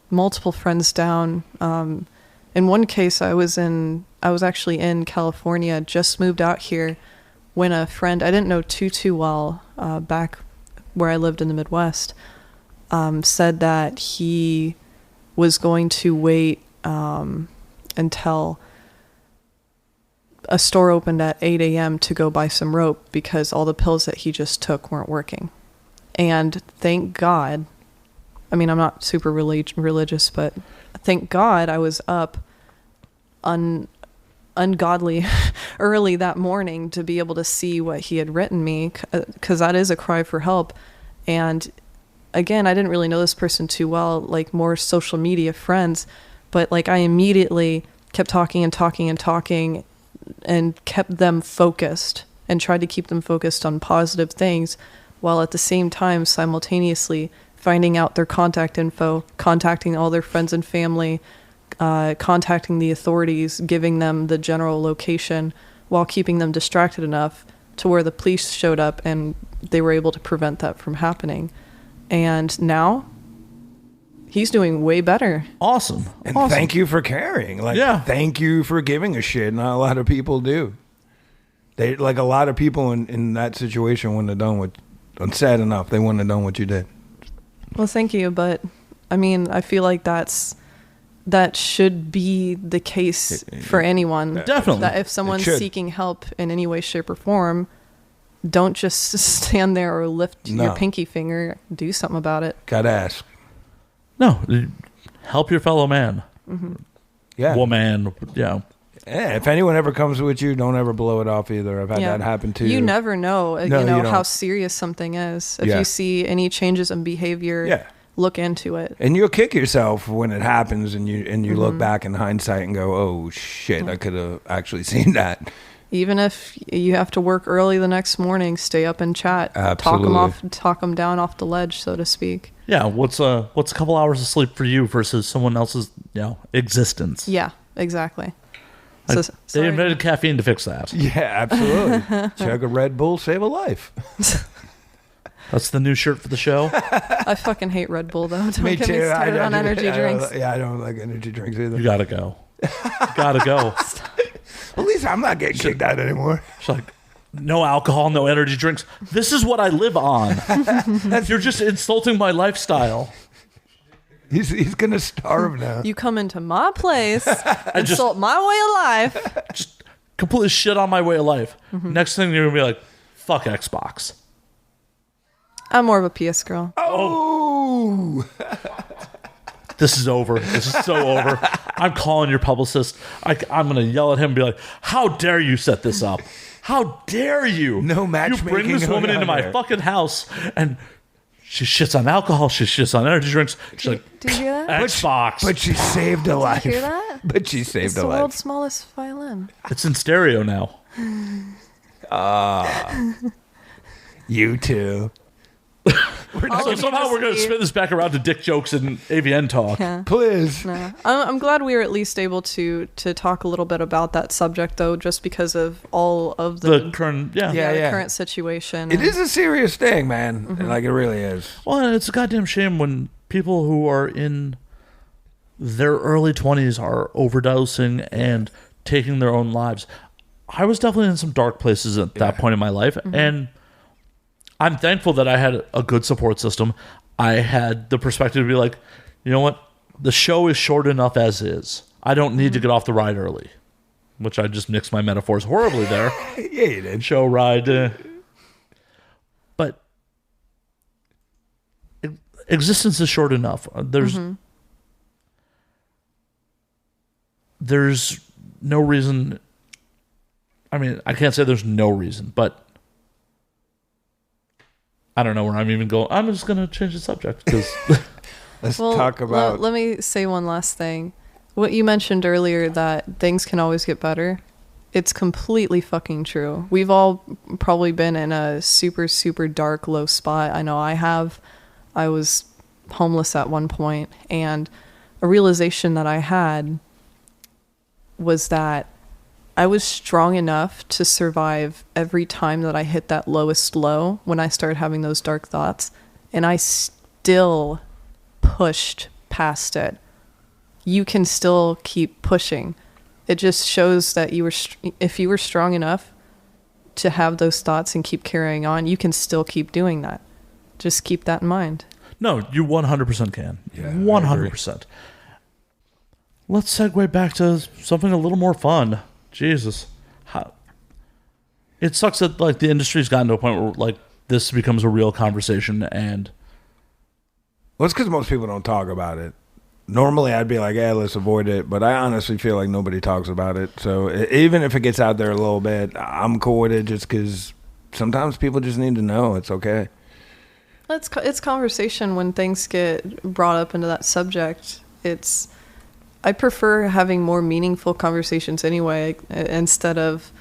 multiple friends down. In one case, I was actually in California, just moved out here, when a friend I didn't know too well back where I lived in the Midwest said that he was going to wait until a store opened at 8 a.m. to go buy some rope because all the pills that he just took weren't working. And thank God, I mean, I'm not super religious, but thank God I was up ungodly early that morning to be able to see what he had written me, because that is a cry for help. And again, I didn't really know this person too well, like more social media friends, but like I immediately kept talking and kept them focused and tried to keep them focused on positive things, while at the same time simultaneously finding out their contact info, contacting all their friends and family, contacting the authorities, giving them the general location, while keeping them distracted enough to where the police showed up and they were able to prevent that from happening. And now he's doing way better.
Awesome.
And thank you for caring. Thank you for giving a shit. Not a lot of people do. A lot of people in that situation wouldn't have done what, sad enough, they wouldn't have done what you did.
Well, thank you. But I mean, I feel like that should be the case for anyone.
Definitely.
That if someone's seeking help in any way, shape, or form, don't just stand there or lift your pinky finger. Do something about it.
Gotta ask.
No, help your fellow man.
Yeah.
Woman. Yeah.
Yeah, if anyone ever comes with you, don't ever blow it off either. I've had that happen too.
You never know, you how serious something is. If you see any changes in behavior, look into it.
And you'll kick yourself when it happens, and you look back in hindsight and go, "Oh shit, I could have actually seen that."
Even if you have to work early the next morning, stay up and chat.
Absolutely.
Talk them down off the ledge, so to speak.
Yeah. What's a couple hours of sleep for you versus someone else's existence?
Yeah. Exactly.
They invented caffeine to fix that.
Yeah, absolutely. Chug a Red Bull, save a life.
That's the new shirt for the show.
I fucking hate Red Bull, though. Don't
Me
get
too.
me started on energy drinks.
I don't like energy drinks either.
You gotta go. Gotta go.
At least I'm not getting kicked out anymore.
She's like, no alcohol, no energy drinks. This is what I live on. You're just insulting my lifestyle.
He's gonna starve now.
You come into my place, insult my way of life.
Just completely shit on my way of life. Next thing you're gonna be like, fuck Xbox.
I'm more of a PS girl.
Oh!
This is over. This is so over. I'm calling your publicist. I'm gonna yell at him and be like, how dare you set this up? How dare you?
No matchmaking.
You bring this woman into my fucking house and she shits on alcohol. She shits on energy drinks. She's like,
did you hear that?
Xbox.
But she saved a life.
Did you hear that?
But she saved
It's
a
the
life.
world's smallest violin.
It's in stereo now.
You too.
So somehow we're going to spin this back around to dick jokes and AVN talk.
Yeah.
Please.
No. I'm glad we were at least able to talk a little bit about that subject, though, just because of all of the
current,
the current situation.
It is a serious thing, man. Like, it really is.
Well, and it's a goddamn shame when people who are in their early 20s are overdosing and taking their own lives. I was definitely in some dark places at that point in my life, and I'm thankful that I had a good support system. I had the perspective to be like, you know what? the show is short enough as is. I don't need to get off the ride early, which I just mixed my metaphors horribly there.
Yeah, you did.
Show ride. But existence is short enough. There's no reason. I mean, I can't say there's no reason, but I don't know where I'm even going. I'm just going to change the subject because
Let's talk about.
Let me say one last thing. What you mentioned earlier, that things can always get better. It's completely fucking true. We've all probably been in a super, super dark, low spot. I know I have. I was homeless at one point, and a realization that I had was that I was strong enough to survive every time that I hit that lowest low when I started having those dark thoughts, and I still pushed past it. You can still keep pushing. It just shows that if you were strong enough to have those thoughts and keep carrying on, you can still keep doing that. Just keep that in mind.
no, you 100% can.
Yeah,
100%. Let's segue back to something a little more fun. Jesus. It sucks that like the industry's gotten to a point where like this becomes a real conversation, and
Well, it's because most people don't talk about it. Normally, I'd be like, "Yeah, let's avoid it," but I honestly feel like nobody talks about it. So even if it gets out there a little bit, I'm cool with it. Just because sometimes people just need to know it's okay.
It's conversation when things get brought up into that subject. I prefer having more meaningful conversations anyway, instead of,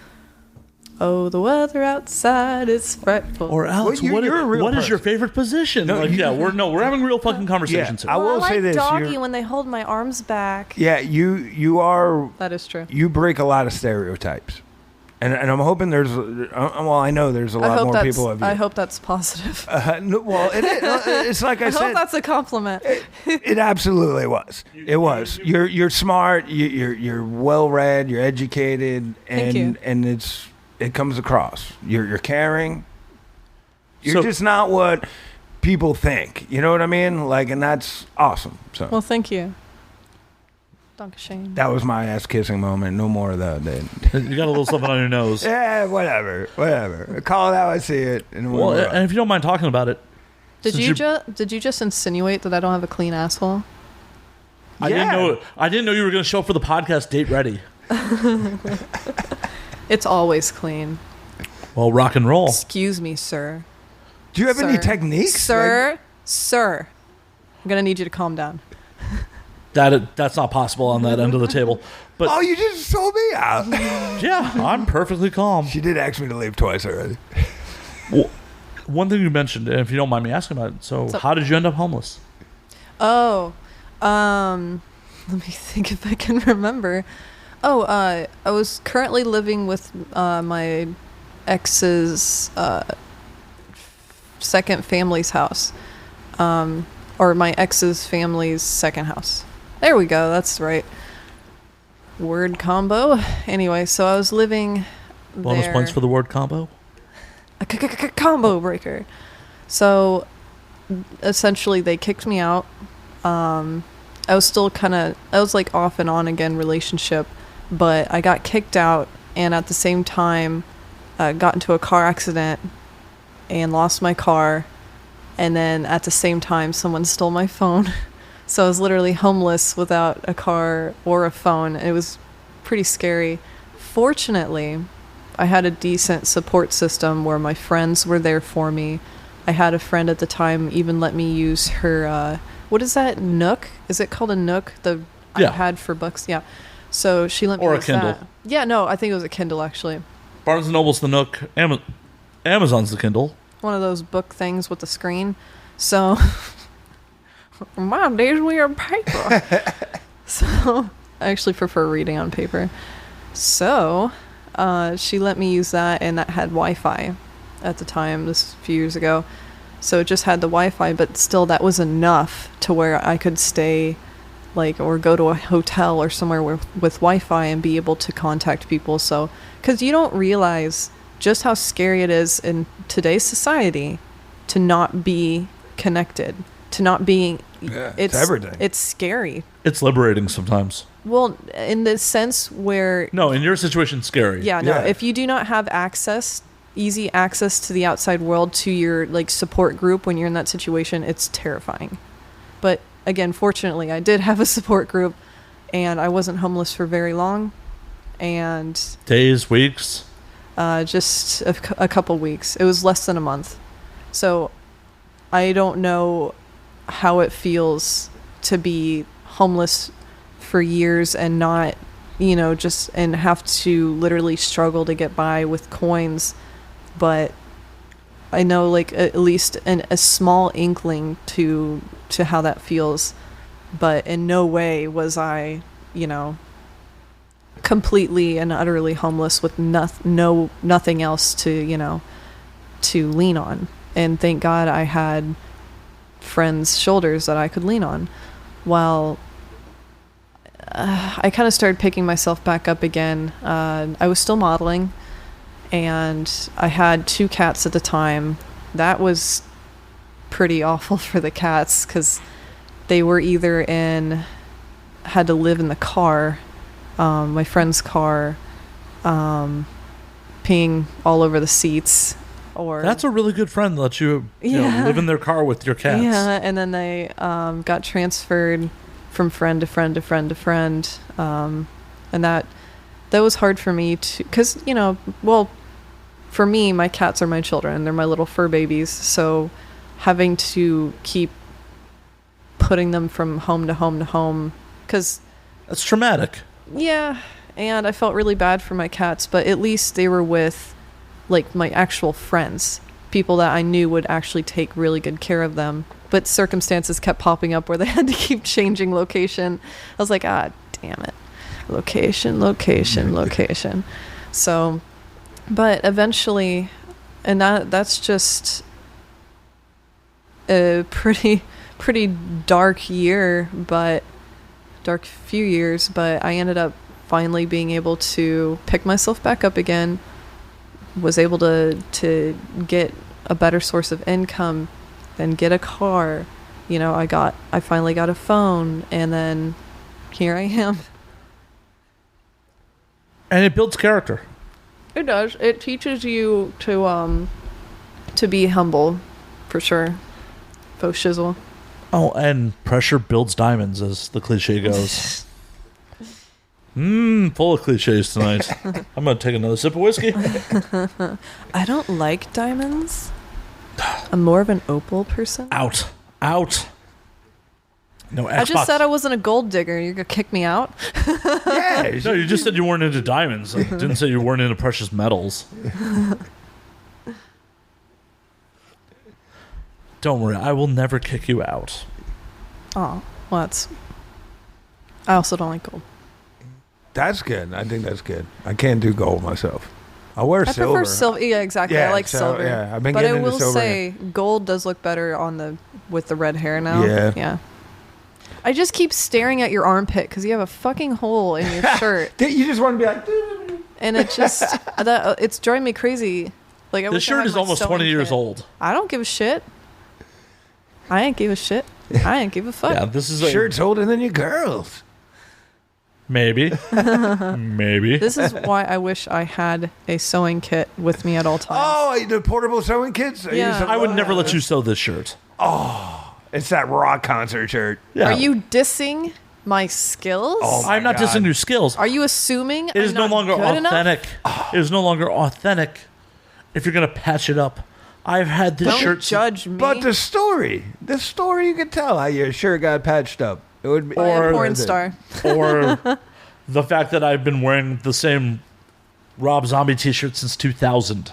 oh, the weather outside is frightful.
or Alex,
Well, you're a real
what is your
person.
favorite position?
No,
like,
you-
yeah, we're having real fucking conversations
Yeah,
here.
I will say this.
doggy
you're-
when they hold my arms back.
Yeah, you are.
That is true.
You break a lot of stereotypes, and I'm hoping there's. Well, I know there's a lot more people of you.
I hope that's positive.
No, well, it's like I,
I
said.
hope that's a compliment.
It absolutely was. It was. You're smart. You're well read. You're educated,
Thank you.
and it comes across. You're caring. You're
So-
just not what people think. You know what I mean? Like, and that's awesome. So
Well, thank you. Dankeschön.
that was my ass kissing moment. No more of that, dude.
You got a little something on your nose.
Yeah, whatever. Call it how I see it. And
Well, and if you don't mind talking about it,
Did
since
you
you're-
did you just insinuate that I don't have a clean asshole?
I didn't know you were going to show up for the podcast date ready.
It's always clean.
Well, rock and roll.
Excuse me, sir.
Do you have any
Sir.
techniques,
Sir. I'm gonna need you to calm down.
That's not possible on that end of the table. But
Oh, you just sold me out.
yeah, I'm perfectly calm.
She did ask me to leave twice already.
Well, one thing you mentioned, and if you don't mind me asking about it, so how did you end up homeless?
Oh, let me think if I can remember. Oh, I was currently living with my ex's second family's house, or my ex's family's second house. There we go. That's the right word combo. Anyway, so I was living
Bonus
there.
points for the word combo.
A combo breaker. So essentially they kicked me out. I was still I was like off and on again relationship, but I got kicked out, and at the same time got into a car accident and lost my car, and then at the same time someone stole my phone. So I was literally homeless without a car or a phone. It was pretty scary. Fortunately, I had a decent support system where my friends were there for me. I had a friend at the time even let me use her, what is that, Nook? Is it called a Nook? The
Yeah.
iPad for books? Yeah. So she let me
Or a
use
Kindle.
that. Yeah, no, I think it was a Kindle actually.
Barnes & Noble's the Nook. Amazon's the Kindle.
One of those book things with the screen. So, my days we are paper. So, I actually prefer reading on paper. So, she let me use that, and that had Wi-Fi at the time, this a few years ago. So it just had the Wi-Fi, but still that was enough to where I could stay, like, or go to a hotel or somewhere with Wi-Fi and be able to contact people. So, because you don't realize just how scary it is in today's society to not be connected, to not be
Yeah, it's everything.
It's scary.
It's liberating sometimes.
Well, in the sense where...
No, in your situation, scary.
Yeah, no. If you do not have easy access to the outside world, to your like support group when you're in that situation, it's terrifying. But again, fortunately, I did have a support group, and I wasn't homeless for very long. And
days, weeks?
Just a couple weeks. It was less than a month. So I don't know how it feels to be homeless for years and not, just and have to literally struggle to get by with coins. But I know like at least a small inkling to how that feels. But in no way was I, completely and utterly homeless with nothing else to lean on. And thank God I had friends' shoulders that I could lean on. While I kind of started picking myself back up again, I was still modeling, and I had 2 cats at the time. That was pretty awful for the cats because they were either had to live in the car, my friend's car, peeing all over the seats. Or
that's a really good friend that let you, live in their car with your cats.
Yeah, and then they got transferred from friend to friend to friend to friend, and that was hard for me to, because for me, my cats are my children. They're my little fur babies. So having to keep putting them from home to home to home, because
that's traumatic.
Yeah, and I felt really bad for my cats, but at least they were with like my actual friends, people that I knew would actually take really good care of them. But circumstances kept popping up where they had to keep changing location. I was like, damn it. Location. So, but eventually, and that's just a pretty dark few years, but I ended up finally being able to pick myself back up again. Was able to get a better source of income, then get a car. I finally got a phone, and then here I am.
And it builds character.
It does. It teaches you to be humble, for sure. Faux shizzle.
Oh, and pressure builds diamonds, as the cliche goes. Full of cliches tonight. I'm going to take another sip of whiskey.
I don't like diamonds. I'm more of an opal person.
Out. No, Xbox.
I just said I wasn't a gold digger. You're going to kick me out?
Yeah.
No, you just said you weren't into diamonds. I didn't say you weren't into precious metals. Don't worry. I will never kick you out.
Oh, well, I also don't like gold.
That's good. I think that's good. I can't do gold myself. I wear silver.
I prefer silver. Yeah, exactly.
Yeah,
I like silver.
Yeah, I've been
but
getting
I will
into silver.
say gold does look better with the red hair now.
Yeah.
I just keep staring at your armpit because you have a fucking hole in your shirt.
You just want to be like...
And it just... it's driving me crazy. Like,
This shirt is almost 20 years old.
I don't give a shit. I ain't give a shit. I ain't give a fuck.
Yeah, this is
Shirt's older than your girls.
Maybe. Maybe.
This is why I wish I had a sewing kit with me at all times.
Oh, the portable sewing kits?
Yeah.
I would never let you sew this shirt.
Oh, it's that rock concert shirt.
Yeah.
Are you dissing my skills?
Oh,
I'm not dissing your skills.
Are you assuming
It is no longer authentic.
Enough?
It is no longer authentic if you're going to patch it up. I've had this
Don't
shirt.
judge me.
But the story you could tell how your shirt got patched up. It would be
Or a porn star.
Or the fact that I've been wearing the same Rob Zombie t-shirt since 2000.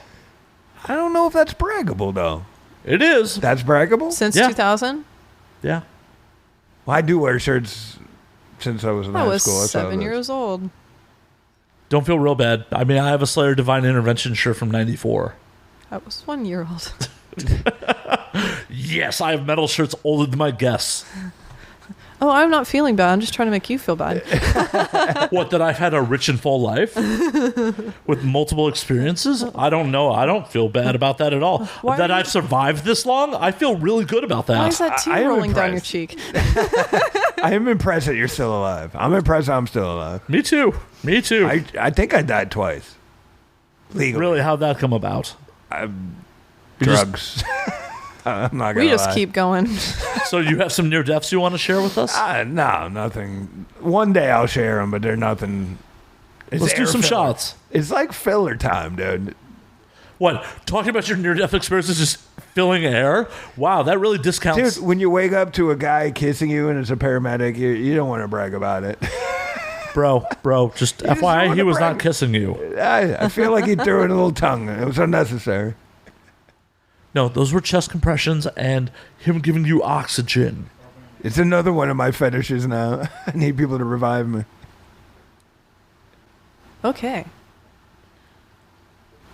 I don't know if that's braggable, though.
It is.
That's braggable?
Since
Yeah.
2000?
Yeah.
Well, I do wear shirts since I was in
I
high
was
school. That's how it
7
is.
years old.
Don't feel real bad. I mean, I have a Slayer Divine Intervention shirt from 94.
I was 1 year old.
Yes, I have metal shirts older than my guests.
Oh, I'm not feeling bad. I'm just trying to make you feel bad.
What, that I've had a rich and full life with multiple experiences? I don't know. I don't feel bad about that at all.
Why
That
are you-
I've survived this long, I feel really good about that.
Why is that
I
tear
am
rolling down your
impressed.
cheek?
I am impressed that you're still alive. I'm impressed I'm still alive.
Me too. Me too.
I think I died twice. Legally.
Really, how'd that come about? You just-
Drugs. I'm not gonna
We just
lie.
keep going.
So you have some near deaths you want to share with us?
No, nothing. One day I'll share them, but they're nothing. It's
Let's do
air
some
filler.
shots.
It's like filler time, dude.
What? Talking about your near death experiences just filling air? Wow, that really discounts.
Dude, when you wake up to a guy kissing you and it's a paramedic, you don't want to brag about it.
Bro, just
just
FYI,
wanna
he was
brag.
not kissing you.
I feel like he threw in a little tongue. It was unnecessary.
No, those were chest compressions and him giving you oxygen.
It's another one of my fetishes now. I need people to revive me.
Okay.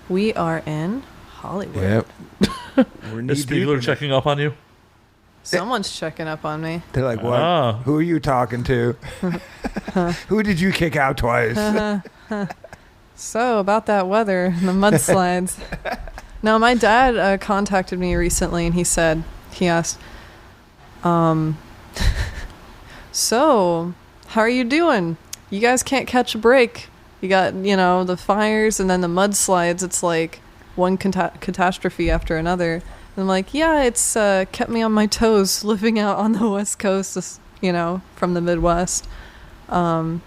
We are in Hollywood.
Yep. We're knee
Is
deep
Spiegler
in it.
checking up on you?
Someone's checking up on me.
They're like, what?
Ah.
Who are you talking to? Who did you kick out twice?
So, about that weather and the mudslides. Now, my dad contacted me recently and he asked, so, how are you doing? You guys can't catch a break. You got, the fires and then the mudslides. It's like one catastrophe after another. And I'm like, yeah, it's kept me on my toes living out on the West Coast, from the Midwest. I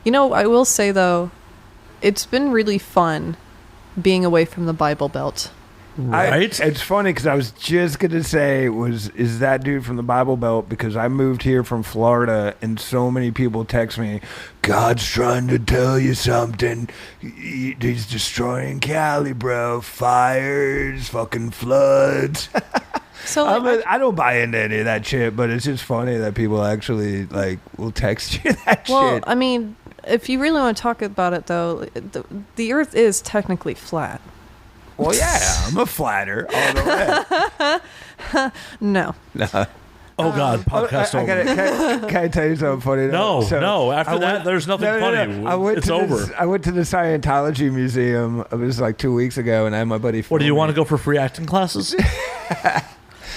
will say, though, it's been really fun being away from the Bible Belt.
Right?
It's funny because I was just going to say, is that dude from the Bible Belt? Because I moved here from Florida and so many people text me, God's trying to tell you something. He's destroying Cali, bro. Fires, fucking floods.
So, like,
I don't buy into any of that shit, but it's just funny that people actually will text you that shit.
I mean, if you really want to talk about it, though, the Earth is technically flat.
Well, yeah, I'm a flatter all the way.
No.
Oh, God, podcast over.
Can I tell you something funny?
No,
So,
no. After
I
that,
went-
there's nothing funny. It's over.
I went to the Scientology Museum. It was like 2 weeks ago, and I had my buddy.
What, do you want to go for free acting classes?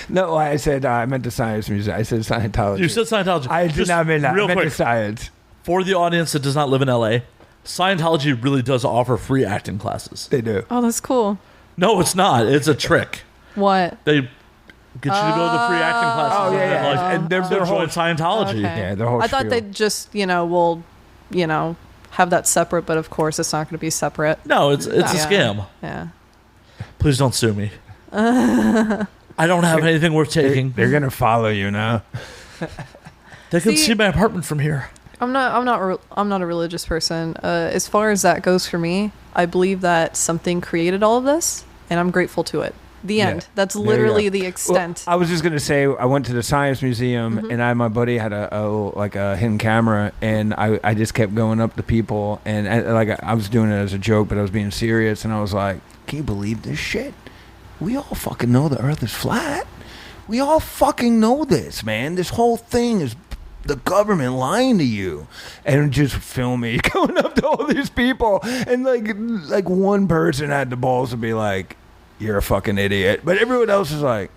No, I said I meant the Science Museum. I said Scientology.
You said Scientology.
I did
Just
not mean that.
Real
I meant
quick,
the science.
for the audience that does not live in LA, Scientology really does offer free acting classes.
They do.
Oh, that's cool.
No, it's not. It's a trick.
What?
They get you to go to the free acting classes.
Oh, yeah,
and then,
yeah. And their
so
whole-
join Scientology.
Okay.
Yeah, their whole
I thought
spiel.
they'd just, will, have that separate, but of course it's not going to be separate.
No, it's a
Yeah.
scam.
Yeah.
Please don't sue me. I don't have anything worth taking.
They're gonna follow you now.
They can
See-
see my apartment from here.
I'm not a religious person. As far as that goes for me, I believe that something created all of this, and I'm grateful to it. The
Yeah.
end. That's
There you
literally
go.
the extent.
Well, I was just gonna say I went to the Science Museum and my buddy had a hidden camera and I just kept going up to people and I was doing it as a joke but I was being serious and I was like, can you believe this shit? We all fucking know the Earth is flat. We all fucking know this, man. This whole thing is the government lying to you, and just film me going up to all these people and like one person had the balls to be like, you're a fucking idiot. But everyone else is like,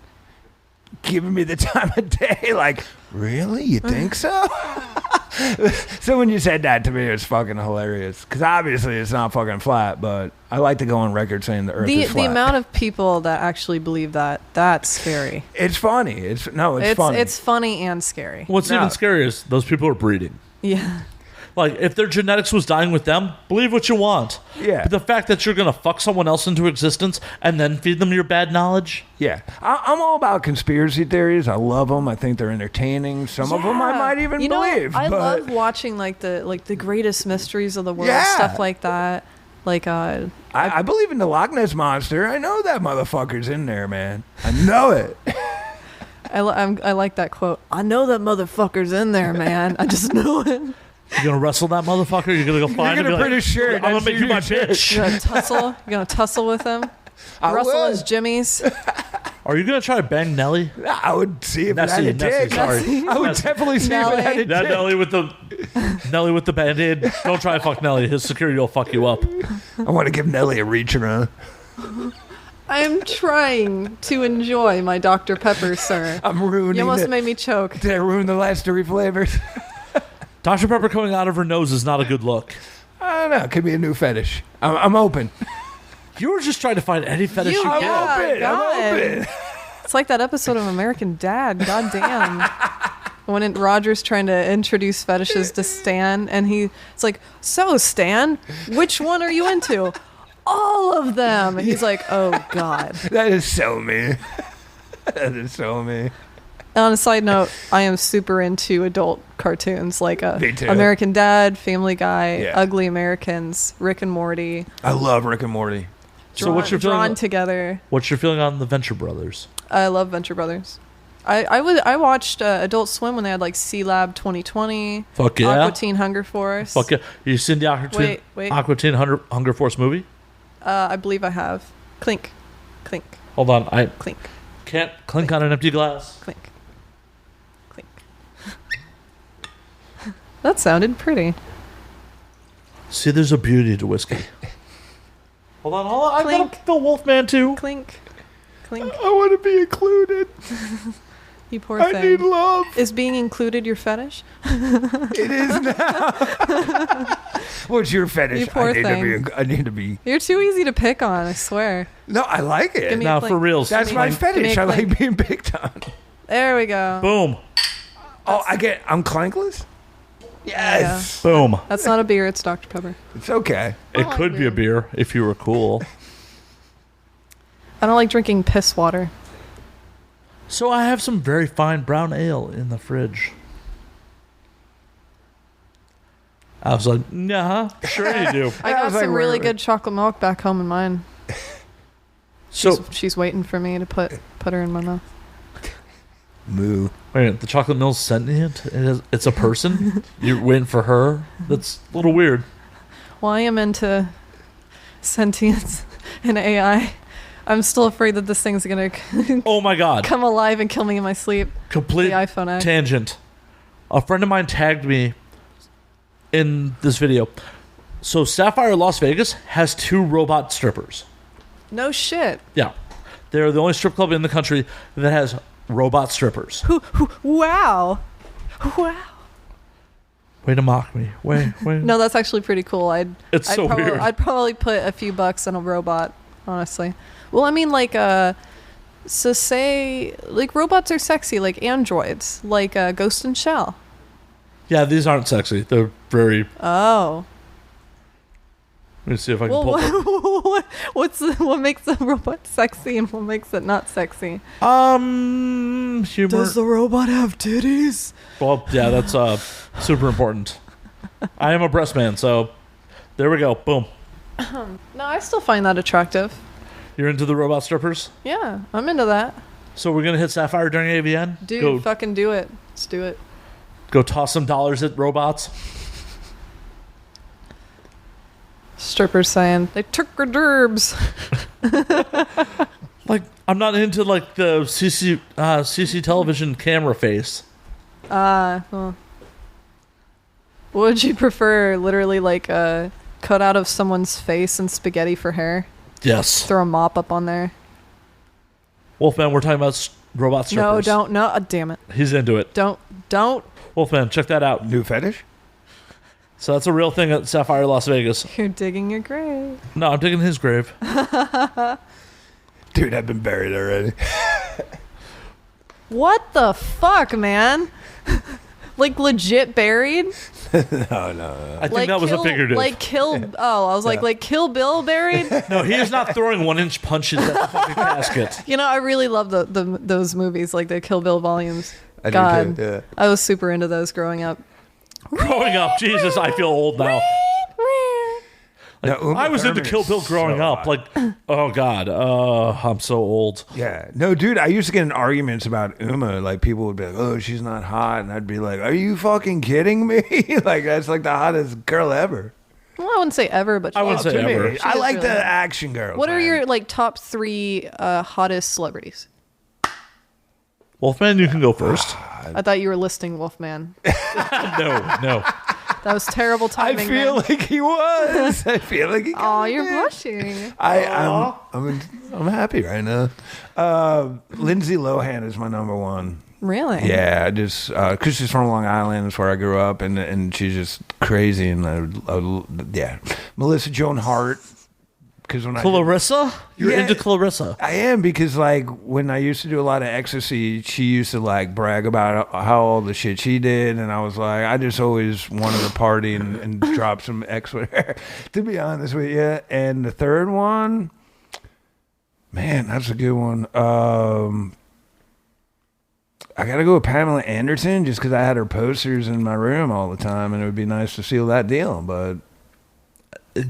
giving me the time of day. Like, really? You think so? So when you said that to me, it was fucking hilarious. Because obviously it's not fucking flat, but I like to go on record saying the Earth is flat.
The amount of people that actually believe that's scary.
It's funny. It's funny.
It's funny and scary.
What's
No.
even scarier is those people are breeding.
Yeah.
Like, if their genetics was dying with them, believe what you want.
Yeah.
But the fact that you're going to fuck someone else into existence and then feed them your bad knowledge?
Yeah. I'm all about conspiracy theories. I love them. I think they're entertaining. Some of them I
Yeah.
might even believe.
I
but
love watching the greatest mysteries of the world,
Yeah.
stuff like that. Like
I believe in the Loch Ness Monster. I know that motherfucker's in there, man. I know it.
I like that quote. I know that motherfucker's in there, man. I just know it.
You're going to wrestle that motherfucker? You're going to go find him?
You're
and
gonna
be
pretty sure
I'm going to
that's
make you my
you.
bitch.
You're gonna tussle. You're gonna tussle with him.
I
Rustle
will.
his jimmies.
Are you gonna try to bang Nelly?
I would see if
Nessie,
it had a dick.
sorry.
I would definitely see if it had a
That
dick.
Nelly with the Band-Aid. Don't try to fuck Nelly. His security will fuck you up.
I want to give Nelly a reach around.
I'm trying to enjoy my Dr. Pepper, sir.
I'm ruining
You almost
it.
made me choke.
Did I ruin the last 3 flavors?
Dr. Pepper coming out of her nose is not a good look.
I don't know. It could be a new fetish. I'm open.
You were just trying to find any fetish you
Yeah,
can.
God.
I'm open.
It's like that episode of American Dad. God damn. When Roger's trying to introduce fetishes to Stan, and it's like, so Stan, which one are you into? All of them. And he's like, oh God.
That is so me. That is so me.
And on a side note, I am super into adult cartoons like
Me too.
American Dad, Family Guy,
Yeah.
Ugly Americans, Rick and Morty.
I love Rick and Morty.
So what's your
drawn
feeling?
together.
What's your feeling on the Venture Brothers?
I love Venture Brothers. I watched Adult Swim when they had like C Lab 2020,
Fuck yeah.
Aqua Teen Hunger Force.
Fuck yeah. You seen the Aqua Teen Hunger Force movie?
I believe I have. Clink, clink,
Hold on. I
clink,
can't clink on an empty glass.
clink, clink. That sounded pretty.
See, there's a beauty to whiskey. Hold on. I
Clink.
got the Wolfman too.
Clink, clink.
I want to be included.
You poor
I
thing.
need love.
Is being included your fetish?
It is now. What's your fetish?
You poor thing.
I need to be.
You're too easy to pick on, I swear.
No, I like it.
Give me
Now
a
for
clink.
reals.
That's
Give
my
me a
fetish. I
clink.
like being picked on.
There we go.
Boom.
I'm clankless? Yes.
Boom.
That's not a beer, it's Dr. Pepper.
It's okay.
It
like
could be a beer if you were cool.
I don't like drinking piss water.
So I have some very fine brown ale in the fridge. I was like, nah, sure you do.
I
Yeah, I
got
was like,
some really
where-
good chocolate milk back home in mine.
So
She's waiting for me to put her in my mouth.
Moo.
wait, the chocolate mill's sentient? It's a person? You're waiting for her? That's a little weird.
Well, I am into sentience and AI. I'm still afraid that this thing's gonna
Oh my god.
come alive and kill me in my sleep.
Complete
The iPhone X.
tangent. A friend of mine tagged me in this video. So Sapphire Las Vegas has 2 robot strippers.
No shit.
Yeah. They're the only strip club in the country that has robot strippers.
Wow. Wow.
Way to mock me. Wait.
No, that's actually pretty cool.
It's so weird.
I'd probably put a few bucks on a robot, honestly. Well, I mean, like, so say, like, robots are sexy, like androids, like Ghost in Shell.
Yeah, these aren't sexy. They're very...
Oh.
Let me see if I can
Well,
pull them.
what makes the robot sexy and what makes it not sexy?
Humor.
Does the robot have titties?
Well, yeah, that's super important. I am a breast man, so there we go. Boom.
No, I still find that attractive.
You're into the robot strippers?
Yeah, I'm into that.
So we're going to hit Sapphire during AVN?
Dude, fucking do it. Let's do it.
Go toss some dollars at robots?
Strippers saying, they took her derbs.
Like, I'm not into, like, the CC television camera face.
Well. What would you prefer? Literally, like, a cutout of someone's face and spaghetti for hair?
Yes.
Throw a mop up on there?
Wolfman, we're talking about robot strippers.
No, don't. No, damn it.
He's into it.
Don't.
Wolfman, check that out.
New fetish?
So that's a real thing at Sapphire Las Vegas.
You're digging your grave.
No, I'm digging his grave.
Dude, I've been buried already.
What the fuck, man? Like, legit buried?
No.
I think that was a figurative.
Like, Kill... Oh, I was like Kill Bill buried?
No, he is not throwing 1-inch punches at the fucking casket.
You know, I really love those movies, like the Kill Bill volumes.
I do
God,
too, yeah.
I was super into those growing up.
Growing up, Jesus, I feel old now.
No, Uma
I was into
Thurman
Kill
is
Bill growing
so
up.
hot.
Like, oh God, I'm so old.
Yeah. No, dude, I used to get in arguments about Uma. Like, people would be like, oh, she's not hot. And I'd be like, are you fucking kidding me? Like, that's like the hottest girl ever.
Well, I wouldn't say ever, but
I wouldn't say
To me,
ever.
She
I
is
like
really
the
hot.
action girls.
What are
man.
your like top 3 hottest celebrities?
Wolfman, you can go first.
I thought you were listing Wolfman.
No.
That was terrible timing.
I feel
man.
like he was. I feel like he.
Oh, you're blushing.
I'm happy right now. Lindsay Lohan is my number one.
Really?
Yeah, just because she's from Long Island, that's where I grew up, and she's just crazy. And yeah, Melissa Joan Hart. Because when
Clarissa? You're into Clarissa.
I am, because like when I used to do a lot of ecstasy, she used to like brag about how all the shit she did, and I was like, I just always wanted to party and drop some X with her, to be honest with you. And the third one, man, that's a good one. I gotta go with Pamela Anderson, just because I had her posters in my room all the time, and it would be nice to seal that deal, but.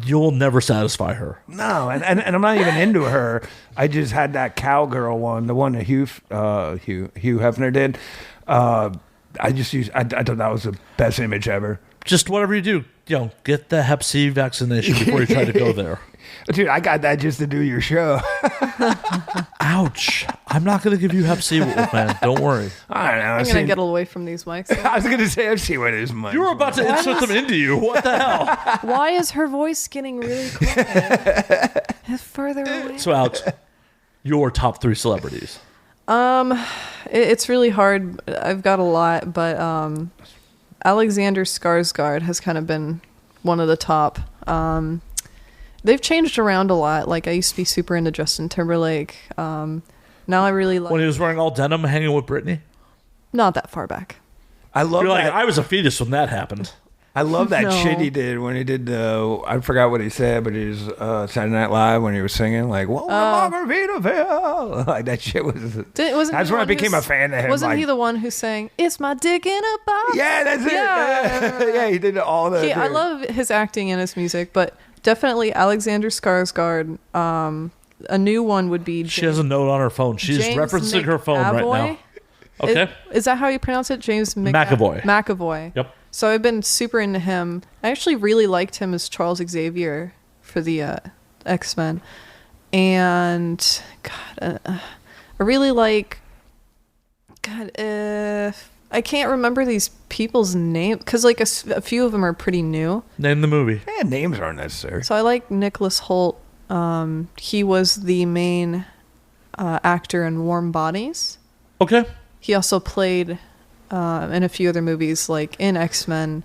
You'll never satisfy her.
No, and I'm not even into her. I just had that cowgirl one, the one that Hugh Hefner did. I thought that was the best image ever.
Just whatever you do, get the Hep C vaccination before you try to go there.
Dude, I got that just to do your show.
Ouch. I'm not going to give you Hep C, man. Don't worry.
I don't know.
I'm going to get away from these mics.
I was going to say, I've seen what his mics.
You were about to insert them into you. What the hell?
Why is her voice getting really quiet? Further away.
So, Alex, your top 3 celebrities.
It's really hard. I've got a lot, but Alexander Skarsgård has kind of been one of the top. They've changed around a lot. Like, I used to be super into Justin Timberlake. Now I really like...
When he was wearing all denim hanging with Britney?
Not that far back.
I love
You're
that.
like, I was a fetus when that happened.
I love that
No.
shit he did when he did I forgot what he said, but he was Saturday Night Live when he was singing like, "Whoa, Margaritaville," like that shit was. That's when I became a fan of him.
Wasn't
like,
he the one who's saying, "It's my dick in a box"?
Yeah, that's it. Yeah, he did all the.
I love his acting and his music, but definitely Alexander Skarsgård. A new one would be.
She has a note on her phone. She's
James
referencing her phone right now. Okay.
Is that how you pronounce it? James
McAvoy.
McAvoy.
Yep.
So I've been super into him. I actually really liked him as Charles Xavier for the X-Men. And, God, I really like... God, I can't remember these people's names, because like a few of them are pretty new.
Name the movie.
Yeah, names aren't necessary.
So I like Nicholas Hoult. He was the main actor in Warm Bodies.
Okay.
He also played in a few other movies, like in X-Men,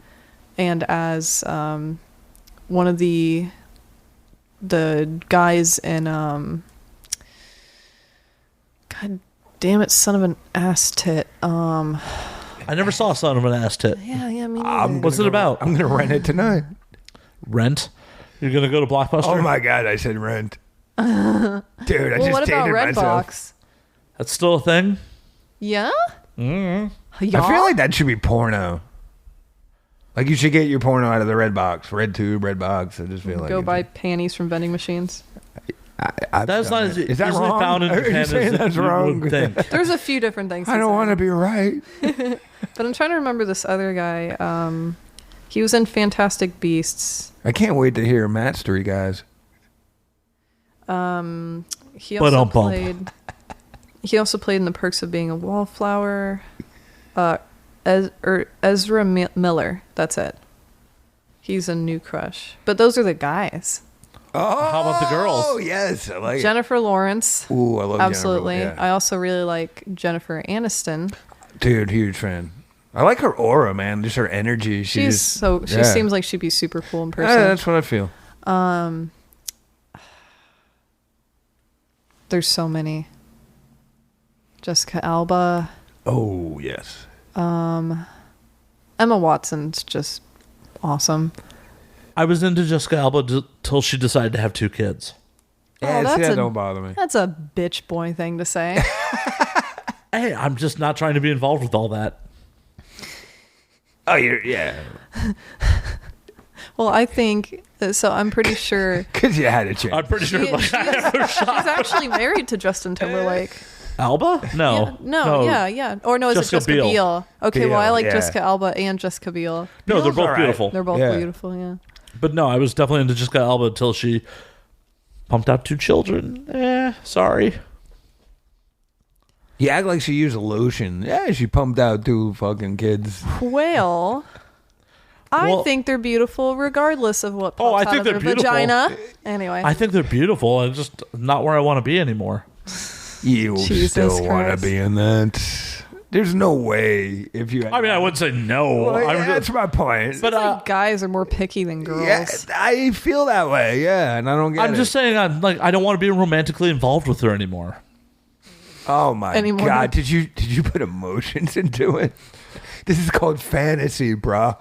and as one of the guys in God damn it, son of an ass tit.
I never saw Son of an Ass Tit.
Yeah, me neither.
What's it about?
I'm gonna rent it tonight.
Rent? You're going to go to Blockbuster?
Oh my god, I said rent. Dude, I
Well,
just
what about
dated myself.
Redbox?
That's still a thing?
Yeah?
I feel like that should be porno. Like you should get your porno out of the red box, red tube, red box. I just feel like
Go buy panties from vending machines.
That's not as
Is that
easily
wrong?
found in
Are you
Japan
saying
as
that's
you
wrong?
would think.
There's a few different things.
I don't want to be right.
But I'm trying to remember this other guy. He was in Fantastic Beasts.
I can't wait to hear Matt's three guys.
He also played. He also played in The Perks of Being a Wallflower. Ezra Miller. That's it. He's a new crush. But those are the guys.
Oh,
How about the girls?
Oh yes, I like
Jennifer Lawrence.
Ooh, I love
Absolutely.
Jennifer. Yeah.
I also really like Jennifer Aniston.
Dude, huge fan. I like her aura, man. Just her energy.
She seems like she'd be super cool in person.
Yeah, that's what I feel.
There's so many. Jessica Alba.
Oh yes.
Emma Watson's just awesome.
I was into Jessica Alba till she decided to have 2 kids.
Yeah,
that's
that
a-
don't bother me.
That's a bitch boy thing to say.
Hey, I'm just not trying to be involved with all that.
Oh, yeah.
Well, I think so. I'm pretty sure
Because you had a chance.
I'm pretty sure.
she's actually married to Justin Timberlake.
Alba? No.
Yeah, no, yeah. Or no, is it
Jessica
Jessica
Biel.
Biel? Okay, well, I
Biel,
like
yeah.
Jessica Alba and Jessica Biel.
No, they're
Bill's
both
all right.
beautiful.
They're both
Yeah.
beautiful, yeah.
But no, I was definitely into Jessica Alba until she pumped out 2 children. Sorry.
You act like she used a lotion. Yeah, she pumped out 2 fucking kids.
Well, I think they're beautiful regardless of what pops out of their vagina. Anyway.
I think they're beautiful. I'm just not where I want to be anymore.
You
Jesus
still want to
Christ.
be in that. There's no way if you...
I mean, I wouldn't say no.
Well, that's my point.
But
like guys are more picky than girls.
yeah, I feel that way, yeah, and I don't get it.
I'm just saying, I don't want to be romantically involved with her anymore.
Oh my
Anymore.
God, did you put emotions into it? This is called fantasy, bruh.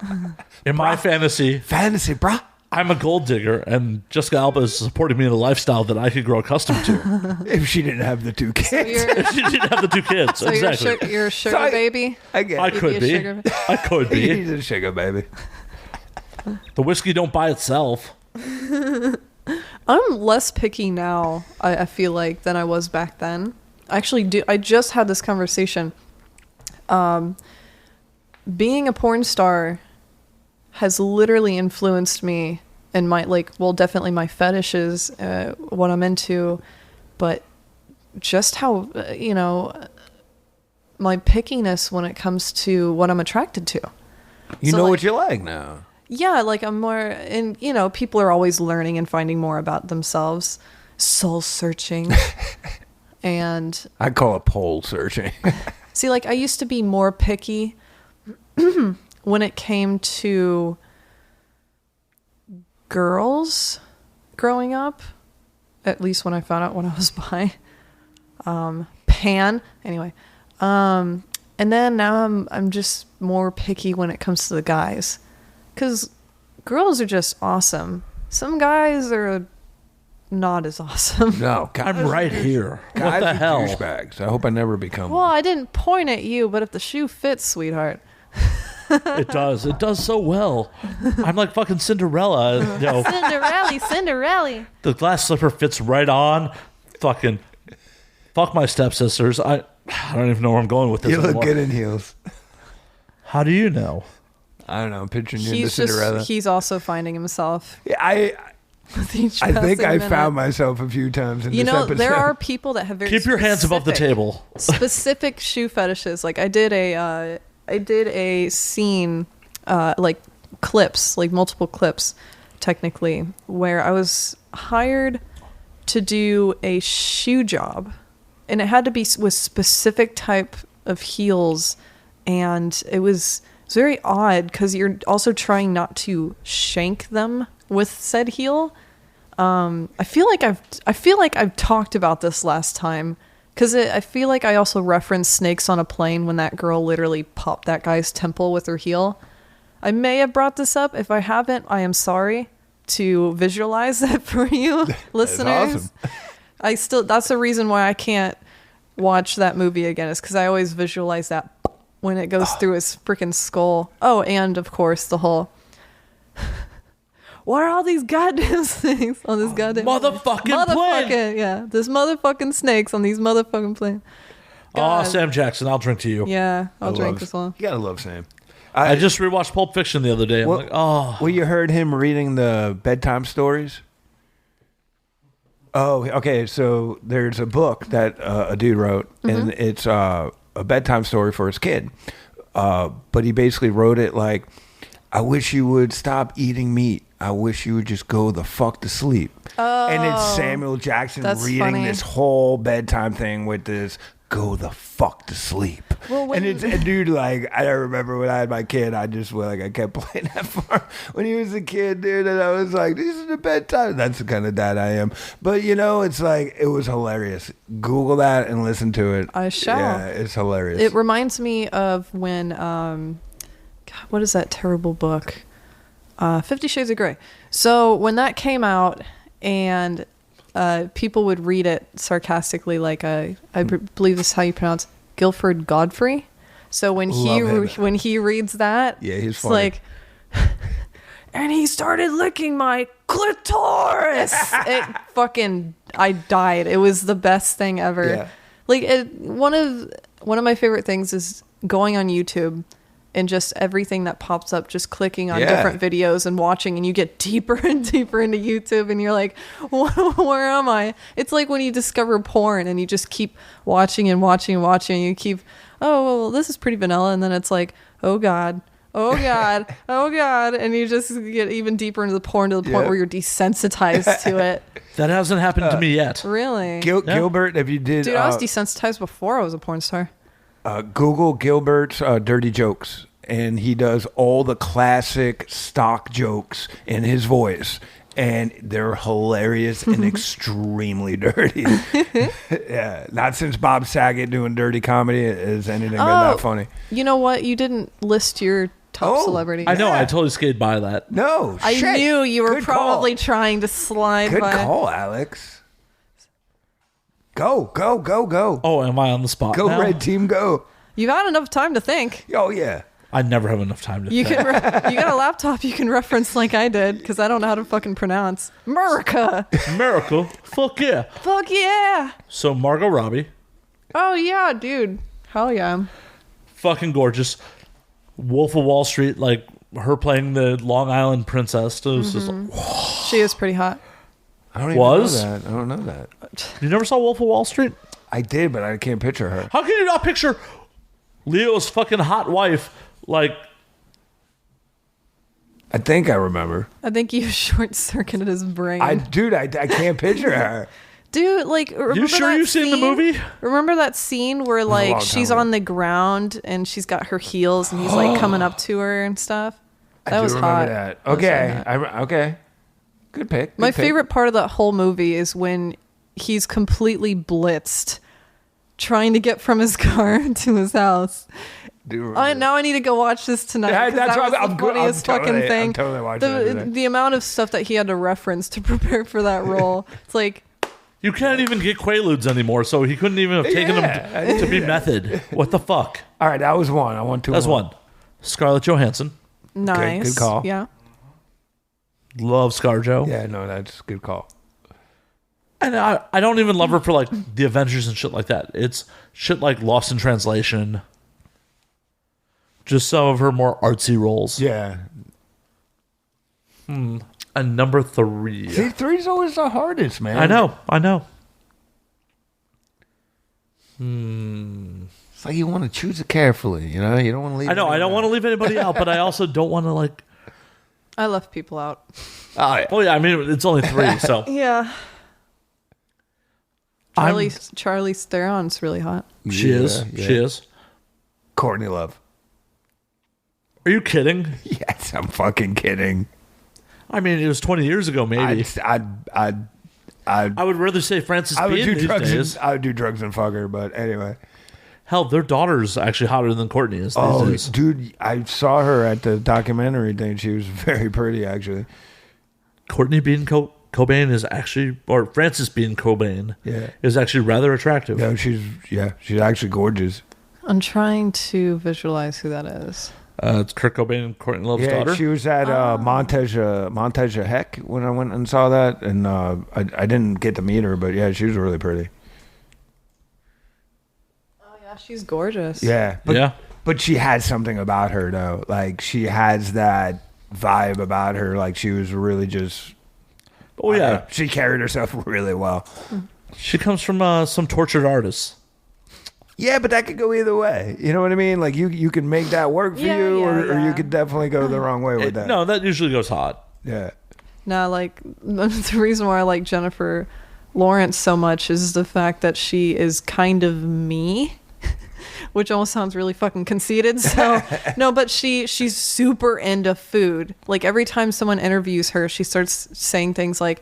In my fantasy,
Fantasy, bruh.
I'm a gold digger, and Jessica Alba is supporting me in a lifestyle that I could grow accustomed to.
If she didn't have the 2 kids.
If she didn't have the 2 kids,
So
exactly.
you're a sugar baby?
I get
I
it.
could
a
be.
sugar-
I could be.
He's a sugar baby.
The whiskey don't buy itself.
I'm less picky now, I feel like, than I was back then. I just had this conversation. Being a porn star has literally influenced me and definitely my fetishes, what I'm into, but just how, my pickiness when it comes to what I'm attracted to.
You know what you like now.
Yeah, I'm more, and people are always learning and finding more about themselves, soul searching. And
I call it pole searching.
see, I used to be more picky when it came to girls growing up, at least when I found out when I was bi. Pan, anyway. And then now I'm just more picky when it comes to the guys, because girls are just awesome. Some guys are not as awesome.
No,
I'm right here. What
guys
the
are
hell?
douchebags. I hope I never become
Well,
one.
I didn't point at you, but if the shoe fits, sweetheart.
It does. It does so well. I'm like fucking Cinderella.
Cinderella.
The glass slipper fits right on. Fucking fuck my stepsisters. I don't even know where I'm going with this.
You look
anymore.
good in heels.
How do you know?
I don't know. I'm picturing you into Cinderella.
He's also finding himself.
Yeah, I think I found
my.
myself a few times in this episode.
There are people that have very
Keep your hands above the
specific-
table.
specific shoe fetishes. I did a scene, clips, multiple clips, technically, where I was hired to do a shoe job, and it had to be with specific type of heels, and it was very odd because you're also trying not to shank them with said heel. I feel like I've talked about this last time, because I feel like I also referenced Snakes on a Plane when that girl literally popped that guy's temple with her heel. I may have brought this up. If I haven't, I am sorry to visualize that for you listeners.
Awesome.
That's the reason why I can't watch that movie again, is because I always visualize that when it goes through his freaking skull. Oh, and of course the whole... What are all these goddamn snakes on this goddamn
motherfucking plane?
Yeah, this motherfucking snakes on these motherfucking planes.
Oh, Sam Jackson, I'll drink to you.
Yeah, I'll drink this one.
You gotta love Sam.
I just rewatched Pulp Fiction the other day. I'm like, oh.
Well, you heard him reading the bedtime stories? Oh, okay. So there's a book that a dude wrote, and it's a bedtime story for his kid. But he basically wrote it like, I wish you would stop eating meat. I wish you would just go the fuck to sleep.
Oh,
and it's Samuel Jackson
that's
reading
funny.
this whole bedtime thing with this go the fuck to sleep.
Well,
and it's a dude, I remember when I had my kid, I just I kept playing that for him when he was a kid, dude, and I was like, this is the bedtime. That's the kind of dad I am. But it's it was hilarious. Google that and listen to it.
I shall.
Yeah, it's hilarious.
It reminds me of when God, what is that terrible book? 50 Shades of Grey. So when that came out and people would read it sarcastically, I believe this is how you pronounce Guilford Godfrey. So when he reads that,
yeah, he's
it's
funny.
and he started licking my clitoris. I died. It was the best thing ever.
Yeah.
One of my favorite things is going on YouTube and just everything that pops up, just clicking on different videos and watching, and you get deeper and deeper into YouTube, and you're like, where am I? It's like when you discover porn and you just keep watching and watching and watching, and you keep, oh, well, this is pretty vanilla, and then it's like, oh God. Oh God, oh God. And you just get even deeper into the porn to the point where you're desensitized to it.
That hasn't happened to me yet.
Really?
Gilbert, if you did...
Dude, I was desensitized before I was a porn star.
Google Gilbert's Dirty Jokes, and he does all the classic stock jokes in his voice. And they're hilarious and extremely dirty. Yeah, not since Bob Saget doing dirty comedy has anything been that funny.
You know what? You didn't list your top celebrity.
I know. I totally skated by that.
No,
I
shit.
knew you were
Good
probably
call.
trying to slide
Good
by.
call, Alex. Go.
Oh, am I on the spot
Go,
now?
Red Team, go.
You had enough time to think.
Oh, yeah.
I never have enough time to
You
think.
can. You got a laptop you can reference like I did, because I don't know how to fucking pronounce America.
Miracle. Fuck yeah.
Fuck yeah.
So Margot Robbie,
Oh yeah, dude. Hell yeah.
fucking gorgeous. Wolf of Wall Street, like her playing the Long Island princess. It was just like,
She is pretty hot.
I don't even
Was?
know that. I don't know that.
you never saw Wolf of Wall Street?
I did, but I can't picture her.
How can you not picture Leo's fucking hot wife? Like,
I think I remember.
I think you short-circuited his brain.
I can't picture her.
Dude, like, remember
you sure
that
you've seen the
scene?
movie?
Remember that scene where,
long
like,
time
she's
ago.
on the ground and she's got her heels and he's, like, coming up to her and stuff? That was
remember
hot.
that.
That was really
Okay.
hot.
Okay. Good pick.
My favorite part of that whole movie is when he's completely blitzed trying to get from his car to his house. Now I need to go watch this tonight.
Yeah,
'Cause
that's
that
what
was
I'm
the
go- I'm
funniest fucking
totally-
thing.
I'm totally watching that tonight.
The amount of stuff that he had to reference to prepare for that role. It's like,
You can't even get Quaaludes anymore, so he couldn't even have taken them to be method. What the fuck?
All right, that was one. I want two.
That's
more.
one. Scarlett Johansson.
nice.
good call.
Yeah.
Love ScarJo.
Yeah, no, that's a good call.
And I don't even love her for like the Avengers and shit like that. It's shit like Lost in Translation. Just some of her more artsy roles.
Yeah.
And number 3.
See, three's always the hardest, man.
I know.
It's like you want to choose it carefully, you know? You don't want to leave
I know. I don't want to leave anybody out, but I also don't want to like.
I left people out.
Oh, yeah.
Oh yeah, I mean it's only 3, so
Yeah. Charlie Theron's really hot.
she is.
Yeah.
She is.
Courtney Love.
Are you kidding?
Yes, I'm fucking kidding.
I mean, it was 20 years ago, maybe.
I
I would rather say Frances
would
Bean
do
these
drugs.
days.
I would do drugs and fuck her, but anyway.
Hell, their daughter's actually hotter than Courtney is these days.
Dude, I saw her at the documentary thing. She was very pretty, actually.
Courtney Bean Cobain is actually, or Frances Bean Cobain
Yeah.
is actually rather attractive.
No, she's actually gorgeous.
I'm trying to visualize who that is.
It's Kurt Cobain and Courtney Love's daughter.
She was at Montage Heck when I went and saw that, and I didn't get to meet her, but yeah, she was really pretty.
Oh yeah, she's gorgeous.
Yeah,
Yeah.
but she had something about her though. Like she has that vibe about her. Like she was really just.
Oh yeah.
She carried herself really well.
She comes from some tortured artists.
Yeah, but that could go either way. You know what I mean? Like you can make that work for
Yeah,
you,
yeah,
or
yeah.
you could definitely go the wrong way with that.
No, that usually goes hot.
Yeah.
Now, like, the reason why I like Jennifer Lawrence so much is the fact that she is kind of me, which almost sounds really fucking conceited. So, no, but she's super into food. Like, every time someone interviews her, she starts saying things like,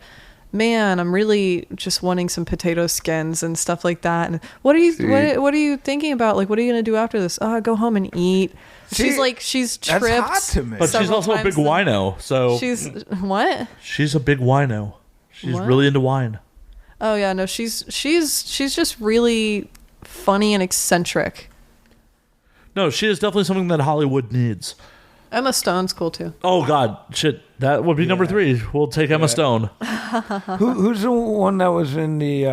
man, I'm really just wanting some potato skins and stuff like that. And what are you thinking about? Like, what are you going to do after this? Go home and eat.
See,
she's
that's
tripped.
hot to me.
But she's
several
also a big
times now.
wino. So
She's what?
she's a big wino. She's
What?
really into wine.
Oh yeah, no, she's just really funny and eccentric.
No, she is definitely something that Hollywood needs.
Emma Stone's cool too.
Oh God, shit, that would be number 3. We'll take Emma Stone.
Who's the one that was in the?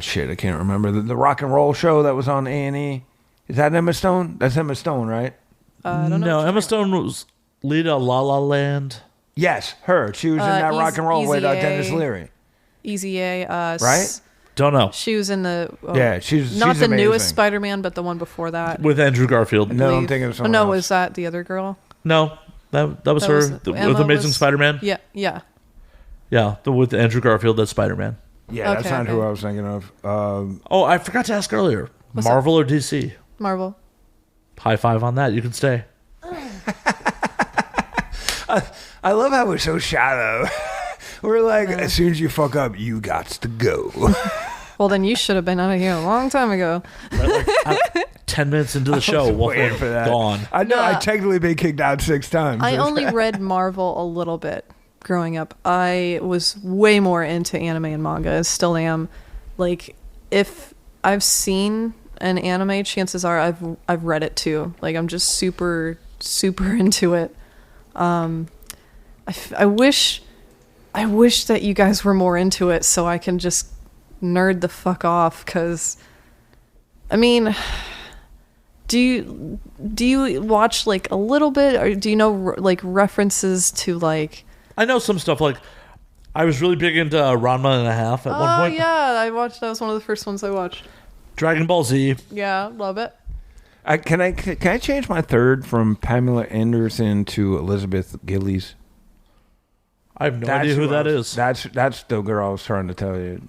Shit, I can't remember the rock and roll show that was on A&E. Is that Emma Stone? That's Emma Stone, right?
I don't know.
No,
what
Emma
you're
Stone was lead of La La Land.
Yes, her. She was in that rock and roll with
Easy
Dennis
A.
Leary.
Easy A.
Right?
Don't know.
She was in the
Yeah, she's
not the
amazing.
newest Spider-Man, but the one before that.
With Andrew Garfield.
No, I'm
believe.
thinking of
Oh
someone
no,
else.
was that the other girl?
No, that was
That
her
was-
with
Emma
Amazing
was-
Spider-Man.
Yeah, yeah.
Yeah, with Andrew Garfield, that's Spider-Man.
Yeah, that's
Okay,
not who
okay.
I was thinking of.
Oh, I forgot to ask earlier.
What's
Marvel or DC?
Marvel.
High five on that. You can stay.
I love how we're so shallow. We're like, as soon as you fuck up, you gots to go.
Well, then you should have been out of here a long time ago.
10 minutes into the show,
waiting
Wolfman
for that.
gone.
I know.
Nah.
I technically been kicked out 6 times.
I only read Marvel a little bit growing up. I was way more into anime and manga. Still am. Like, if I've seen an anime, chances are I've read it too. Like, I'm just super into it. I wish that you guys were more into it so I can just nerd the fuck off. Because, I mean, do you watch like a little bit, or do you know like references to like?
I know some stuff. Like, I was really big into Ranma and a Half at one
Oh
point.
yeah, I watched. That was one of the first ones I watched.
Dragon Ball Z.
Yeah, love it.
Can I change my third from Pamela Anderson to Elizabeth Gillies?
I have no idea who that is.
That's the girl I was trying to tell you.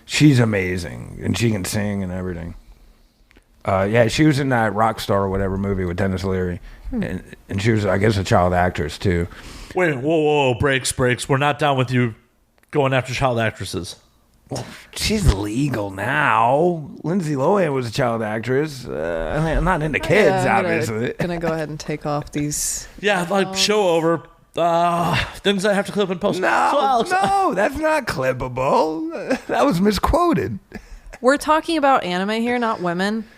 She's amazing, and she can sing and everything. Yeah, she was in that Rockstar or whatever movie with Dennis Leary, and she was, I guess, a child actress too.
Wait, whoa, breaks. We're not down with you going after child actresses.
Well, she's legal now. Lindsay Lohan was a child actress. I'm not into kids, obviously.
Gonna go ahead and take off these.
Yeah, like show over. Things I have to clip and post.
No,
So, Alex,
no, that's not clippable. That was misquoted.
We're talking about anime here, not women.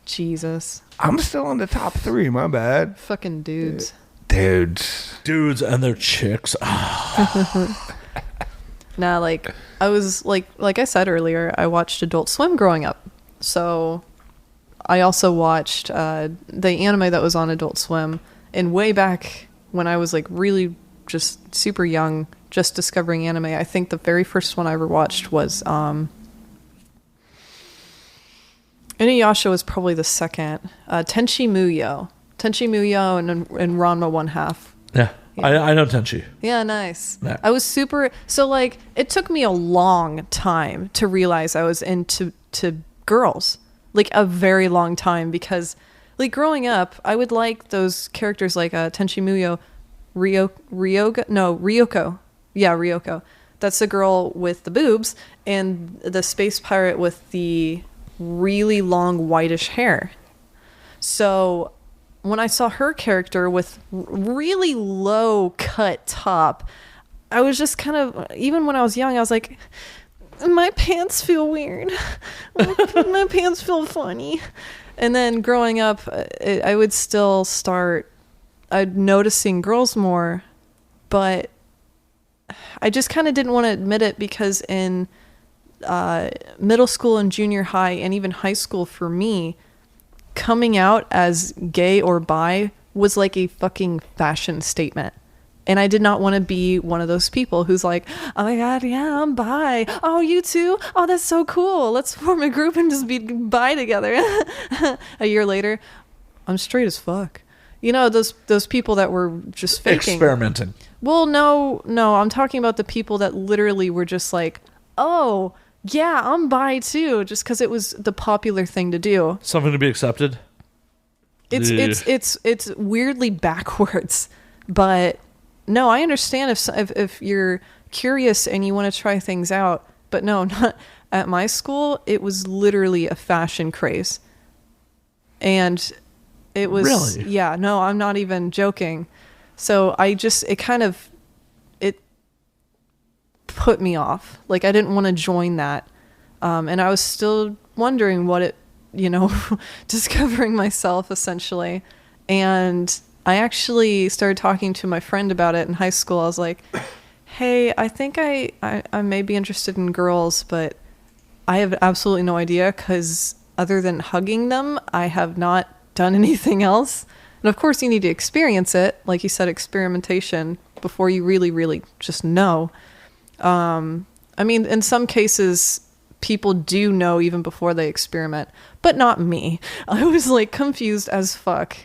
Jesus,
I'm still in the top 3. My bad,
fucking dudes.
dudes.
dudes and their chicks.
Nah, like I was like I said earlier, I watched Adult Swim growing up. So I also watched the anime that was on Adult Swim, and way back when I was like really just super young, just discovering anime. I think the very first one I ever watched was Inuyasha was probably the second. Tenchi Muyo and Ranma 1/2.
Yeah, I know Tenchi.
Yeah, nice.
Yeah.
I was super. So like, it took me a long time to realize I was into girls, like a very long time, because like growing up, I would like those characters like Tenchi Muyo, Ryoko. Yeah, Ryoko. That's the girl with the boobs, and the space pirate with the really long whitish hair. So when I saw her character with really low cut top, I was just kind of, even when I was young, I was like, my pants feel weird. My pants feel funny. And then growing up, I would still start noticing girls more, but I just kind of didn't want to admit it, because in middle school and junior high and even high school for me, coming out as gay or bi was like a fucking fashion statement. And I did not want to be one of those people who's like, oh my God, yeah, I'm bi. Oh, you too? Oh, that's so cool. Let's form a group and just be bi together. A year later, I'm straight as fuck. You know, those people that were just faking.
Experimenting.
Well, no, I'm talking about the people that literally were just like, oh, yeah, I'm bi too, just because it was the popular thing to do.
Something to be accepted.
It's weirdly backwards, but no, I understand if you're curious and you want to try things out, but no, not at my school. It was literally a fashion craze, and it was
Really?
Yeah, no, I'm not even joking. So it put me off. Like, I didn't want to join that. And I was still wondering what it, discovering myself essentially. And I actually started talking to my friend about it in high school. I was like, hey, I think I may be interested in girls, but I have absolutely no idea, because other than hugging them, I have not done anything else. And of course you need to experience it. Like you said, experimentation before you really, really just know. I mean, in some cases, people do know even before they experiment, but not me. I was like confused as fuck.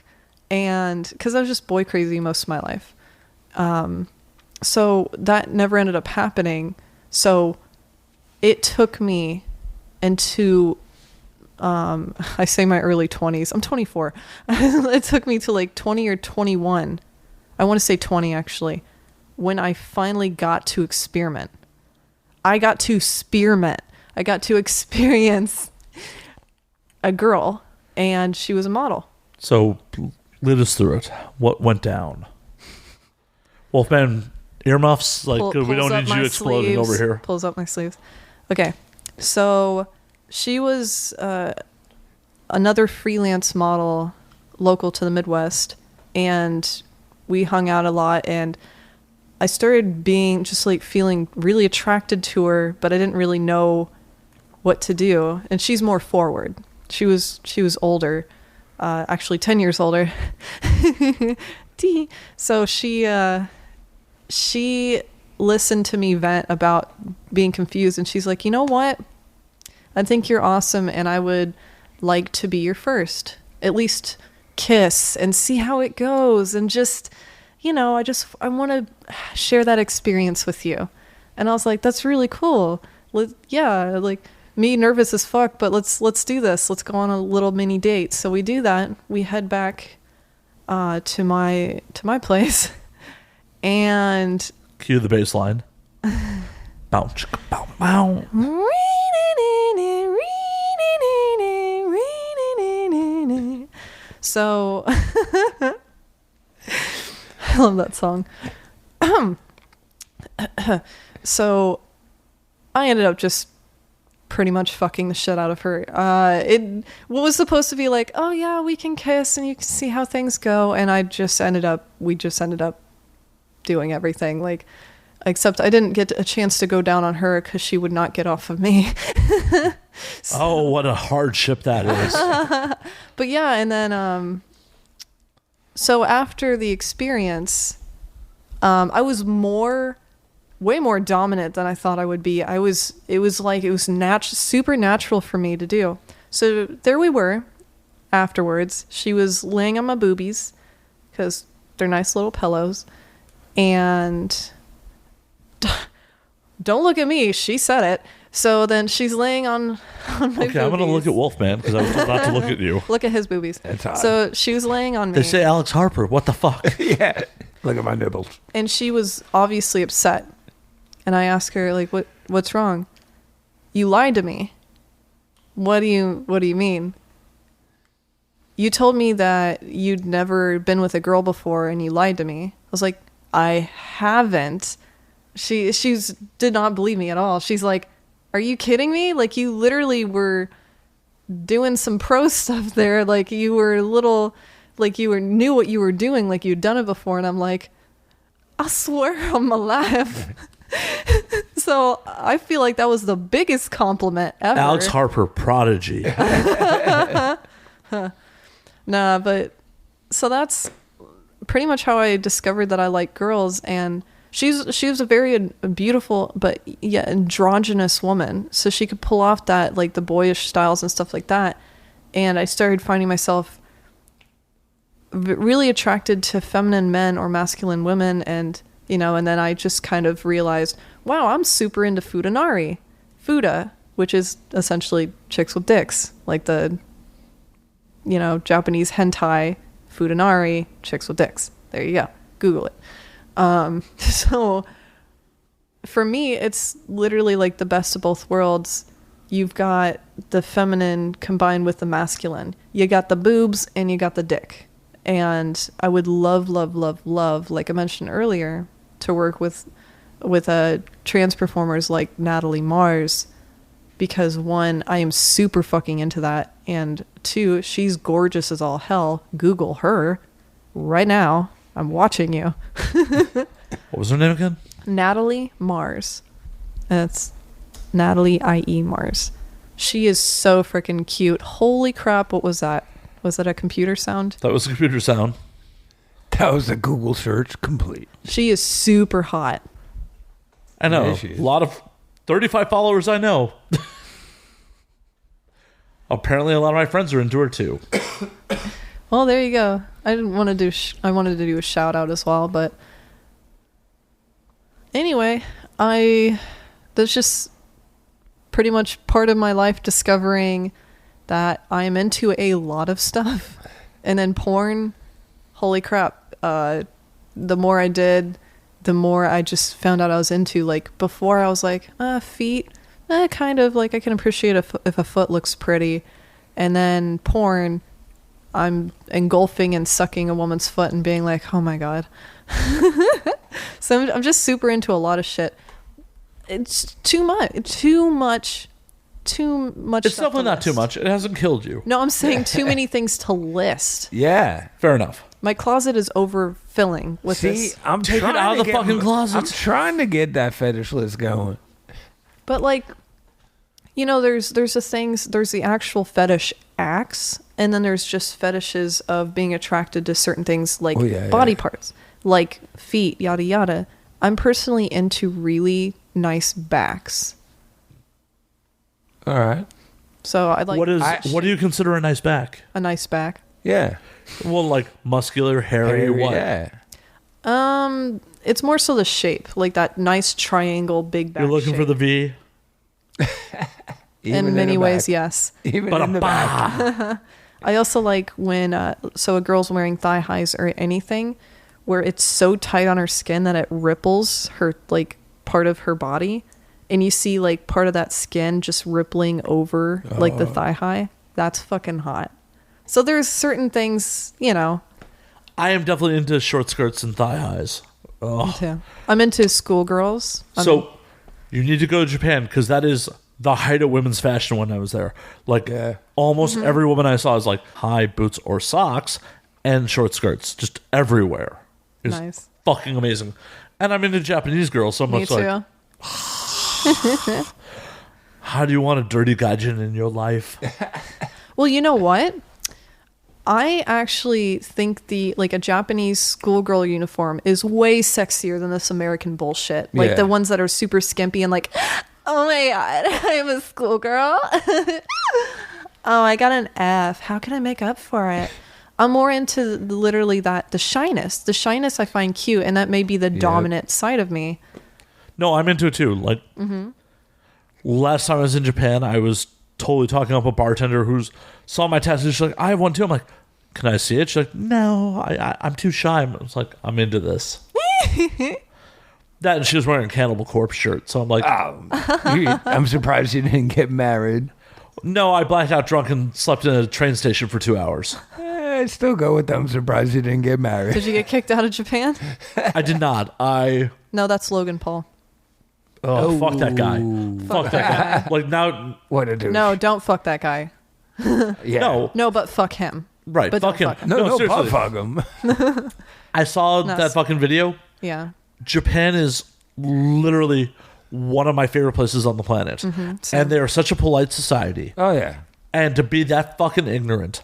And because I was just boy crazy most of my life. So that never ended up happening. So it took me into, I say my early 20s. I'm 24. It took me to like 20 or 21. I want to say 20 actually, when I finally got to experiment. I got to spearmint. I got to experience a girl, and she was a model.
So, lead us through it. What went down? Wolfman, earmuffs? Like, we don't need you exploding over here.
Pulls up my sleeves. Okay. So, she was another freelance model local to the Midwest, and we hung out a lot, and I started being just like feeling really attracted to her, but I didn't really know what to do. And she's more forward. She was older, actually 10 years older. So she listened to me vent about being confused, and she's like, you know what? I think you're awesome, and I would like to be your first. At least kiss and see how it goes, and just, you know, I want to share that experience with you. And I was like, that's really cool. Yeah, like me nervous as fuck, but let's do this. Let's go on a little mini date. So we do that. We head back to my place, and
cue the bass line. Bow, chicka, bow, bow.
So I love that song. So I ended up just pretty much fucking the shit out of her. It was supposed to be like, oh yeah, we can kiss and you can see how things go. And we just ended up doing everything. Like, except I didn't get a chance to go down on her because she would not get off of me.
So, oh, what a hardship that is.
But yeah, and then so after the experience, I was way more dominant than I thought I would be. It was super natural for me to do. So there we were afterwards. She was laying on my boobies because they're nice little pillows. And don't look at me. She said it. So then she's laying on my boobies.
Okay, I'm going to look at Wolfman because I was told not to look at you.
Look at his boobies.
It's odd.
So she was laying on me.
They say Alex Harper. What the fuck?
Yeah. Look at my nibbles.
And she was obviously upset. And I asked her, like, what's wrong? You lied to me. What do you mean? You told me that you'd never been with a girl before and you lied to me. I was like, I haven't. She did not believe me at all. She's like, are you kidding me? Like, you literally were doing some pro stuff there. Like, you were knew what you were doing. Like, you'd done it before. And I'm like, I swear on my life. So I feel like that was the biggest compliment ever.
Alex Harper, prodigy.
Nah, but so that's pretty much how I discovered that I like girls. And she was a very beautiful but yet androgynous woman, so she could pull off that, like, the boyish styles and stuff like that. And I started finding myself really attracted to feminine men or masculine women, and you know, and then I just kind of realized, wow, I'm super into fudanari. Fuda, which is essentially chicks with dicks, like the, you know, Japanese hentai, fudanari, chicks with dicks. There you go. Google it. So for me, it's literally like the best of both worlds. You've got the feminine combined with the masculine. You got the boobs and you got the dick. And I would love, like I mentioned earlier, to work with trans performers like Natalie Mars, because one, I am super fucking into that, and two, she's gorgeous as all hell. Google her right now. I'm watching you.
What was her name again?
Natalie Mars. That's Natalie IE Mars. She is so freaking cute. Holy crap, what was that? Was that a computer sound?
That was a computer sound.
That was a Google search complete.
She is super hot.
I know.
Yeah, she is.
A lot of 35 followers I know. Apparently, a lot of my friends are into her too.
Well, there you go. I didn't want to do. I wanted to do a shout out as well, but anyway, that's just pretty much part of my life discovering that I am into a lot of stuff, and then porn. Holy crap! The more I did, the more I just found out I was into. Like before, I was like, feet. Kind of like I can appreciate if a foot looks pretty, and then porn, I'm engulfing and sucking a woman's foot and being like, oh my god. So I'm just super into a lot of shit. It's too much. It's
definitely not too much. It hasn't killed you.
No, I'm saying too many things to list.
Yeah.
Fair enough.
My closet is overfilling with this.
I'm
Take it
trying
out
to
of the
get-
fucking closet.
I'm trying to get that fetish list going.
But like, there's the actual fetish acts, and then there's just fetishes of being attracted to certain things like body parts, like feet, yada yada. I'm personally into really nice backs.
All right.
So I'd like
what do you consider a nice back?
a nice back.
Yeah.
Well, like muscular, hairy, what?
Yeah.
It's more so the shape, like that nice triangle big back.
You're looking for
shape.
the V.
Even
in many
the
ways,
back.
yes.
Even in the back.
I also like when so a girl's wearing thigh highs or anything where it's so tight on her skin that it ripples her like part of her body, and you see like part of that skin just rippling over like the thigh high. That's fucking hot. So there's certain things,
I am definitely into short skirts and thigh highs. Oh.
too. I'm into schoolgirls.
So you need to go to Japan because that is the height of women's fashion when I was there. Like almost every woman I saw was like high boots or socks and short skirts, just everywhere. It's
Nice.
fucking amazing. And I'm into Japanese girls, so I'm
Me
much
too.
like, how do you want a dirty gaijin in your life?
Well, you know what? I actually think a Japanese schoolgirl uniform is way sexier than this American bullshit. Like
Yeah.
the ones that are super skimpy and like, oh my god, I'm a schoolgirl. Oh, I got an F. How can I make up for it? I'm more into literally the shyness. The shyness I find cute, and that may be the dominant side of me.
No, I'm into it too. Like last time I was in Japan, I was totally talking up a bartender who saw my tattoo. She's like, I have one too. I'm like, can I see it? She's like, no, I'm too shy. I was like, I'm into this. That, and she was wearing a Cannibal Corpse shirt. So I'm like,
I'm surprised you didn't get married.
no, I blacked out drunk and slept in a train station for 2 hours.
I still go with I'm surprised you didn't get married.
Did you get kicked out of Japan?
I did not.
No, that's Logan Paul.
Fuck that guy. Fuck that guy. Like now,
What a douche.
No, don't fuck that guy.
Yeah.
no.
No, but fuck him.
Right,
But
fuck him.
don't fuck him.
No,
seriously.
fuck him.
I saw
No.
that fucking video.
Yeah.
Japan is literally one of my favorite places on the planet.
same.
And they are such a polite society.
Oh, yeah.
And to be that fucking ignorant.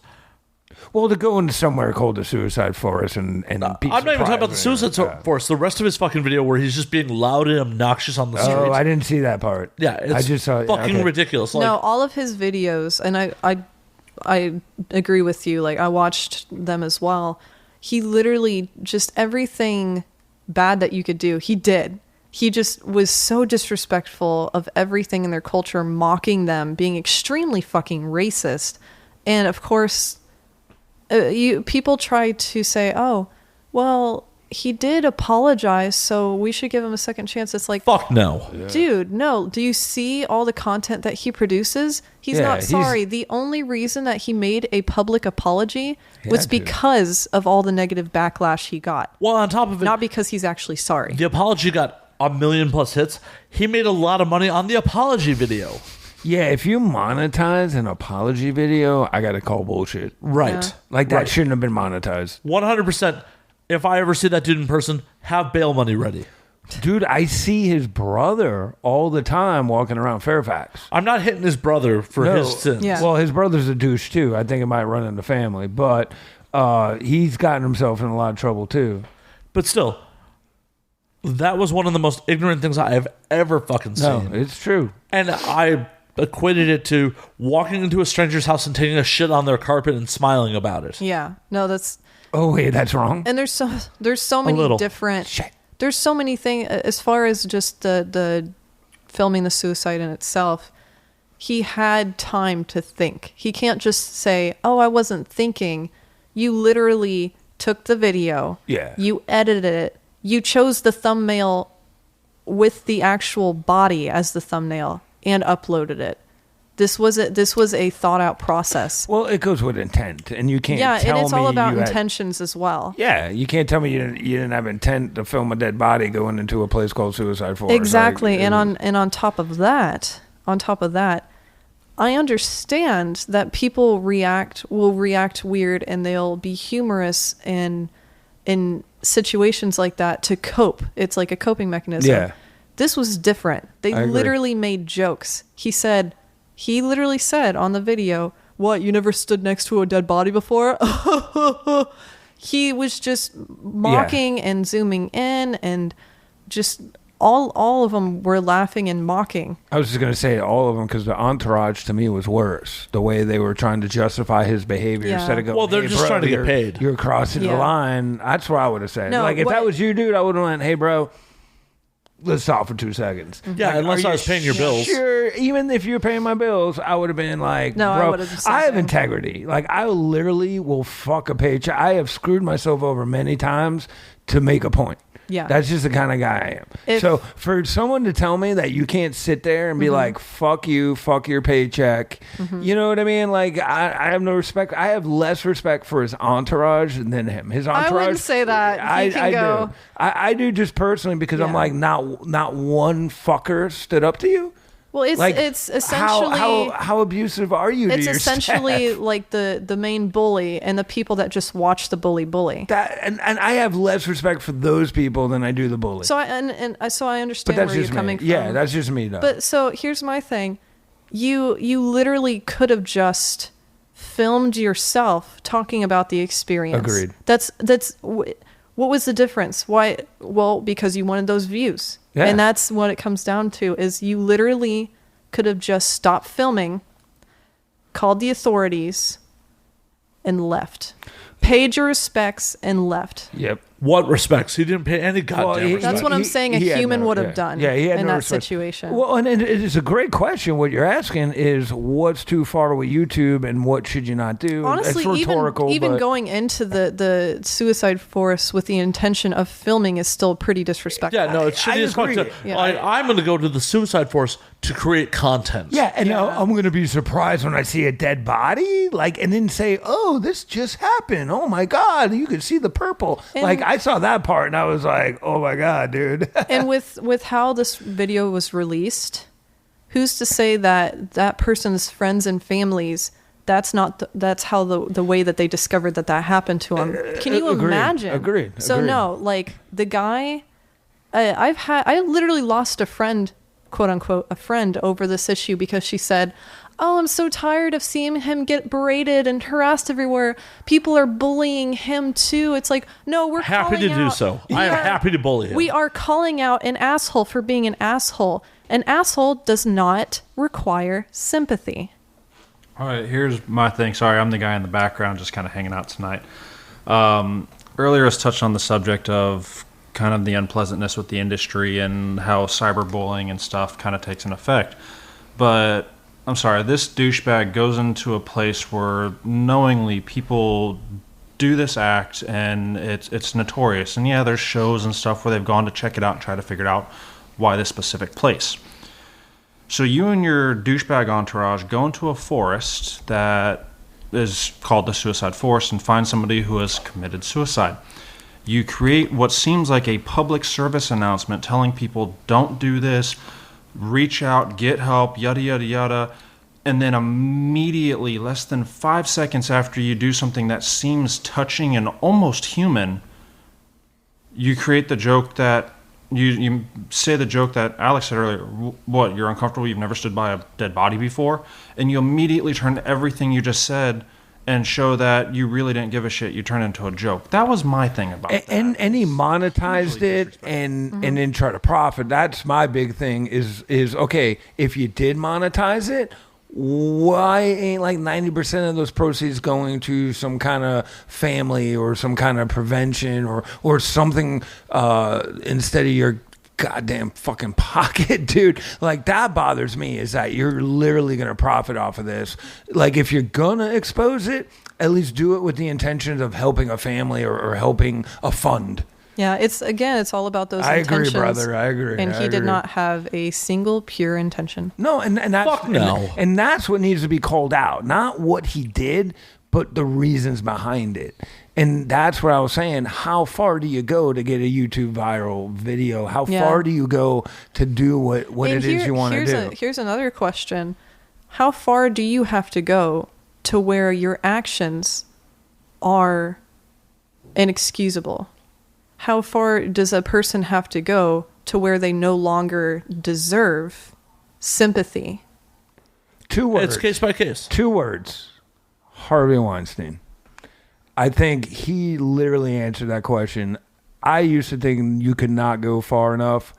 Well, to go into somewhere called the Suicide Forest and
I'm not even talking about the Suicide Forest. The rest of his fucking video where he's just being loud and obnoxious on the street.
Oh, I didn't see that part.
Yeah, it's
I just saw
fucking ridiculous. Like,
No, all of his videos, and I agree with you. Like I watched them as well. He literally just everything bad that you could do, he did. He just was so disrespectful of everything in their culture, mocking them, being extremely fucking racist. And of course, people try to say, "Oh, well, he did apologize, so we should give him a second chance." It's like,
fuck no.
dude, no. Do you see all the content that he produces? He's
Yeah,
not sorry. The only reason that he made a public apology was
had to.
because of all the negative backlash he got.
Well, on top of it,
Not because he's actually sorry.
the apology got 1 million plus hits. He made a lot of money on the apology video.
Yeah, if you monetize an apology video, I got to call bullshit.
Right.
Yeah.
Like, that
Right.
shouldn't have been monetized.
100%. If I ever see that dude in person, have bail money ready.
Dude, I see his brother all the time walking around Fairfax.
I'm not hitting his brother for his sins.
Yeah.
Well, his brother's a douche too. I think it might run in the family, but he's gotten himself in a lot of trouble too.
But still, that was one of the most ignorant things I have ever fucking seen.
No, it's true.
And I equated it to walking into a stranger's house and taking a shit on their carpet and smiling about it.
Yeah. No, that's...
Oh, wait, that's wrong?
And there's so many different...
Shit.
There's so many things, as far as just the filming the suicide in itself, he had time to think. He can't just say, oh, I wasn't thinking. You literally took the video.
Yeah.
You edited it. You chose the thumbnail with the actual body as the thumbnail and uploaded it. This was a thought out process.
Well, it goes with intent, and you can't tell me...
Yeah, and it's all about
you had-
intentions as well.
Yeah, you can't tell me you didn't have intent to film a dead body going into a place called Suicide Forest.
Exactly,
Like,
and on top of that, I understand that people will react weird, and they'll be humorous in situations like that to cope. It's like a coping mechanism.
Yeah.
This was different. They
I agree.
literally made jokes. He literally said on the video, "What, you never stood next to a dead body before?" He was just mocking and zooming in, and just all of them were laughing and mocking.
I was just going to say all of them, because the entourage to me was worse. The way they were trying to justify his behavior
Yeah.
instead of going,
Well, they're
"Hey,
just
bro,
trying to get
you're-
paid."
You're crossing the
Yeah.
line. That's what I would have said.
No,
like, if
what-
that was you, dude, I would have went, "Hey, bro, let's talk for 2 seconds."
Yeah,
Like,
unless
are
I
you
was paying your bills.
Sure, even if you're paying my bills, I would have been like,
No, I
bro,
would've said
I have
that.
integrity. Like, I literally will fuck a paycheck. I have screwed myself over many times to make a point.
Yeah.
That's just the kind of guy I am.
If-
So for someone to tell me that you can't sit there and be like, fuck you, fuck your paycheck, you know what I mean? Like, I have no respect. I have less respect for his entourage than him. His entourage.
wouldn't say that. He can go.
do. I do, just personally, because I'm
Yeah.
like, not one fucker stood up to you.
Well, it's
Like,
essentially
how abusive are you to
it's
your
essentially
staff?
like the main bully and the people that just watch the bully.
That, and I have less respect for those people than I do the bully.
So I understand
but that's
where you're
just
coming
me.
from.
Yeah, that's just me, though.
But so here's my thing. You literally could have just filmed yourself talking about the experience.
Agreed.
What was the difference? Why? Well, because you wanted those views.
Yeah.
And that's what it comes down to, is you literally could have just stopped filming, called the authorities, and left. Paid your respects and left.
Yep.
What respects? He didn't pay any goddamn
he-
respect.
That's what I'm saying a
he had
human
no-
would have
yeah.
done
Yeah, he had
in
no
that
respect.
situation.
Well, and it is a great question. What you're asking is, what's too far with YouTube and what should you not do?
Honestly,
it's rhetorical,
even
but
going into the suicide forest with the intention of filming is still pretty disrespectful.
Yeah, no, it's
I
shitty as fuck.
agree.
To,
Yeah.
I'm going to go to the suicide force to create content.
yeah, and now I'm going to be surprised when I see a dead body, like, and then say, "Oh, this just happened. Oh my god, you could see the purple."
And-
like, I saw that part and I was like, "Oh my god, dude."
And with how this video was released, who's to say that person's friends and families, that's how the way that they discovered that happened to them? Can you
Agreed.
imagine?
Agreed.
So
Agreed.
no, like the guy, I literally lost a friend, quote unquote, a friend over this issue because she said, "Oh, I'm so tired of seeing him get berated and harassed everywhere. People are bullying him too." It's like, no, we're
Happy to
calling
do
out-
so.
we
I am
are-
happy to bully him.
We are calling out an asshole for being an asshole. An asshole does not require sympathy.
All right, here's my thing. Sorry, I'm the guy in the background just kind of hanging out tonight. Earlier, I was touched on the subject of kind of the unpleasantness with the industry and how cyberbullying and stuff kind of takes an effect. But I'm sorry, this douchebag goes into a place where knowingly people do this act, and it's notorious. And yeah, there's shows and stuff where they've gone to check it out and try to figure out why this specific place. So you and your douchebag entourage go into a forest that is called the Suicide Forest and find somebody who has committed suicide. You create what seems like a public service announcement telling people, don't do this, reach out, get help, yada, yada, yada. And then immediately, less than 5 seconds after you do something that seems touching and almost human, you create the joke that you say the joke that Alex said earlier, what, you're uncomfortable, you've never stood by a dead body before, and you immediately turn everything you just said and show that you really didn't give a shit. You turn it into a joke. That was my thing about that.
And he monetized it and then try to profit. That's my big thing is okay, if you did monetize it, why ain't like 90% of those proceeds going to some kind of family or some kind of prevention or something instead of your goddamn fucking pocket, dude? Like, that bothers me, is that you're literally going to profit off of this. Like, if you're going to expose it, at least do it with the intentions of helping a family or helping a fund.
Yeah, it's all about those
I
intentions.
agree, brother. I agree.
And he did not have a single pure intention.
No, and that's
Fuck no.
and that's what needs to be called out. Not what he did, but the reasons behind it. And that's what I was saying. How far do you go to get a YouTube viral video? How far do you go to do what it is you want to do?
Here's another question. How far do you have to go to where your actions are inexcusable? How far does a person have to go to where they no longer deserve sympathy?
2 words.
It's case by case.
2 words. Harvey Weinstein. I think he literally answered that question. I used to think you could not go far enough.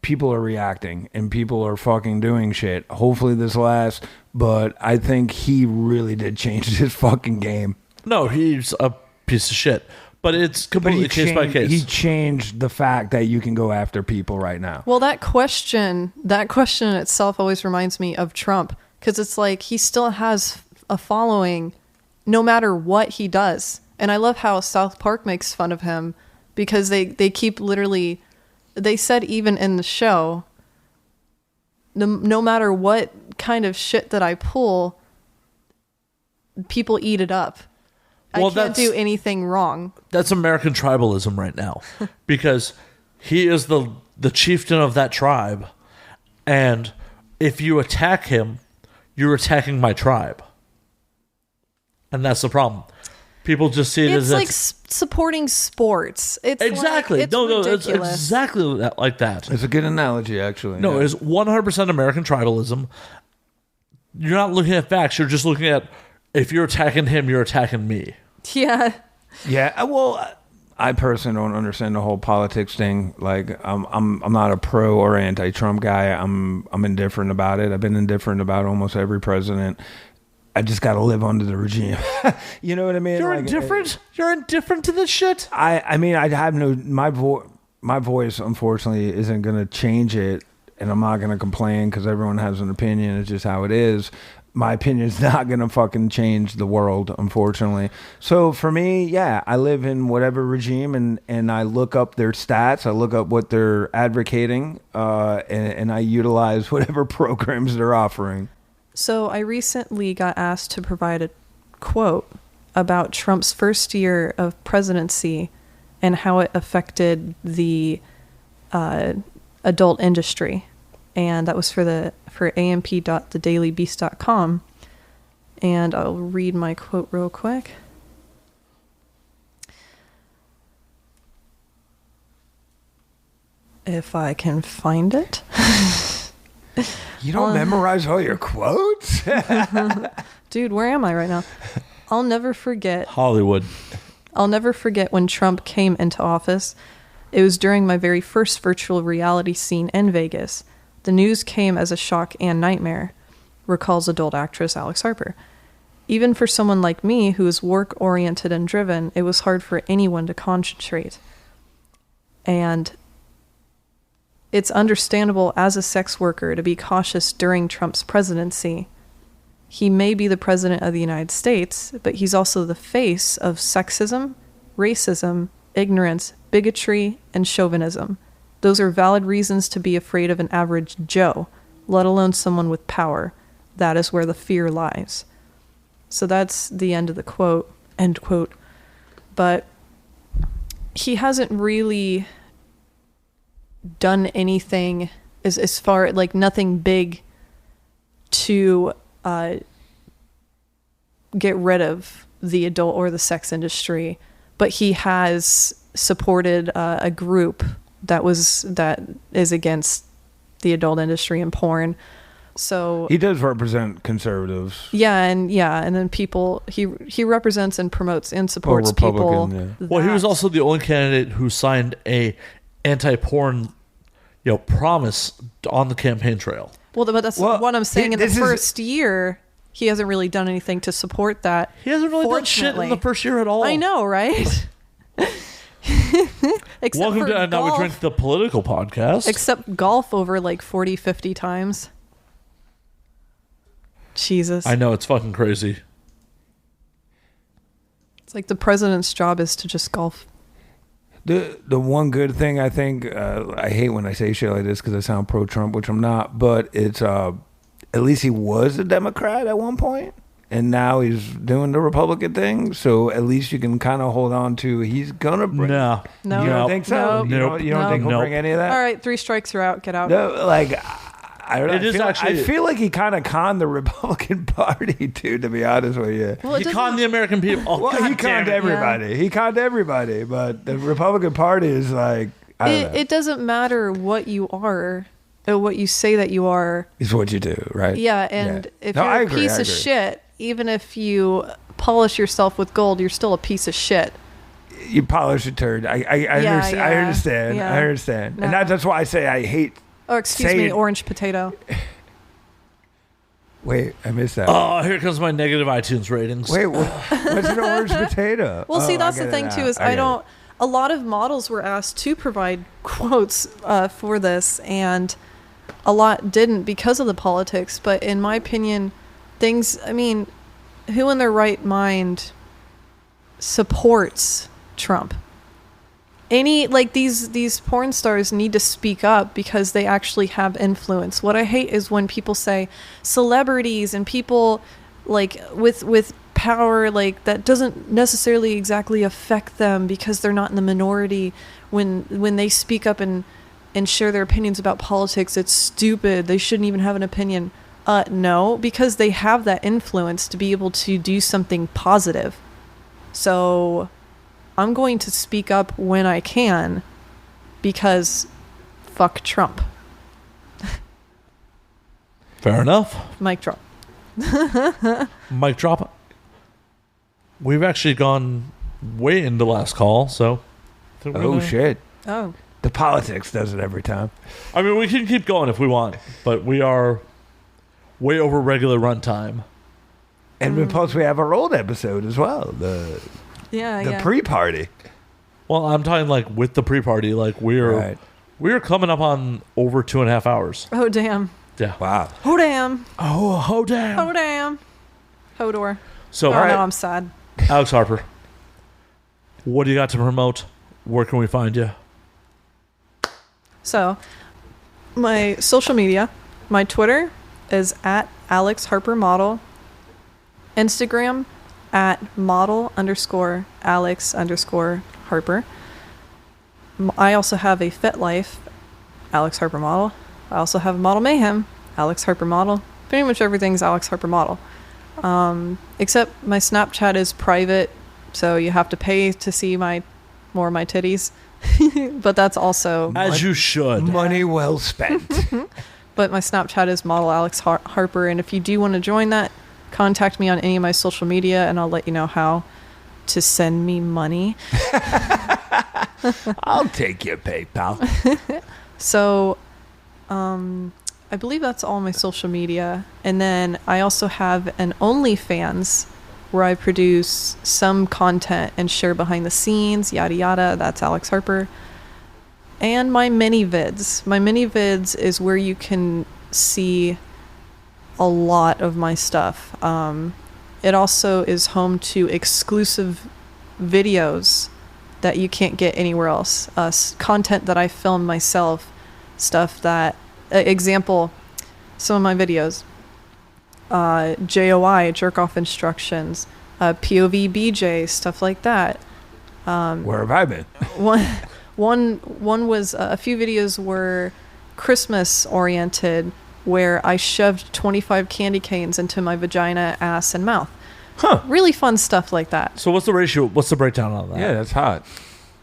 People are reacting and people are fucking doing shit. Hopefully this lasts, but I think he really did change his fucking game.
No, he's a piece of shit. But it's completely case by case.
He changed the fact that you can go after people right now.
Well, that question in itself always reminds me of Trump, because it's like he still has a following no matter what he does. And I love how South Park makes fun of him, because they keep literally, they said even in the show, no matter what kind of shit that I pull, people eat it up.
Well,
I can't do anything wrong.
That's American tribalism right now, because he is the chieftain of that tribe, and if you attack him, you're attacking my tribe, and that's the problem. People just see it
it's
as
like supporting sports. It's
exactly
like, it's
no,
ridiculous.
it's exactly like that.
It's a good analogy, actually.
No,
yeah.
it's 100% American tribalism. You're not looking at facts. You're just looking at, if you're attacking him, you're attacking me.
Yeah.
Yeah, well, I personally don't understand the whole politics thing. Like, I'm not a pro or anti-Trump guy. I'm indifferent about it. I've been indifferent about almost every president. I just got to live under the regime. You know what I mean?
You're
like,
indifferent? You're indifferent to this shit?
I mean, I have no, my voice, unfortunately, isn't going to change it, and I'm not going to complain because everyone has an opinion. It's just how it is. My opinion is not going to fucking change the world, unfortunately. So for me, yeah, I live in whatever regime, and I look up their stats. I look up what they're advocating, and I utilize whatever programs they're offering.
So I recently got asked to provide a quote about Trump's first year of presidency and how it affected the adult industry. And that was for amp.thedailybeast.com. And I'll read my quote real quick. If I can find it.
You don't memorize all your quotes?
Dude, where am I right now? I'll never forget.
Hollywood.
I'll never forget when Trump came into office. It was during my very first virtual reality scene in Vegas. The news came as a shock and nightmare, recalls adult actress Alex Harper. Even for someone like me, who is work-oriented and driven, it was hard for anyone to concentrate. And it's understandable as a sex worker to be cautious during Trump's presidency. He may be the president of the United States, but he's also the face of sexism, racism, ignorance, bigotry, and chauvinism. Those are valid reasons to be afraid of an average Joe, let alone someone with power. That is where the fear lies. So that's the end of the quote, end quote. But he hasn't really done anything as far, like nothing big to get rid of the adult or the sex industry. But he has supported a group that is against the adult industry and porn. So
he does represent conservatives.
And then people he represents and promotes and supports people.
Yeah.
Well, he was also the only candidate who signed a anti-porn, promise on the campaign trail.
Well, but that's what I'm saying. In the first year, he hasn't really done anything to support that.
He hasn't really done shit in the first year at all.
I know, right?
Welcome to Now We Drink, the political podcast.
Except golf over like 40, 50 times. Jesus.
I know, it's fucking crazy.
It's like the president's job is to just golf.
The one good thing I think, I hate when I say shit like this because I sound pro-Trump, which I'm not, but it's at least he was a Democrat at one point, and now he's doing the Republican thing, so at least you can kind of hold on to he's gonna bring...
No.
You don't think so?
Nope.
You don't think he'll bring any of that?
All right, 3 strikes, you're out. Get out.
No, like... I don't know. I feel like he kind of conned the Republican Party too, to be honest with you.
Well,
he conned the American people. Oh,
well, he conned everybody. Yeah. He conned everybody, but the Republican Party is like, I don't know.
It doesn't matter what you are, or what you say that you are.
It's what you do, right?
Yeah, and if you're a piece of shit, even if you polish yourself with gold, you're still a piece of shit.
You polish a turd. I understand.
Yeah.
I understand.
No.
And that's why I say I hate...
Oh, excuse me, orange potato.
Wait, I missed that.
Oh, here comes my negative iTunes ratings.
Wait, what's an orange potato?
Well, see, that's the thing too. Is a lot of models were asked to provide quotes for this, and a lot didn't because of the politics. But in my opinion, I mean, who in their right mind supports Trump? These porn stars need to speak up because they actually have influence. What I hate is when people say celebrities and people like with power, like that doesn't necessarily exactly affect them because they're not in the minority. When they speak up and share their opinions about politics, it's stupid. They shouldn't even have an opinion. No, because they have that influence to be able to do something positive. So I'm going to speak up when I can because fuck Trump.
Fair enough.
Mic drop.
Mic drop. We've actually gone way into last call, so...
shit.
Oh.
The politics does it every time.
I mean, we can keep going if we want, but we are way over regular runtime.
And plus we have our old episode as well. The pre-party.
Well, I'm talking like with the pre-party, like we're coming up on over 2.5 hours.
Oh damn.
Yeah.
Wow.
Oh damn.
Oh damn.
Oh damn. Hodor.
So
no, I'm sad.
Alex Harper, what do you got to promote? Where can we find you?
So, my social media, my Twitter is at Alex Harper Model. Instagram at model_Alex_Harper. I also have a Fit Life, Alex Harper Model. I also have Model Mayhem, Alex Harper Model. Pretty much everything's Alex Harper Model. Except my Snapchat is private, so you have to pay to see more of my titties. But that's also...
As you should.
Money well spent.
But my Snapchat is Model Alex Harper, and if you do want to join that, contact me on any of my social media, and I'll let you know how to send me money.
I'll take your PayPal.
So, I believe that's all my social media. And then I also have an OnlyFans where I produce some content and share behind the scenes, yada yada. That's Alex Harper. And my mini vids. My mini vids is where you can see a lot of my stuff. It also is home to exclusive videos that you can't get anywhere else. Content that I film myself, stuff that, example, some of my videos, JOI, jerk off instructions, POV BJ, stuff like that.
Where have I been?
One was a few videos were Christmas oriented, where I shoved 25 candy canes into my vagina, ass, and mouth.
Huh.
Really fun stuff like that.
So what's the ratio? What's the breakdown on that?
Yeah, that's hot.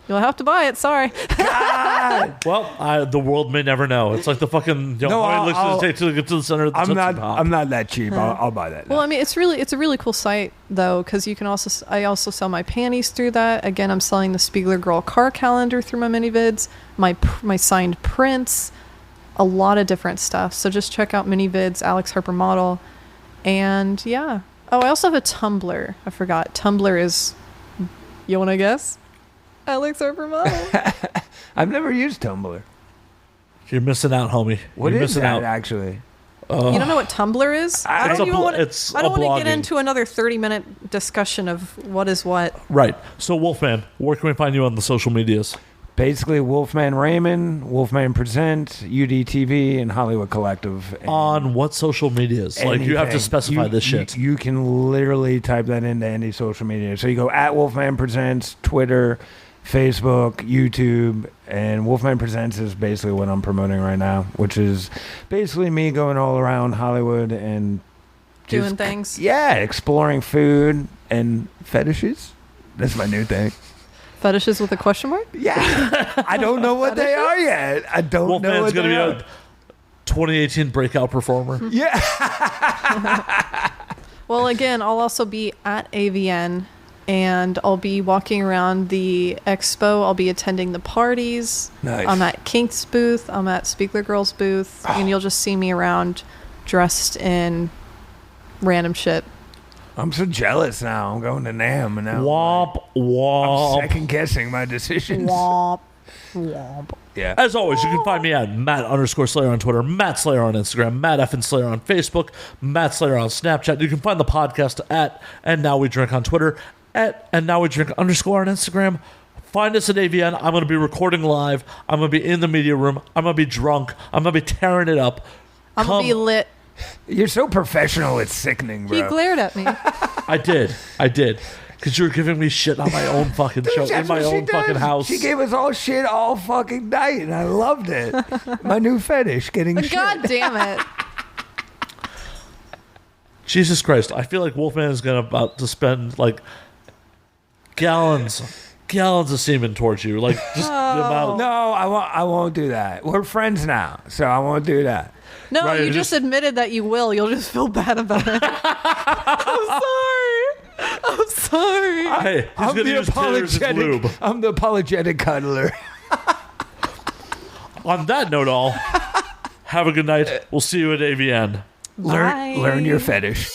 You'll have to buy it. Sorry.
God God.
Well, the world may never know. It's like the fucking
No,
how many
I'll-
licks does it take to get to the center of the Tootsie Pop?
I'm not that cheap. I'll buy that.
Well, I mean, it's a really cool site though, because you can also I also sell my panties through that. Again, I'm selling the Spiegler Girl car calendar through my mini vids, my signed prints, a lot of different stuff. So just check out mini vids, Alex Harper model, and yeah. Oh, I also have a Tumblr. I forgot. Tumblr is. You want to guess? Alex Harper model.
I've never used Tumblr.
You're missing out, homie.
What
You're
is
missing
that
out.
actually?
You don't know what Tumblr is? I
It's
don't
a
even
blo-
want
it's
I don't
a
want to get
blogging.
into another 30-minute discussion of what is what.
Right. So, Wolfman, where can we find you on the social medias?
Basically, Wolfman Raymond, Wolfman Present, UDTV, and Hollywood Collective. And
On what social medias? Like, you have to
anything.
specify this shit.
You can literally type that into any social media. So you go at Wolfman Presents, Twitter, Facebook, YouTube, and Wolfman Presents is basically what I'm promoting right now, which is basically me going all around Hollywood and just,
Doing things.
Yeah, exploring food and fetishes. That's my new thing.
Fetishes with a question mark?
Yeah, I don't know what they are yet. I don't know
Wolfman's
what
going
they
to
are.
be a 2018 breakout performer.
Yeah.
Well, again, I'll also be at AVN, and I'll be walking around the expo. I'll be attending the parties.
Nice.
I'm at Kink's booth. I'm at Spiegler Girl's booth. And you'll just see me around dressed in random shit.
I'm so jealous now. I'm going to NAM and now
Womp,
I'm
womp.
second guessing my decisions.
Womp. Womp.
Yeah.
As always, you can find me at Matt_Slayer on Twitter, Matt Slayer on Instagram, Matt F. Slayer on Facebook, Matt Slayer on Snapchat. You can find the podcast at And Now We Drink on Twitter, at And Now We Drink _ on Instagram. Find us at AVN. I'm going to be recording live. I'm going to be in the media room. I'm going to be drunk. I'm going to be tearing it up.
I'm going to be lit.
You're so professional, it's sickening, bro.
He glared at me.
I did. Because you were giving me shit on my own fucking show, in
That's
my
what she
own fucking
does.
house.
She gave us all shit all fucking night, and I loved it. My new fetish, getting shit.
God damn it.
Jesus Christ. I feel like Wolfman is about to spend, like, gallons of semen towards you. Like, just the amount.
No, I won't do that. We're friends now, so I won't do that.
No,
Right,
you
it
just
just-
admitted that you will. You'll just feel bad about it. I'm sorry.
Hey, he's going to use Taylor's as lube.
I'm the apologetic cuddler.
On that note, all, have a good night. We'll see you at AVN.
Bye.
Learn your fetish.